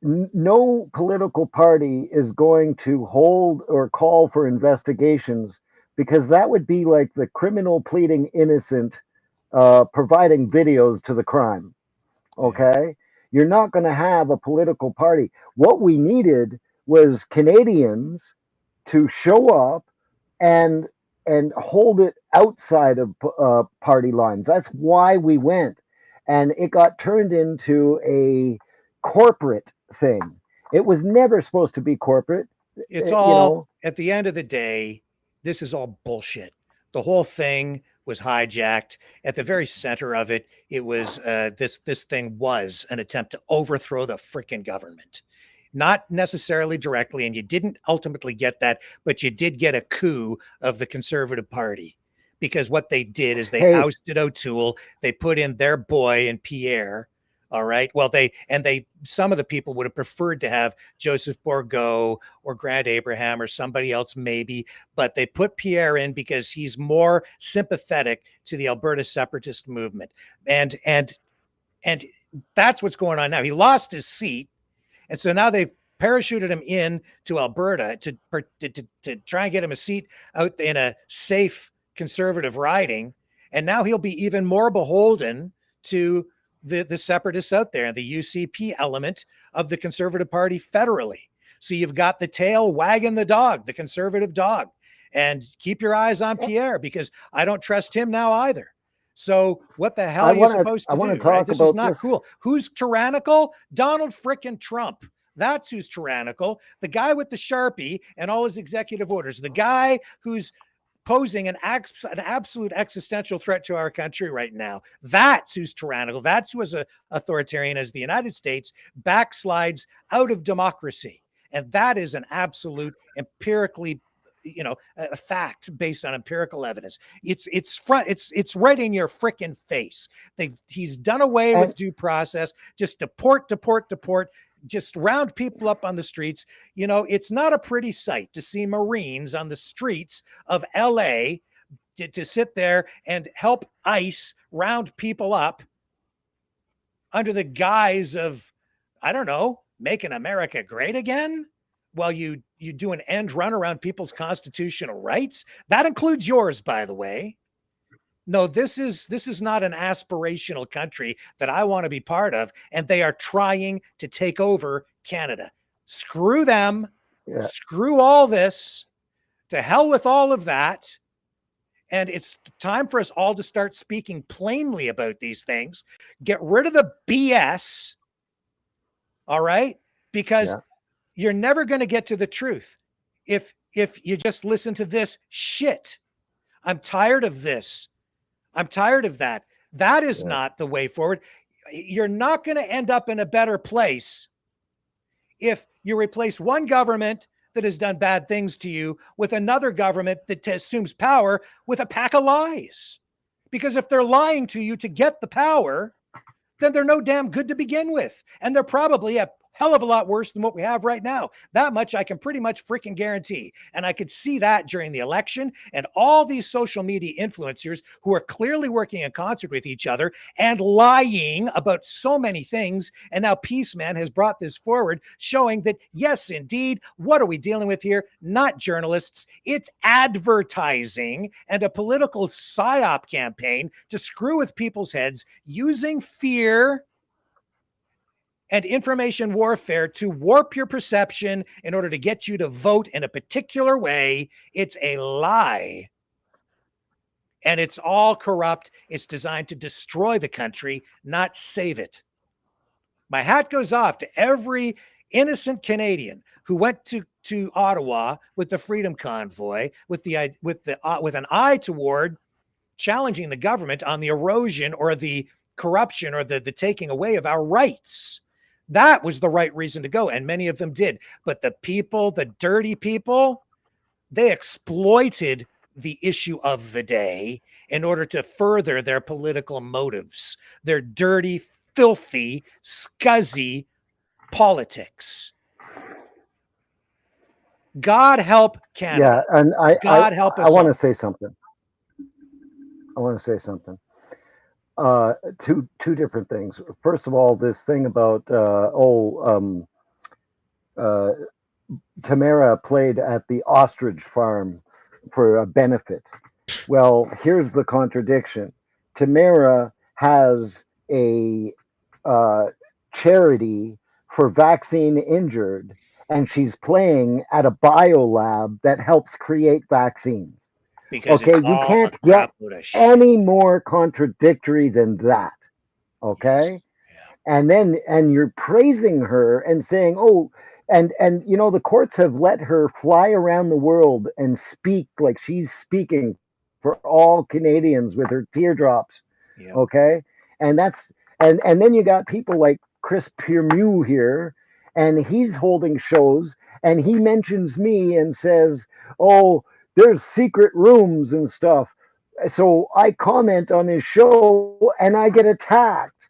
S3: no political party is going to hold or call for investigations, because that would be like the criminal pleading innocent, providing videos to the crime. Okay? You're not going to have a political party. What we needed was Canadians to show up and hold it outside of party lines. That's why we went, and it got turned into a corporate thing. It was never supposed to be corporate.
S2: It's all, at the end of the day, this is all bullshit. The whole thing was hijacked. At the very center of it, it was this thing was an attempt to overthrow the freaking government. Not necessarily directly, and you didn't ultimately get that, but you did get a coup of the Conservative Party, because what they did is they ousted O'Toole. They put in their boy in Pierre. All right. Well, some of the people would have preferred to have Joseph Bourgault or Grant Abraham or somebody else maybe, but they put Pierre in because he's more sympathetic to the Alberta separatist movement. And that's what's going on now. He lost his seat. And so now they've parachuted him in to Alberta to try and get him a seat out in a safe conservative riding. And now he'll be even more beholden to the separatists out there, the UCP element of the Conservative Party federally. So you've got the tail wagging the dog, the conservative dog. And keep your eyes on Pierre, because I don't trust him now either. So what the hell are you supposed to do? Right? This is not cool. Who's tyrannical? Donald frickin' Trump. That's who's tyrannical. The guy with the Sharpie and all his executive orders. The guy who's posing an absolute existential threat to our country right now. That's who's tyrannical. That's who is authoritarian, as the United States backslides out of democracy. And that is an absolute empirically, a fact based on empirical evidence. It's right in your frickin' face. He's done away with due process. Just deport, just round people up on the streets. It's not a pretty sight to see Marines on the streets of LA to sit there and help ICE round people up under the guise of, I don't know, making America great again, while you do an end run around people's constitutional rights. That includes yours, by the way. No, this is not an aspirational country that I want to be part of, and they are trying to take over Canada. Screw them. Yeah. Screw all this. To hell with all of that. And it's time for us all to start speaking plainly about these things. Get rid of the BS. All right? Because you're never going to get to the truth if you just listen to this shit. I'm tired of this. I'm tired of that. That is not the way forward. You're not going to end up in a better place if you replace one government that has done bad things to you with another government that assumes power with a pack of lies. Because if they're lying to you to get the power, then they're no damn good to begin with. And they're probably a hell of a lot worse than what we have right now. That much I can pretty much freaking guarantee. And I could see that during the election, and all these social media influencers who are clearly working in concert with each other and lying about so many things. And now PEACEMAN has brought this forward, showing that, yes, indeed, what are we dealing with here? Not journalists. It's advertising and a political psyop campaign to screw with people's heads using fear and information warfare to warp your perception in order to get you to vote in a particular way. It's a lie. And it's all corrupt. It's designed to destroy the country, not save it. My hat goes off to every innocent Canadian who went to Ottawa with the Freedom Convoy with an eye toward challenging the government on the erosion or the corruption or the taking away of our rights. That was the right reason to go, and many of them did. But the people, the dirty people, they exploited the issue of the day in order to further their political motives, their dirty, filthy, scuzzy politics. God help Canada.
S3: Yeah, and
S2: God help us.
S3: I want to say something. Two different things. First of all, this thing about Tamara played at the ostrich farm for a benefit. Well, here's the contradiction. Tamara has a charity for vaccine injured, and she's playing at a biolab that helps create vaccines.
S2: Because
S3: okay, you can't get any more contradictory than that. Okay, yes. And you're praising her and saying, oh, and you know, the courts have let her fly around the world and speak like she's speaking for all Canadians with her teardrops. Yep. Okay, and that's and then you got people like Chris Piermeau here, and he's holding shows, and he mentions me and says, oh, there's secret rooms and stuff. So I comment on his show and I get attacked.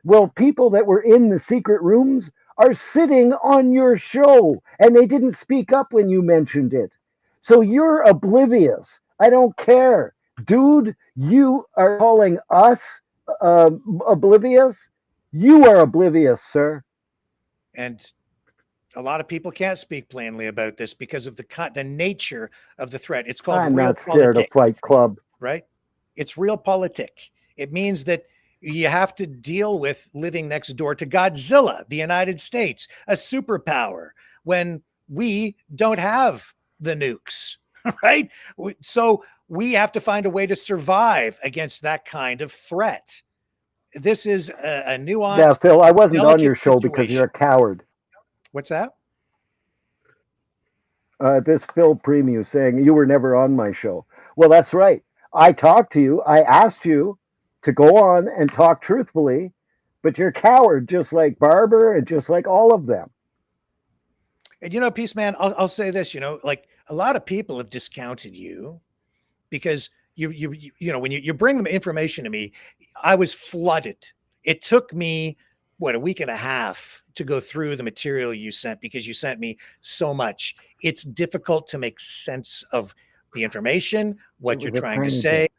S3: Well, people that were in the secret rooms are sitting on your show and they didn't speak up when you mentioned it. So you're oblivious. I don't care. Dude, you are calling us oblivious? You are oblivious, sir.
S2: And a lot of people can't speak plainly about this because of the nature of the threat. It's called
S3: I'm not scared of Fight Club.
S2: Right? It's realpolitik. It means that you have to deal with living next door to Godzilla, the United States, a superpower, when we don't have the nukes, right? So we have to find a way to survive against that kind of threat. This is a nuanced.
S3: Yeah, Phil, I wasn't on your show because you're a coward.
S2: What's that?
S3: This Phil Premium saying you were never on my show. Well, that's right. I talked to you. I asked you to go on and talk truthfully, but you're a coward, just like Barber and just like all of them.
S2: And you know, PEACEMAN, I'll say this. You know, like a lot of people have discounted you because you know when you bring them information to me, I was flooded. It took me a week and a half to go through the material you sent because you sent me so much. It's difficult to make sense of the information, what you're trying to say.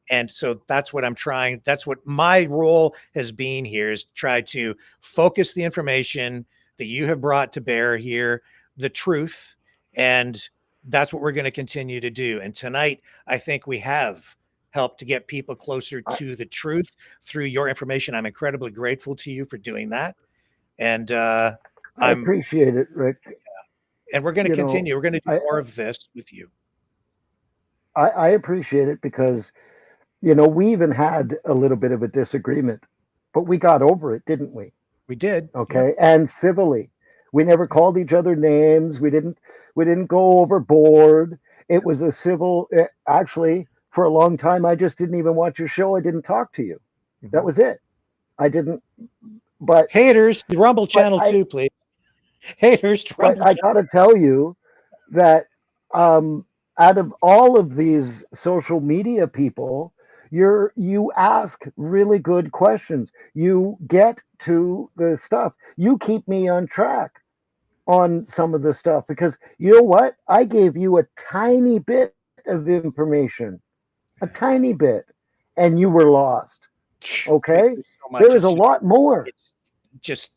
S2: And so that's what I'm trying. That's what my role has been here, is try to focus the information that you have brought to bear here, the truth. And that's what we're going to continue to do. And tonight, I think we have helped to get people closer to the truth through your information. I'm incredibly grateful to you for doing that. And I
S3: appreciate it, Rick.
S2: And we're going to continue. We're going to do more of this with you.
S3: I appreciate it because, you know, we even had a little bit of a disagreement, but we got over it, didn't we?
S2: We did.
S3: Okay. Yeah. And civilly. We never called each other names. We didn't go overboard. It was a civil, actually, for a long time, I just didn't even watch your show. I didn't talk to you. Mm-hmm. That was it. I didn't, but
S2: haters, the Rumble channel too, please. Haters, Rumble
S3: I got to tell you that, out of all of these social media people, You ask really good questions. You get to the stuff. You keep me on track on some of the stuff because you know what? I gave you a tiny bit of information, a tiny bit, and you were lost. Okay?
S2: So much.
S3: There is a lot more.
S2: It's just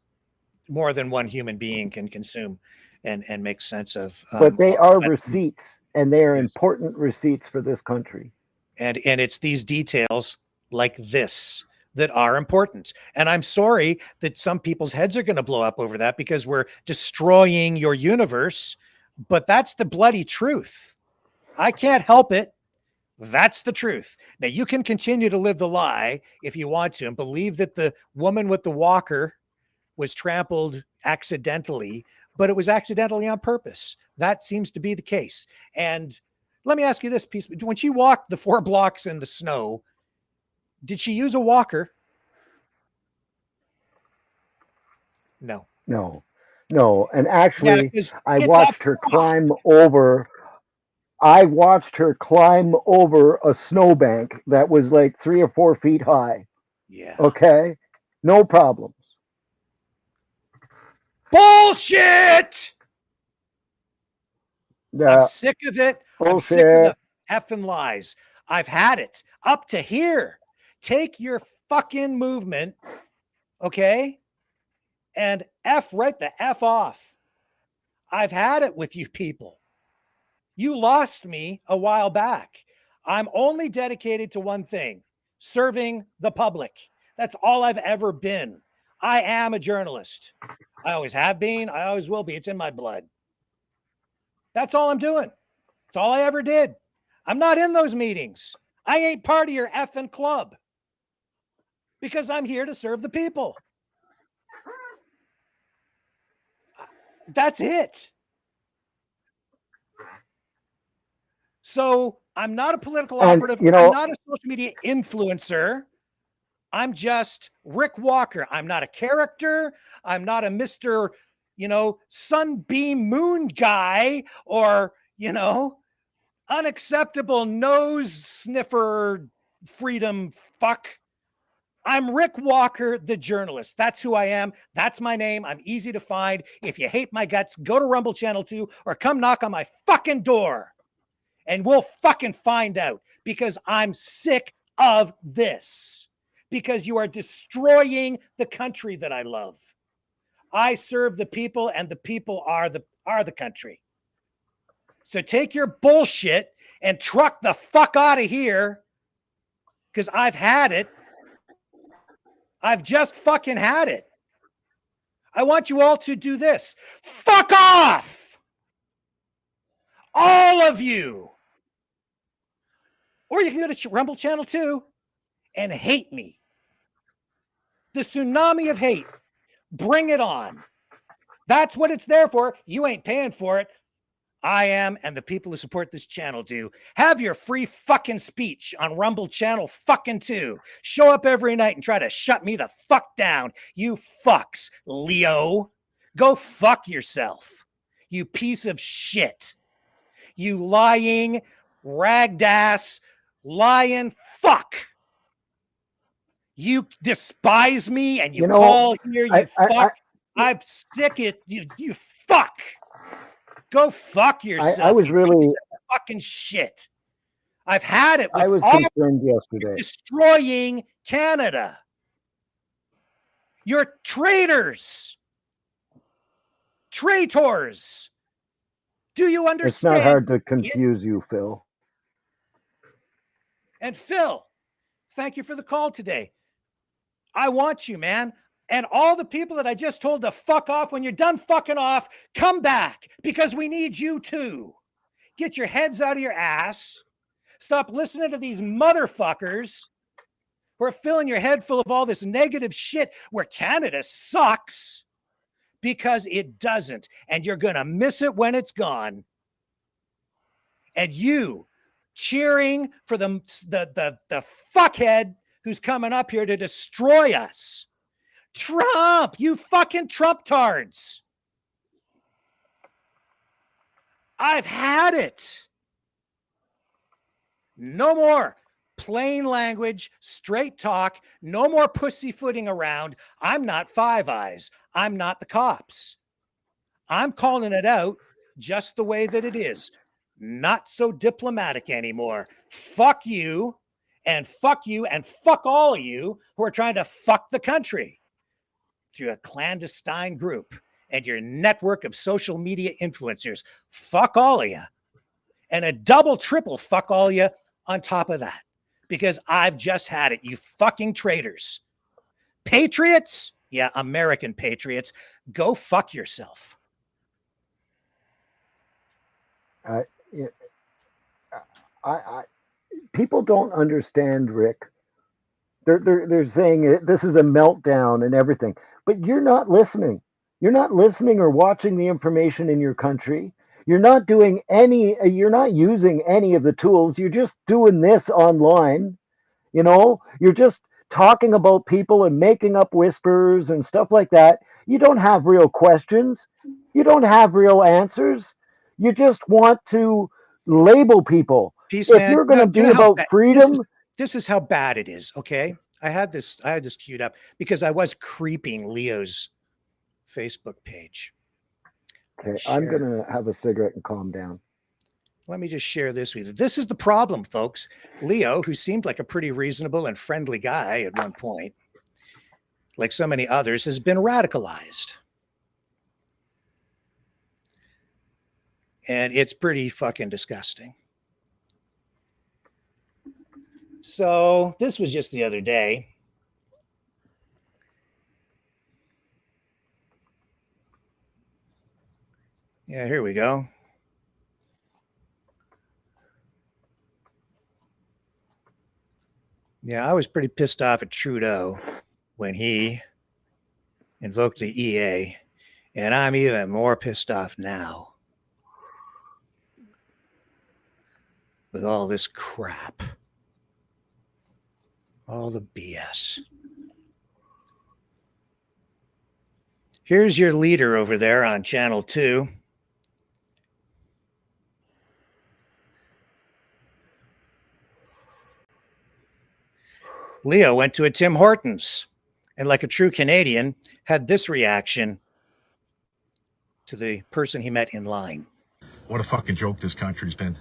S2: more than one human being can consume and make sense of.
S3: But they are receipts, and they are important receipts for this country.
S2: And it's these details like this that are important. And I'm sorry that some people's heads are going to blow up over that because we're destroying your universe, but that's the bloody truth. I can't help it. That's the truth. Now, you can continue to live the lie if you want to and believe that the woman with the walker was trampled accidentally, but it was accidentally on purpose. That seems to be the case. And let me ask you this piece. When she walked the 4 blocks in the snow, did she use a walker? No.
S3: No. And actually,
S2: Yeah,
S3: I watched her climb over a snowbank that was like 3 or 4 feet high.
S2: Yeah.
S3: Okay. No problems.
S2: Bullshit. I'm sick of it.
S3: Bullshit.
S2: I'm sick of the effing lies. I've had it up to here. Take your fucking movement, okay? And right the F off. I've had it with you people. You lost me a while back. I'm only dedicated to one thing, serving the public. That's all I've ever been. I am a journalist. I always have been. I always will be. It's in my blood. That's all I'm doing. That's all I ever did. I'm not in those meetings. I ain't part of your effing club because I'm here to serve the people. That's it. So I'm not a political operative. I'm not a social media influencer. I'm just Rick Walker. I'm not a character. I'm not a Mr. Sunbeam Moon guy or, unacceptable nose sniffer freedom fuck. I'm Rick Walker, the journalist. That's who I am. That's my name. I'm easy to find. If you hate my guts, go to Rumble Channel 2 or come knock on my fucking door and we'll fucking find out because I'm sick of this because you are destroying the country that I love. I serve the people and the people are the country. So take your bullshit and truck the fuck out of here because I've had it. I've just fucking had it. I want you all to do this. Fuck off! All of you. Or you can go to Rumble Channel 2 and hate me. The tsunami of hate. Bring it on. That's what it's there for. You ain't paying for it. I am, and the people who support this channel do. Have your free fucking speech on Rumble Channel fucking 2. Show up every night and try to shut me the fuck down. You fucks, Leo. Go fuck yourself. You piece of shit. You lying, ragged ass, lying fuck. You despise me and you call here, you fuck. I'm sick of you fuck. Go fuck yourself.
S3: I was really
S2: fucking shit. I've had it with
S3: I was concerned yesterday.
S2: Destroying Canada. You're traitors. Traitors. Do you understand?
S3: It's not hard to confuse you, Phil.
S2: And Phil, thank you for the call today. I want you, man. And all the people that I just told to fuck off, when you're done fucking off, come back because we need you too. Get your heads out of your ass. Stop listening to these motherfuckers who are filling your head full of all this negative shit where Canada sucks because it doesn't. And you're going to miss it when it's gone. And you cheering for the fuckhead who's coming up here to destroy us. Trump, you fucking Trump tards. I've had it. No more. Plain language, straight talk, no more pussyfooting around. I'm not Five Eyes. I'm not the cops. I'm calling it out just the way that it is. Not so diplomatic anymore. Fuck you, and fuck you, and fuck all of you who are trying to fuck the country through a clandestine group and your network of social media influencers. Fuck all of you. And a double, triple fuck all of you on top of that. Because I've just had it, you fucking traitors. Patriots? Yeah, American patriots. Go fuck yourself.
S3: People don't understand, Rick. They're saying this is a meltdown and everything, but you're not listening. You're not listening or watching the information in your country. You're not doing any. You're not using any of the tools. You're just doing this online. You know, you're just talking about people and making up whispers and stuff like that. You don't have real questions. You don't have real answers. You just want to label people.
S2: PEACEMAN,
S3: if you're going to be about
S2: bad,
S3: freedom,
S2: this is how bad it is. Okay, I had this queued up because I was creeping Leo's Facebook page.
S3: Okay, I'm going to have a cigarette and calm down.
S2: Let me just share this with you. This is the problem, folks. Leo, who seemed like a pretty reasonable and friendly guy at one point, like so many others, has been radicalized. And it's pretty fucking disgusting. So this was just the other day. Yeah, here we go. Yeah, I was pretty pissed off at Trudeau when he invoked the EA, and I'm even more pissed off now with all this crap, all the BS. Here's your leader over there on Channel 2. Leo went to a Tim Hortons and, like a true Canadian, had this reaction to the person he met in line.
S11: What a fucking joke this country's been.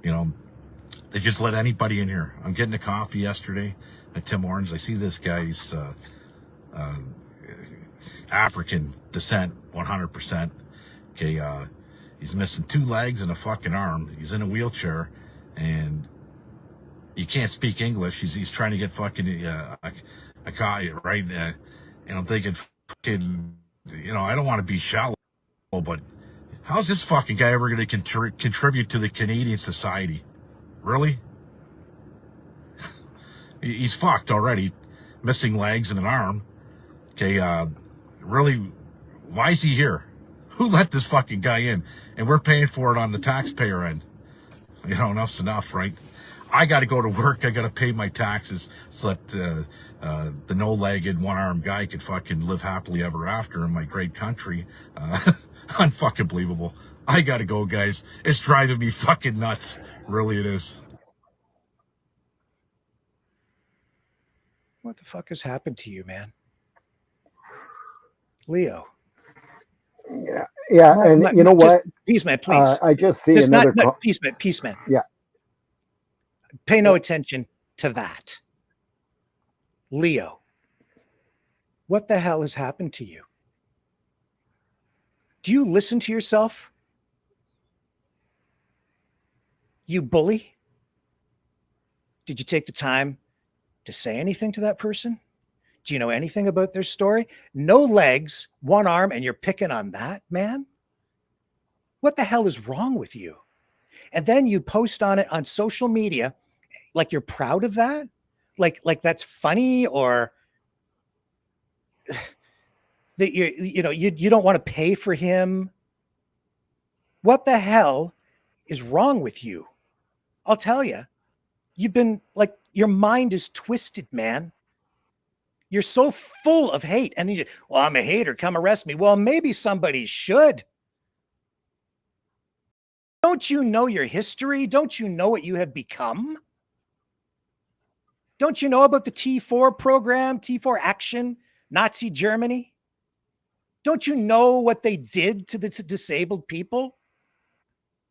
S11: You know, they just let anybody in here. I'm getting a coffee yesterday at Tim Hortons. I see this guy's African descent, 100%. Okay, he's missing 2 legs and a fucking arm. He's in a wheelchair, and you can't speak English. He's trying to get fucking a coffee, right? And I'm thinking, fucking, you know, I don't want to be shallow, but how's this fucking guy ever going to contribute to the Canadian society? Really? He's fucked already, missing legs and an arm. Okay, really, why is he here? Who let this fucking guy in? And we're paying for it on the taxpayer end. You know, enough's enough, right? I got to go to work. I got to pay my taxes so that the no-legged, one-armed guy could fucking live happily ever after in my great country. Unfucking believable. I got to go, guys. It's driving me fucking nuts. Really, it is.
S2: What the fuck has happened to you, man? Leo.
S3: Yeah, and you know what?
S2: PEACEMAN, please.
S3: I just see another...
S2: PEACEMAN.
S3: Yeah.
S2: Pay no attention to that. Leo, what the hell has happened to you? Do you listen to yourself? You bully? Did you take the time to say anything to that person? Do you know anything about their story? No legs, one arm, and you're picking on that, man? What the hell is wrong with you? And then you post on it on social media like you're proud of that? Like that's funny, or that you don't want to pay for him? What the hell is wrong with you? I'll tell you, you've been like, your mind is twisted, man. You're so full of hate. And then well, I'm a hater, come arrest me. Well, maybe somebody should. Don't you know your history? Don't you know what you have become? Don't you know about the T4 program, T4 action, Nazi Germany? Don't you know what they did to the disabled people,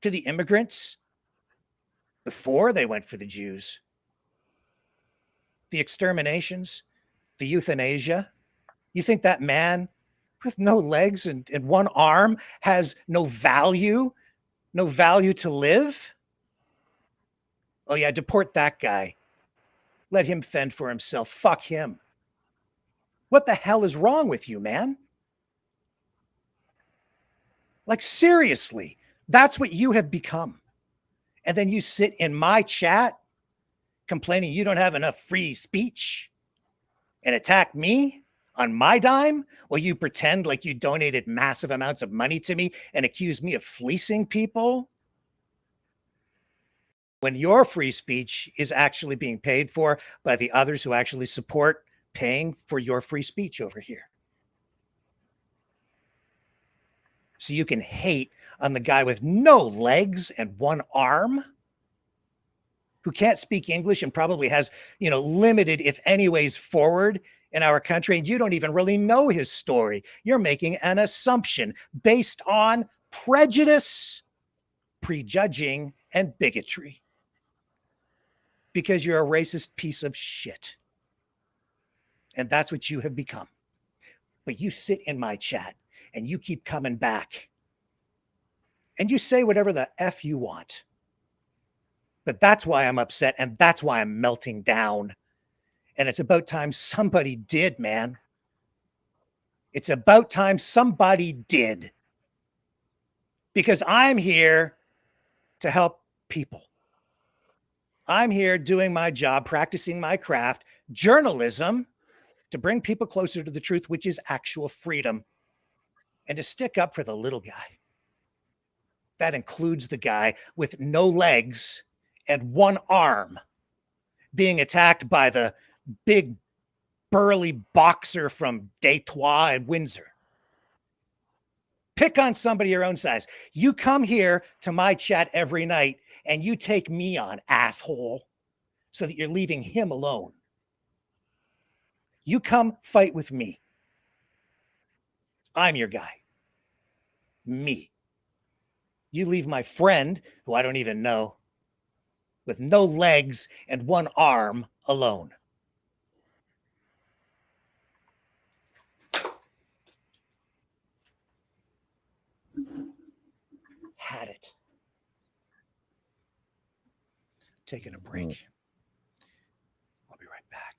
S2: to the immigrants, before they went for the Jews? The exterminations, the euthanasia. You think that man with no legs and one arm has no value to live? Oh yeah, deport that guy. Let him fend for himself. Fuck him. What the hell is wrong with you, man? Like, seriously, that's what you have become. And then you sit in my chat complaining you don't have enough free speech and attack me on my dime, while you pretend like you donated massive amounts of money to me and accuse me of fleecing people, when your free speech is actually being paid for by the others who actually support paying for your free speech over here. So you can hate on the guy with no legs and one arm, who can't speak English and probably has, limited, if any, ways forward in our country, and you don't even really know his story. You're making an assumption based on prejudice, prejudging, and bigotry, because you're a racist piece of shit. And that's what you have become. But you sit in my chat and you keep coming back and you say whatever the F you want. But that's why I'm upset, and that's why I'm melting down. And it's about time somebody did, man. It's about time somebody did. Because I'm here to help people. I'm here doing my job, practicing my craft, journalism, to bring people closer to the truth, which is actual freedom, and to stick up for the little guy. That includes the guy with no legs and one arm being attacked by the big burly boxer from Detroit and Windsor. Pick on somebody your own size. You come here to my chat every night and you take me on, asshole, so that you're leaving him alone. You come fight with me. I'm your guy. Me. You leave my friend, who I don't even know, with no legs and one arm, alone. Had it. Taking a break. I'll be right back.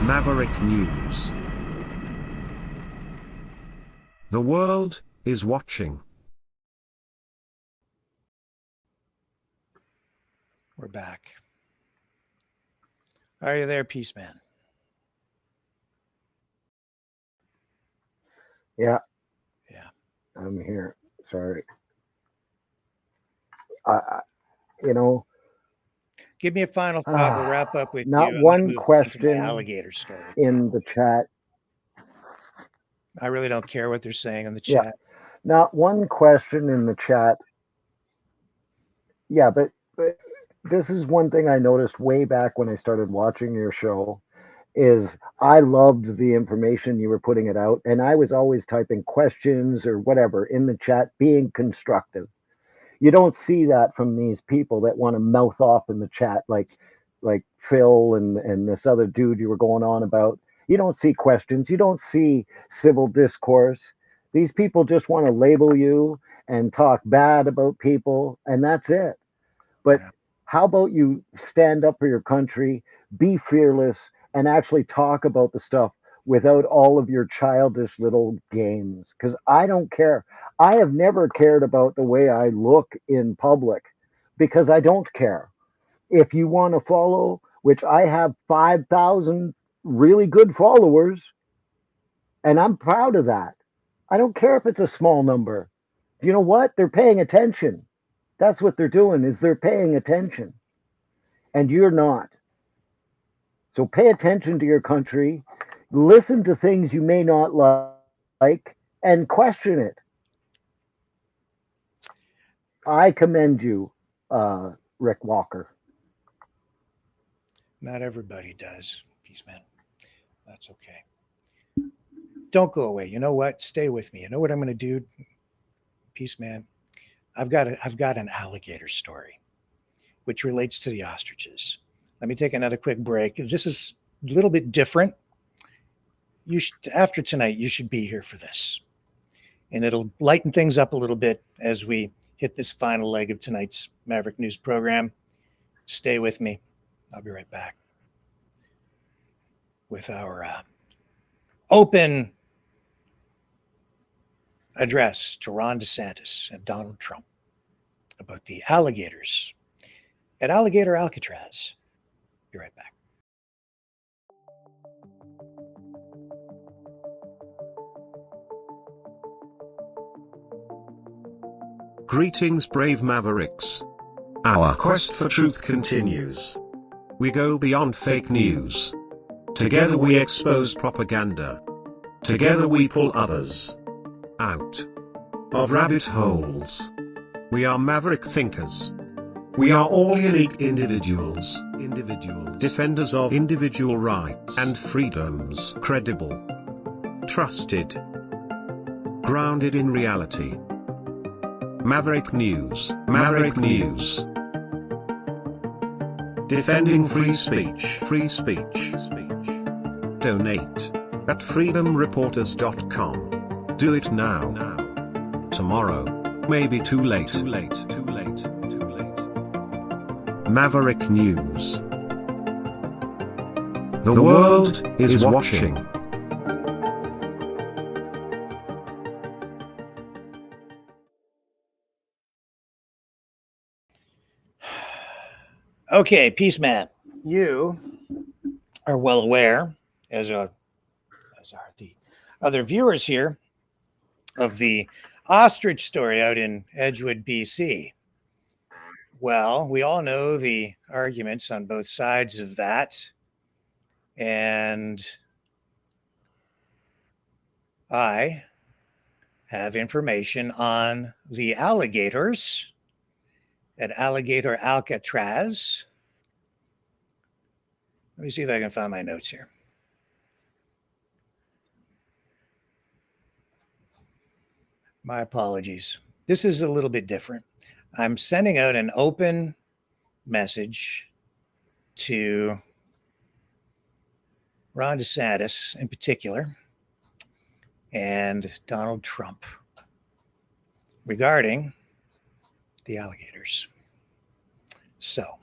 S1: Maverick News. The world is watching.
S2: We're back. Are you there, Peaceman?
S3: Yeah.
S2: Yeah.
S3: I'm here. Sorry.
S2: Give me a final thought. We'll wrap up with
S3: not
S2: you. I'm
S3: one
S2: move
S3: question
S2: into my alligator story.
S3: in the chat.
S2: I really don't care what they're saying in the
S3: Yeah.
S2: chat.
S3: Not one question in the chat. Yeah, but this is one thing I noticed way back when I started watching your show, is I loved the information you were putting it out, and I was always typing questions or whatever in the chat, being constructive. You don't see that from these people that want to mouth off in the chat, like Phil and this other dude you were going on about. You don't see questions. You don't see civil discourse. These people just want to label you and talk bad about people, and that's it. But how about you stand up for your country, be fearless, and actually talk about the stuff without all of your childish little games? Because I don't care. I have never cared about the way I look in public because I don't care. If you want to follow, which I have 5,000 really good followers, and I'm proud of that. I don't care if it's a small number. You know what? They're paying attention. That's what they're doing, is they're paying attention. And you're not. So pay attention to your country, listen to things you may not like, and question it. I commend you, Rick Walker.
S2: Not everybody does, Peaceman. That's okay. Don't go away. You know what? Stay with me. You know what I'm going to do, Peaceman? I've got an alligator story, which relates to the ostriches. Let me take another quick break. This is a little bit different. You should, after tonight, you should be here for this, and it'll lighten things up a little bit as we hit this final leg of tonight's Maverick News program. Stay with me. I'll be right back with our open address to Ron DeSantis and Donald Trump about the alligators at Alligator Alcatraz. Be right back.
S1: Greetings, brave Mavericks. Our quest for truth continues. We go beyond fake news. Together we expose propaganda. Together we pull others out of rabbit holes. We are maverick thinkers. We are all unique individuals, defenders of individual rights and freedoms, credible, trusted, grounded in reality. Maverick News, Maverick News. Defending free speech, free speech. Donate at freedomreporters.com. Do it now. Tomorrow may be too late. Maverick News. The world is watching.
S2: Okay, Peaceman, you are well aware, as are the other viewers here, of the ostrich story out in Edgewood, BC. Well, we all know the arguments on both sides of that, and I have information on the alligators at Aligator Alcatraz. Let me see if I can find my notes here. My apologies. This is a little bit different. I'm sending out an open message to Ron DeSantis in particular and Donald Trump regarding the alligators. So,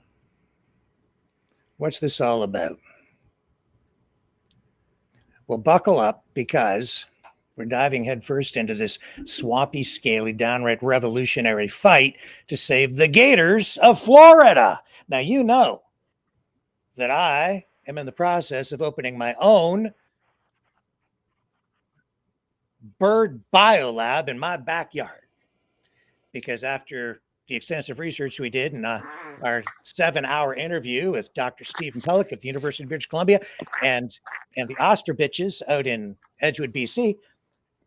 S2: what's this all about? Well, buckle up, because we're diving headfirst into this swampy, scaly, downright revolutionary fight to save the gators of Florida. Now, you know that I am in the process of opening my own bird biolab in my backyard, because after the extensive research we did in our 7-hour interview with Dr. Stephen Pellick at the University of British Columbia and the ostriches out in Edgewood, BC,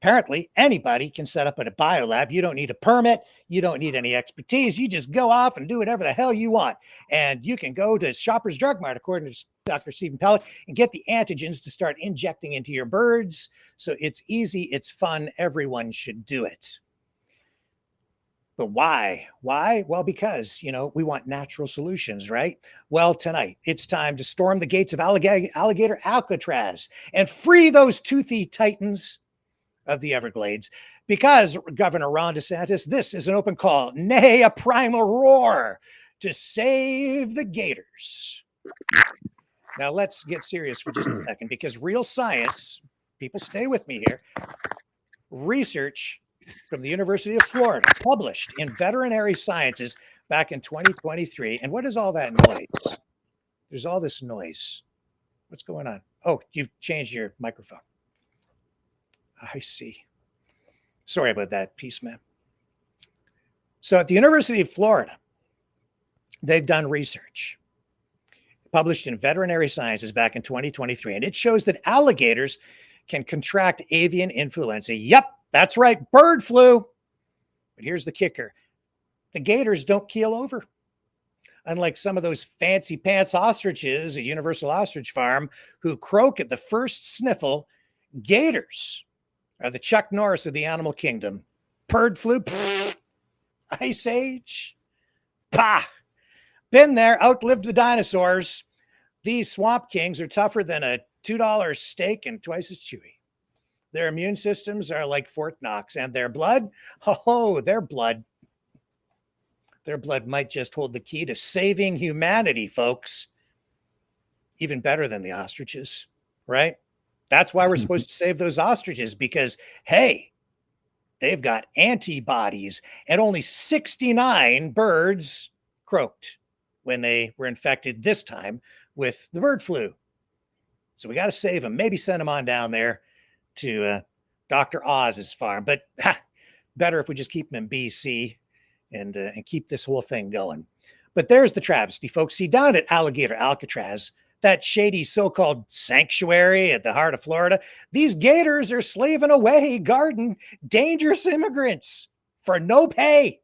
S2: apparently anybody can set up at a biolab. You don't need a permit. You don't need any expertise. You just go off and do whatever the hell you want. And you can go to Shoppers Drug Mart, according to Dr. Stephen Pellick, and get the antigens to start injecting into your birds. So it's easy. It's fun. Everyone should do it. But why? Why? Well, because, we want natural solutions, right? Well, tonight it's time to storm the gates of Alligator Alcatraz and free those toothy titans of the Everglades. Because, Governor Ron Desantis, this is an open call, nay, a primal roar to save the gators. Now, let's get serious for just a second, because real science, people stay with me here, research from the University of Florida, published in Veterinary Sciences back in 2023. And what is all that noise? There's all this noise. What's going on? Oh, you've changed your microphone. I see. Sorry about that, PEACEMAN. So at the University of Florida, they've done research published in Veterinary Sciences back in 2023, and it shows that alligators can contract avian influenza. Yep, that's right, bird flu. But here's the kicker. The gators don't keel over. Unlike some of those fancy pants ostriches at Universal Ostrich Farm who croak at the first sniffle, gators are the Chuck Norris of the animal kingdom. Bird flu, pfft. Ice age, pah. Been there, outlived the dinosaurs. These swamp kings are tougher than a $2 steak and twice as chewy. Their immune systems are like Fort Knox, and their blood, their blood might just hold the key to saving humanity, folks. Even better than the ostriches, right? That's why we're supposed to save those ostriches, because, hey, they've got antibodies, and only 69 birds croaked when they were infected this time with the bird flu. So we got to save them. Maybe send them on down there to Dr. Oz's farm. But better if we just keep them in BC and keep this whole thing going. But there's the travesty, folks. See, down at Alligator Alcatraz, that shady so-called sanctuary at the heart of Florida, these gators are slaving away, guarding dangerous immigrants for no pay.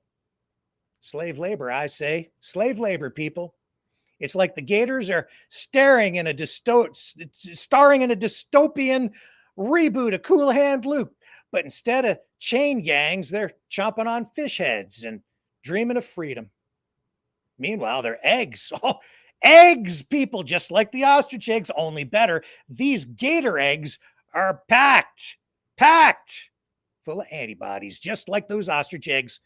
S2: Slave labor, I say. Slave labor, people. It's like the gators are starring in a dystopian reboot of Cool Hand Luke. But instead of chain gangs, they're chomping on fish heads and dreaming of freedom. Meanwhile, they're eggs. Oh, eggs, people, just like the ostrich eggs, only better. These gator eggs are packed full of antibodies, just like those ostrich eggs,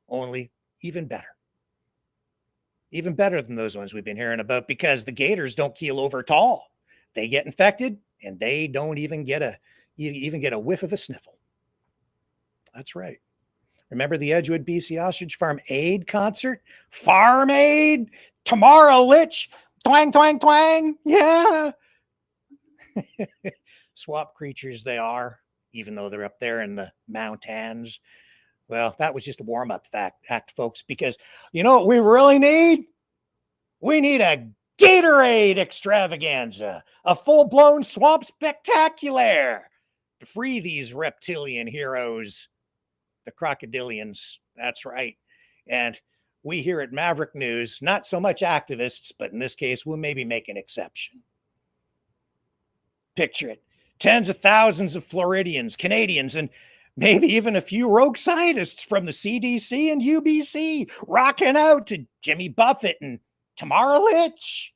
S2: only even better. Even better than those ones we've been hearing about, because the gators don't keel over at all. They get infected and they don't even get a whiff of a sniffle. That's right. Remember the Edgewood BC Ostrich Farm Aid concert? Farm Aid, tomorrow, Lich, twang, twang, twang. Yeah. Swamp creatures they are, even though they're up there in the mountains. Well, that was just a warm-up act, folks, because you know what we really need? We need a Gatorade extravaganza, a full-blown swamp spectacular to free these reptilian heroes, the crocodilians. That's right. And we here at Maverick News, not so much activists, but in this case, we'll maybe make an exception. Picture it. Tens of thousands of Floridians, Canadians, and maybe even a few rogue scientists from the CDC and UBC rocking out to Jimmy Buffett and Tamara Litch,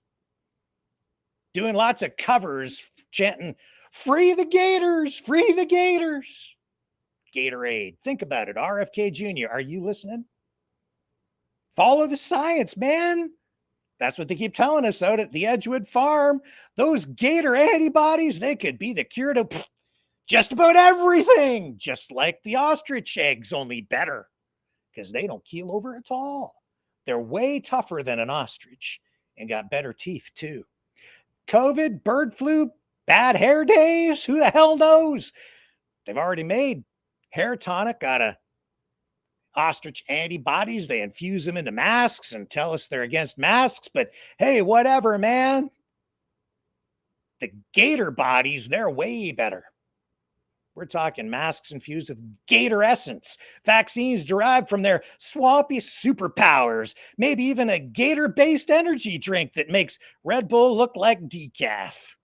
S2: doing lots of covers, chanting, "Free the Gators, free the Gators." Gatorade. Think about it. RFK Jr., are you listening? Follow the science, man. That's what they keep telling us out at the Edgewood farm. Those gator antibodies, they could be the cure to just about everything, just like the ostrich eggs, only better, because they don't keel over at all. They're way tougher than an ostrich and got better teeth too. COVID, bird flu, bad hair days, who the hell knows? They've already made hair tonic out of ostrich antibodies. They infuse them into masks and tell us they're against masks, but hey, whatever, man. The gator bodies, they're way better. We're talking masks infused with gator essence, vaccines derived from their swampy superpowers, maybe even a gator-based energy drink that makes Red Bull look like decaf.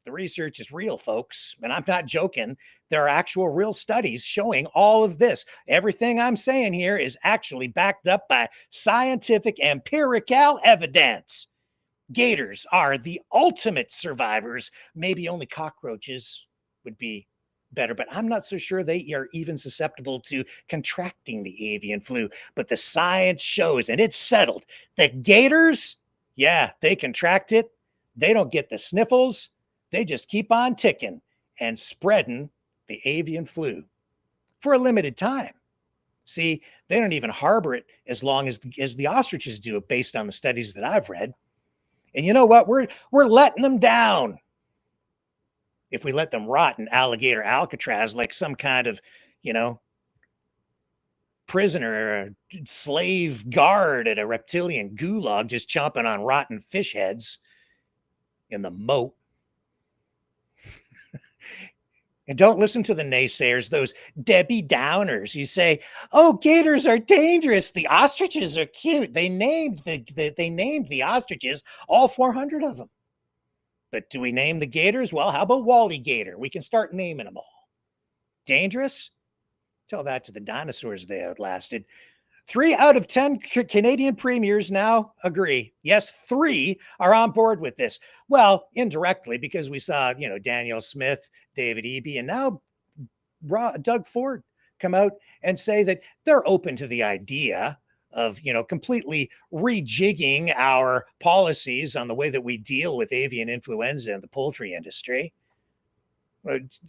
S2: The research is real, folks. And I'm not joking. There are actual real studies showing all of this. Everything I'm saying here is actually backed up by scientific empirical evidence. Gators are the ultimate survivors. Maybe only cockroaches would be better, but I'm not so sure they are even susceptible to contracting the avian flu. But the science shows, and it's settled, that gators, yeah, they contract it. They don't get the sniffles. They just keep on ticking and spreading the avian flu for a limited time. See, they don't even harbor it as long as the ostriches do it, based on the studies that I've read. And you know what? We're letting them down. If we let them rot in Alligator Alcatraz like some kind of, prisoner or slave guard at a reptilian gulag, just chomping on rotten fish heads in the moat. And don't listen to the naysayers, those Debbie Downers. You say, "Oh, gators are dangerous. The ostriches are cute." They named the ostriches, all 400 of them. But do we name the gators? Well, how about Wally Gator? We can start naming them all. Dangerous? Tell that to the dinosaurs they outlasted. 3 out of 10 Canadian premiers now agree. Yes, 3 are on board with this. Well, indirectly, because we saw, Daniel Smith, David Eby, and now Doug Ford come out and say that they're open to the idea of, completely rejigging our policies on the way that we deal with avian influenza in the poultry industry.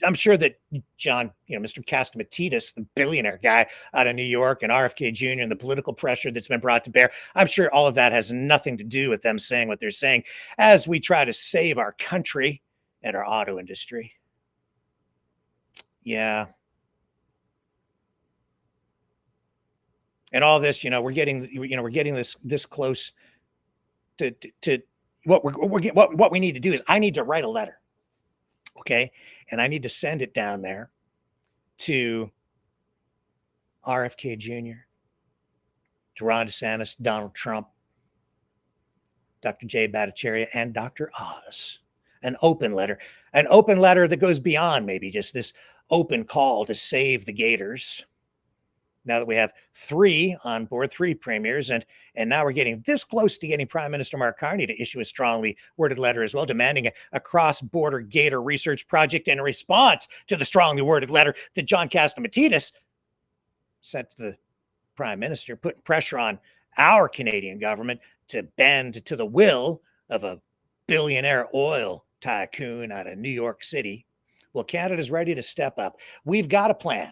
S2: I'm sure that John, Mr. Castamatidis, the billionaire guy out of New York, and RFK Jr. and the political pressure that's been brought to bear, I'm sure all of that has nothing to do with them saying what they're saying as we try to save our country and our auto industry. Yeah. And all this, we're getting this close to what we need to do is I need to write a letter. Okay. And I need to send it down there to RFK Jr., to Ron DeSantis, Donald Trump, Dr. Jay Bhattacharya, and Dr. Oz. An open letter that goes beyond maybe just this open call to save the gators. Now that we have 3 on board, 3 premiers, and now we're getting this close to getting Prime Minister Mark Carney to issue a strongly worded letter as well, demanding a cross-border gator research project in response to the strongly worded letter that John Castamatidis sent to the Prime Minister, putting pressure on our Canadian government to bend to the will of a billionaire oil tycoon out of New York City. Well, Canada's ready to step up. We've got a plan.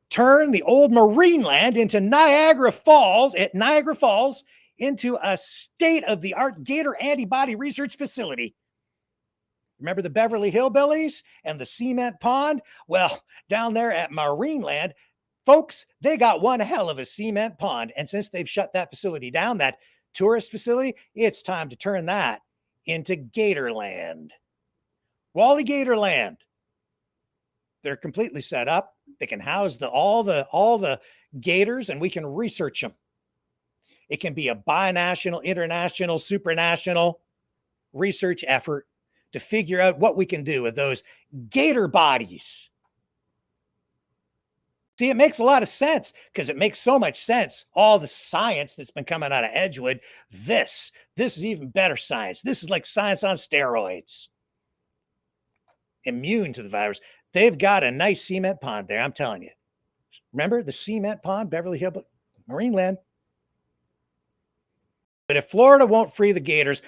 S2: Turn the old marine land into Niagara Falls into a state-of-the-art gator antibody research facility. Remember the Beverly Hillbillies and the cement pond? Well, down there at Marineland, folks, they got one hell of a cement pond. And since they've shut that facility down, that tourist facility, it's time to turn that into Gatorland. Wally Gatorland. They're completely set up. They can house all the gators, and we can research them. It can be a binational, international, supranational research effort to figure out what we can do with those gator bodies. See, it makes a lot of sense because it makes so much sense. All the science that's been coming out of Edgewood, this is even better science. This is like science on steroids. Immune to the virus. They've got a nice cement pond there, I'm telling you. Remember the cement pond, Beverly Hills, Marineland? But if Florida won't free the gators,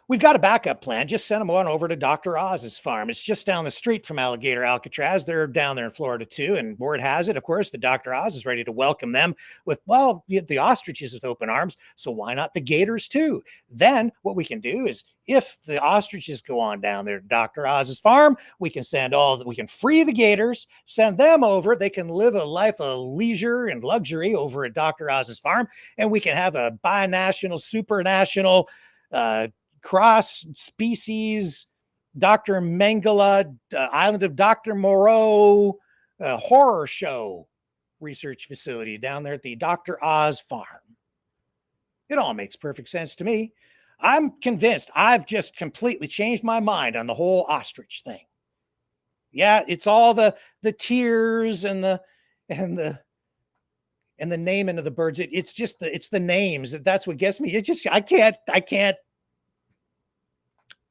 S2: we've got a backup plan. Just send them on over to Dr. Oz's farm. It's just down the street from Aligator Alcatraz. They're down there in Florida too. And word has it, of course, that Dr. Oz is ready to welcome them with, well, the ostriches with open arms. So why not the gators too? Then what we can do is if the ostriches go on down there to Dr. Oz's farm, we can free the gators, send them over. They can live a life of leisure and luxury over at Dr. Oz's farm. And we can have a binational, supranational, cross species, Dr. Mengele, Island of Dr. Moreau horror show research facility down there at the Dr. Oz farm. It all makes perfect sense to me. I'm convinced I've just completely changed my mind on the whole ostrich thing. Yeah, it's all the tears and the naming of the birds. It's just the names. That's what gets me. It just I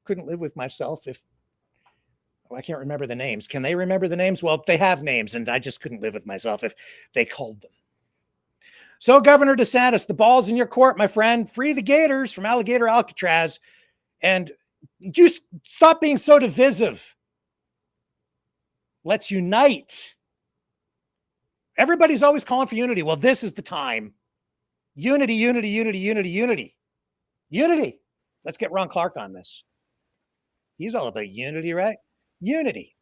S2: couldn't live with myself if I can't remember the names. Can they remember the names? Well, they have names, and I just couldn't live with myself if they called them. So, Governor DeSantis, the ball's in your court, my friend. Free the gators from Alligator Alcatraz, and just stop being so divisive. Let's unite. Everybody's always calling for unity. Well, this is the time. Unity, unity, unity, unity, unity. Unity. Let's get Ron Clark on this. He's all about unity, right? Unity.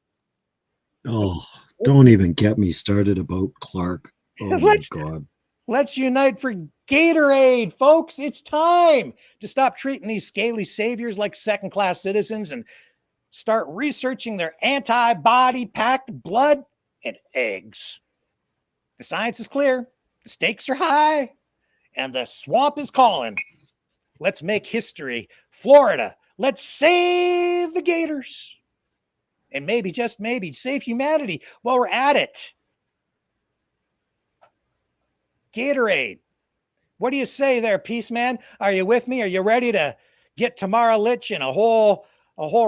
S12: Oh, don't even get me started about Clark. Oh, my God.
S2: Let's unite for Gatorade, folks. It's time to stop treating these scaly saviors like second-class citizens and start researching their antibody-packed blood and eggs. The science is clear, the stakes are high, and the swamp is calling. Let's make history. Florida, let's save the gators. And maybe, just maybe, save humanity while we're at it. Gatorade. What do you say there, Peaceman? Are you with me? Are you ready to get Tamara Litch and a whole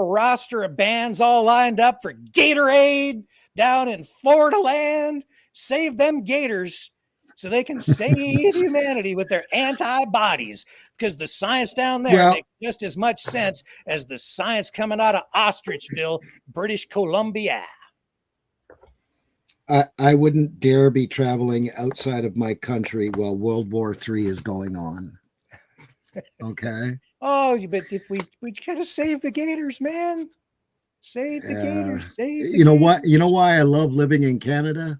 S2: roster of bands all lined up for Gatorade down in Florida land? Save them gators so they can save humanity with their antibodies, because the science down there makes just as much sense as the science coming out of Ostricheville, British Columbia.
S12: I wouldn't dare be traveling outside of my country while World War III is going on. Okay.
S2: Oh, but if we gotta save the gators, man. Save the gators. Save the gators.
S12: What? You know why I love living in Canada?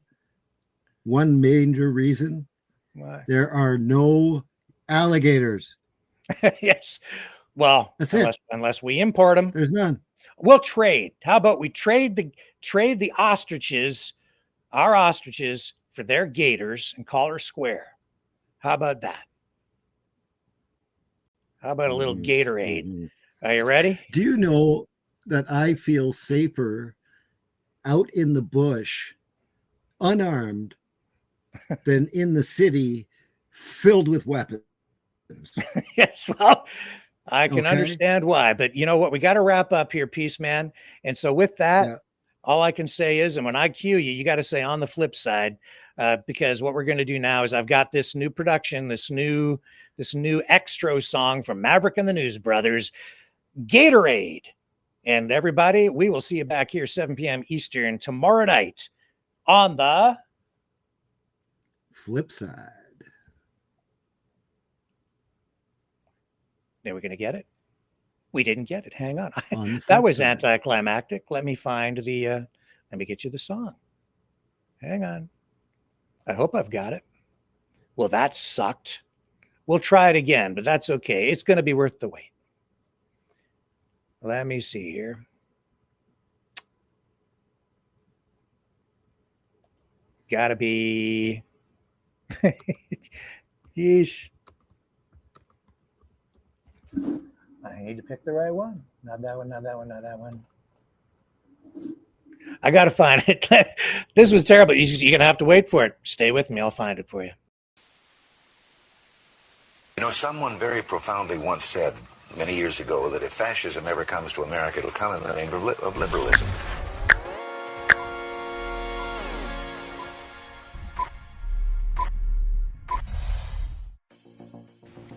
S12: One major reason.
S2: Why?
S12: There are no alligators.
S2: Yes. Well,
S12: that's
S2: unless we import them.
S12: There's none.
S2: We'll trade. How about we trade the ostriches, our ostriches, for their gators and call her square? How about that? How about a little Gatorade? Are you ready?
S12: Do you know that I feel safer out in the bush, unarmed, than in the city filled with weapons?
S2: Yes, well, I can understand why, but you know what? We got to wrap up here, Peaceman. And so with that, all I can say is, and when I cue you, you got to say on the flip side, because what we're going to do now is I've got this new production, this new extra song from Maverick and the News Brothers, Gatorade. And everybody, we will see you back here 7 p.m. Eastern tomorrow night on the
S12: flip side.
S2: Are we going to get it? We didn't get it. Hang on. That was anticlimactic. Let me find let me get you the song. Hang on. I hope I've got it. Well, that sucked. We'll try it again, but that's okay. It's going to be worth the wait. Let me see here. Gotta be. Yeesh. I need to pick the right one. Not that one, not that one, not that one. I got to find it. This was terrible. You're going to have to wait for it. Stay with me. I'll find it for you.
S13: You know, someone very profoundly once said many years ago that if fascism ever comes to America, it'll come in the name of liberalism.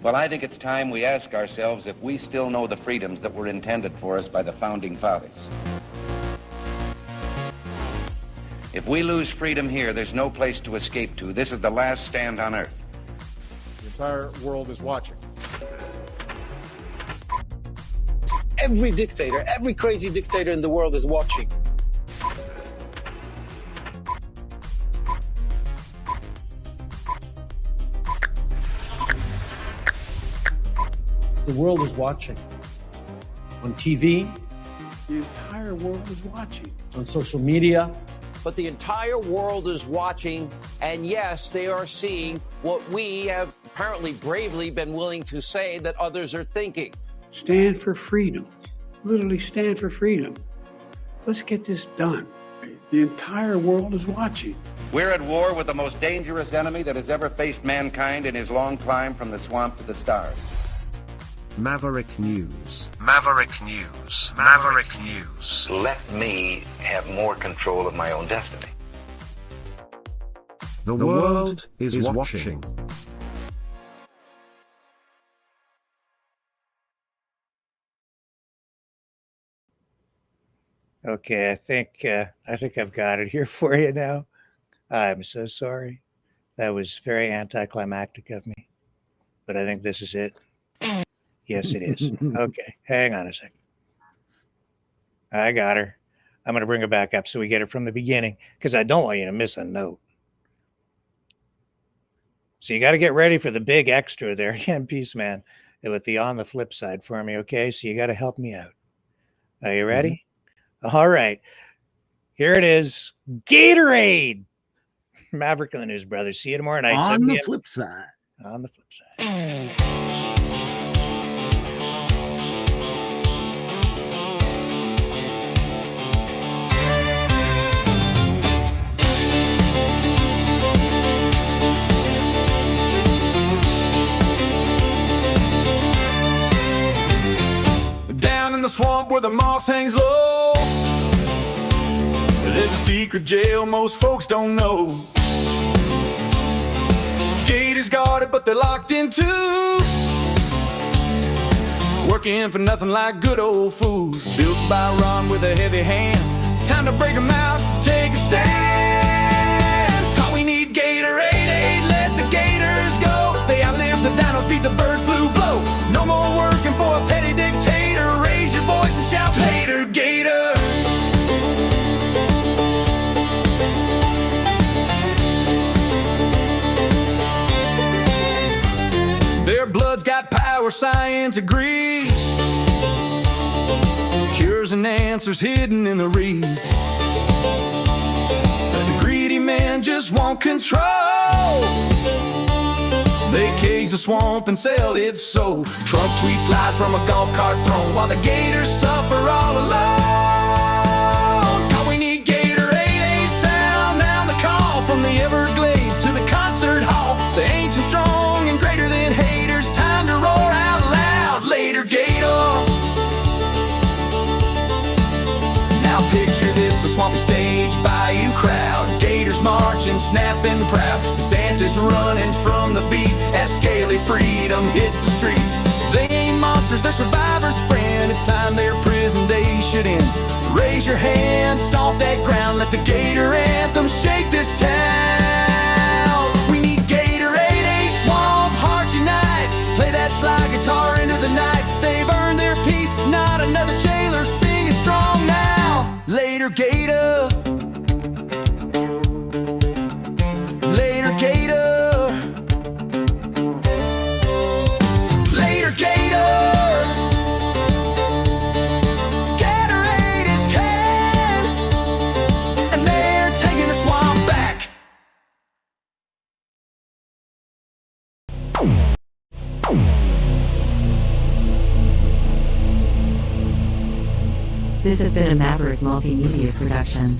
S14: Well, I think it's time we ask ourselves if we still know the freedoms that were intended for us by the Founding Fathers. If we lose freedom here, there's no place to escape to. This is the last stand on Earth.
S15: The entire world is watching.
S16: Every dictator, every crazy dictator in the world is watching. The world is watching. On TV, the entire world is watching. On social media.
S17: But the entire world is watching, and yes, they are seeing what we have apparently bravely been willing to say that others are thinking.
S10: Stand for freedom. Literally stand for freedom. Let's get this done. The entire world is watching.
S14: We're at war with the most dangerous enemy that has ever faced mankind in his long climb from the swamp to the stars.
S1: Maverick News. Maverick News. Maverick News.
S13: Let me have more control of my own destiny.
S1: The world is watching.
S2: Okay, I think I've got it here for you now. I'm so sorry. That was very anticlimactic of me, but I think this is it. Yes, it is. Okay, hang on a second. I got her. I'm going to bring her back up so we get it from the beginning because I don't want you to miss a note. So you got to get ready for the big extra there again, Peaceman, with the on the flip side for me, okay? So you got to help me out. Are you ready? All right. Here it is. Gatorade. Maverick and the News Brothers. See you tomorrow night.
S12: On the flip side.
S2: On the flip side.
S18: Down in the swamp where the moss hangs low, there's a secret jail most folks don't know. Gate is guarded, but they're locked in too. Working for nothing like good old fools. Built by Ron with a heavy hand. Time to break them out, take a stand. All we need Gatorade, let the Gators go. They outlive the dinos, beat the bird flu blow. No more working for a petty dictator. Raise your voice and shout later, Gator. Their blood's got power, science agrees. Cures and answers hidden in the reeds. The greedy men just want control. They cage the swamp and sell its soul. Trump tweets lies from a golf cart throne while the Gators suffer all alone. All we need Gatorade, sound down the call from the Everglades to the concert hall. The ancient, strong, and greater than haters. Time to roar out loud. Later, Gator. Now picture this, a swampy stage, bayou crowd. Gators marching, snapping proud. Santa's running from the beat as scaly freedom hits the street. They ain't monsters, they're survivors, friend. It's time their prison days should end. Raise your hand, stomp that ground. Let the Gator anthem shake this town. We need Gatorade, swamp hearts unite. Play that slide guitar into the night. They've earned their peace, not another jailer. Sing it strong now. Later, Gator. Later, Gator. Later, Gator. Gatorade is king, and they're taking the swamp back.
S19: This has been a Maverick Multimedia production.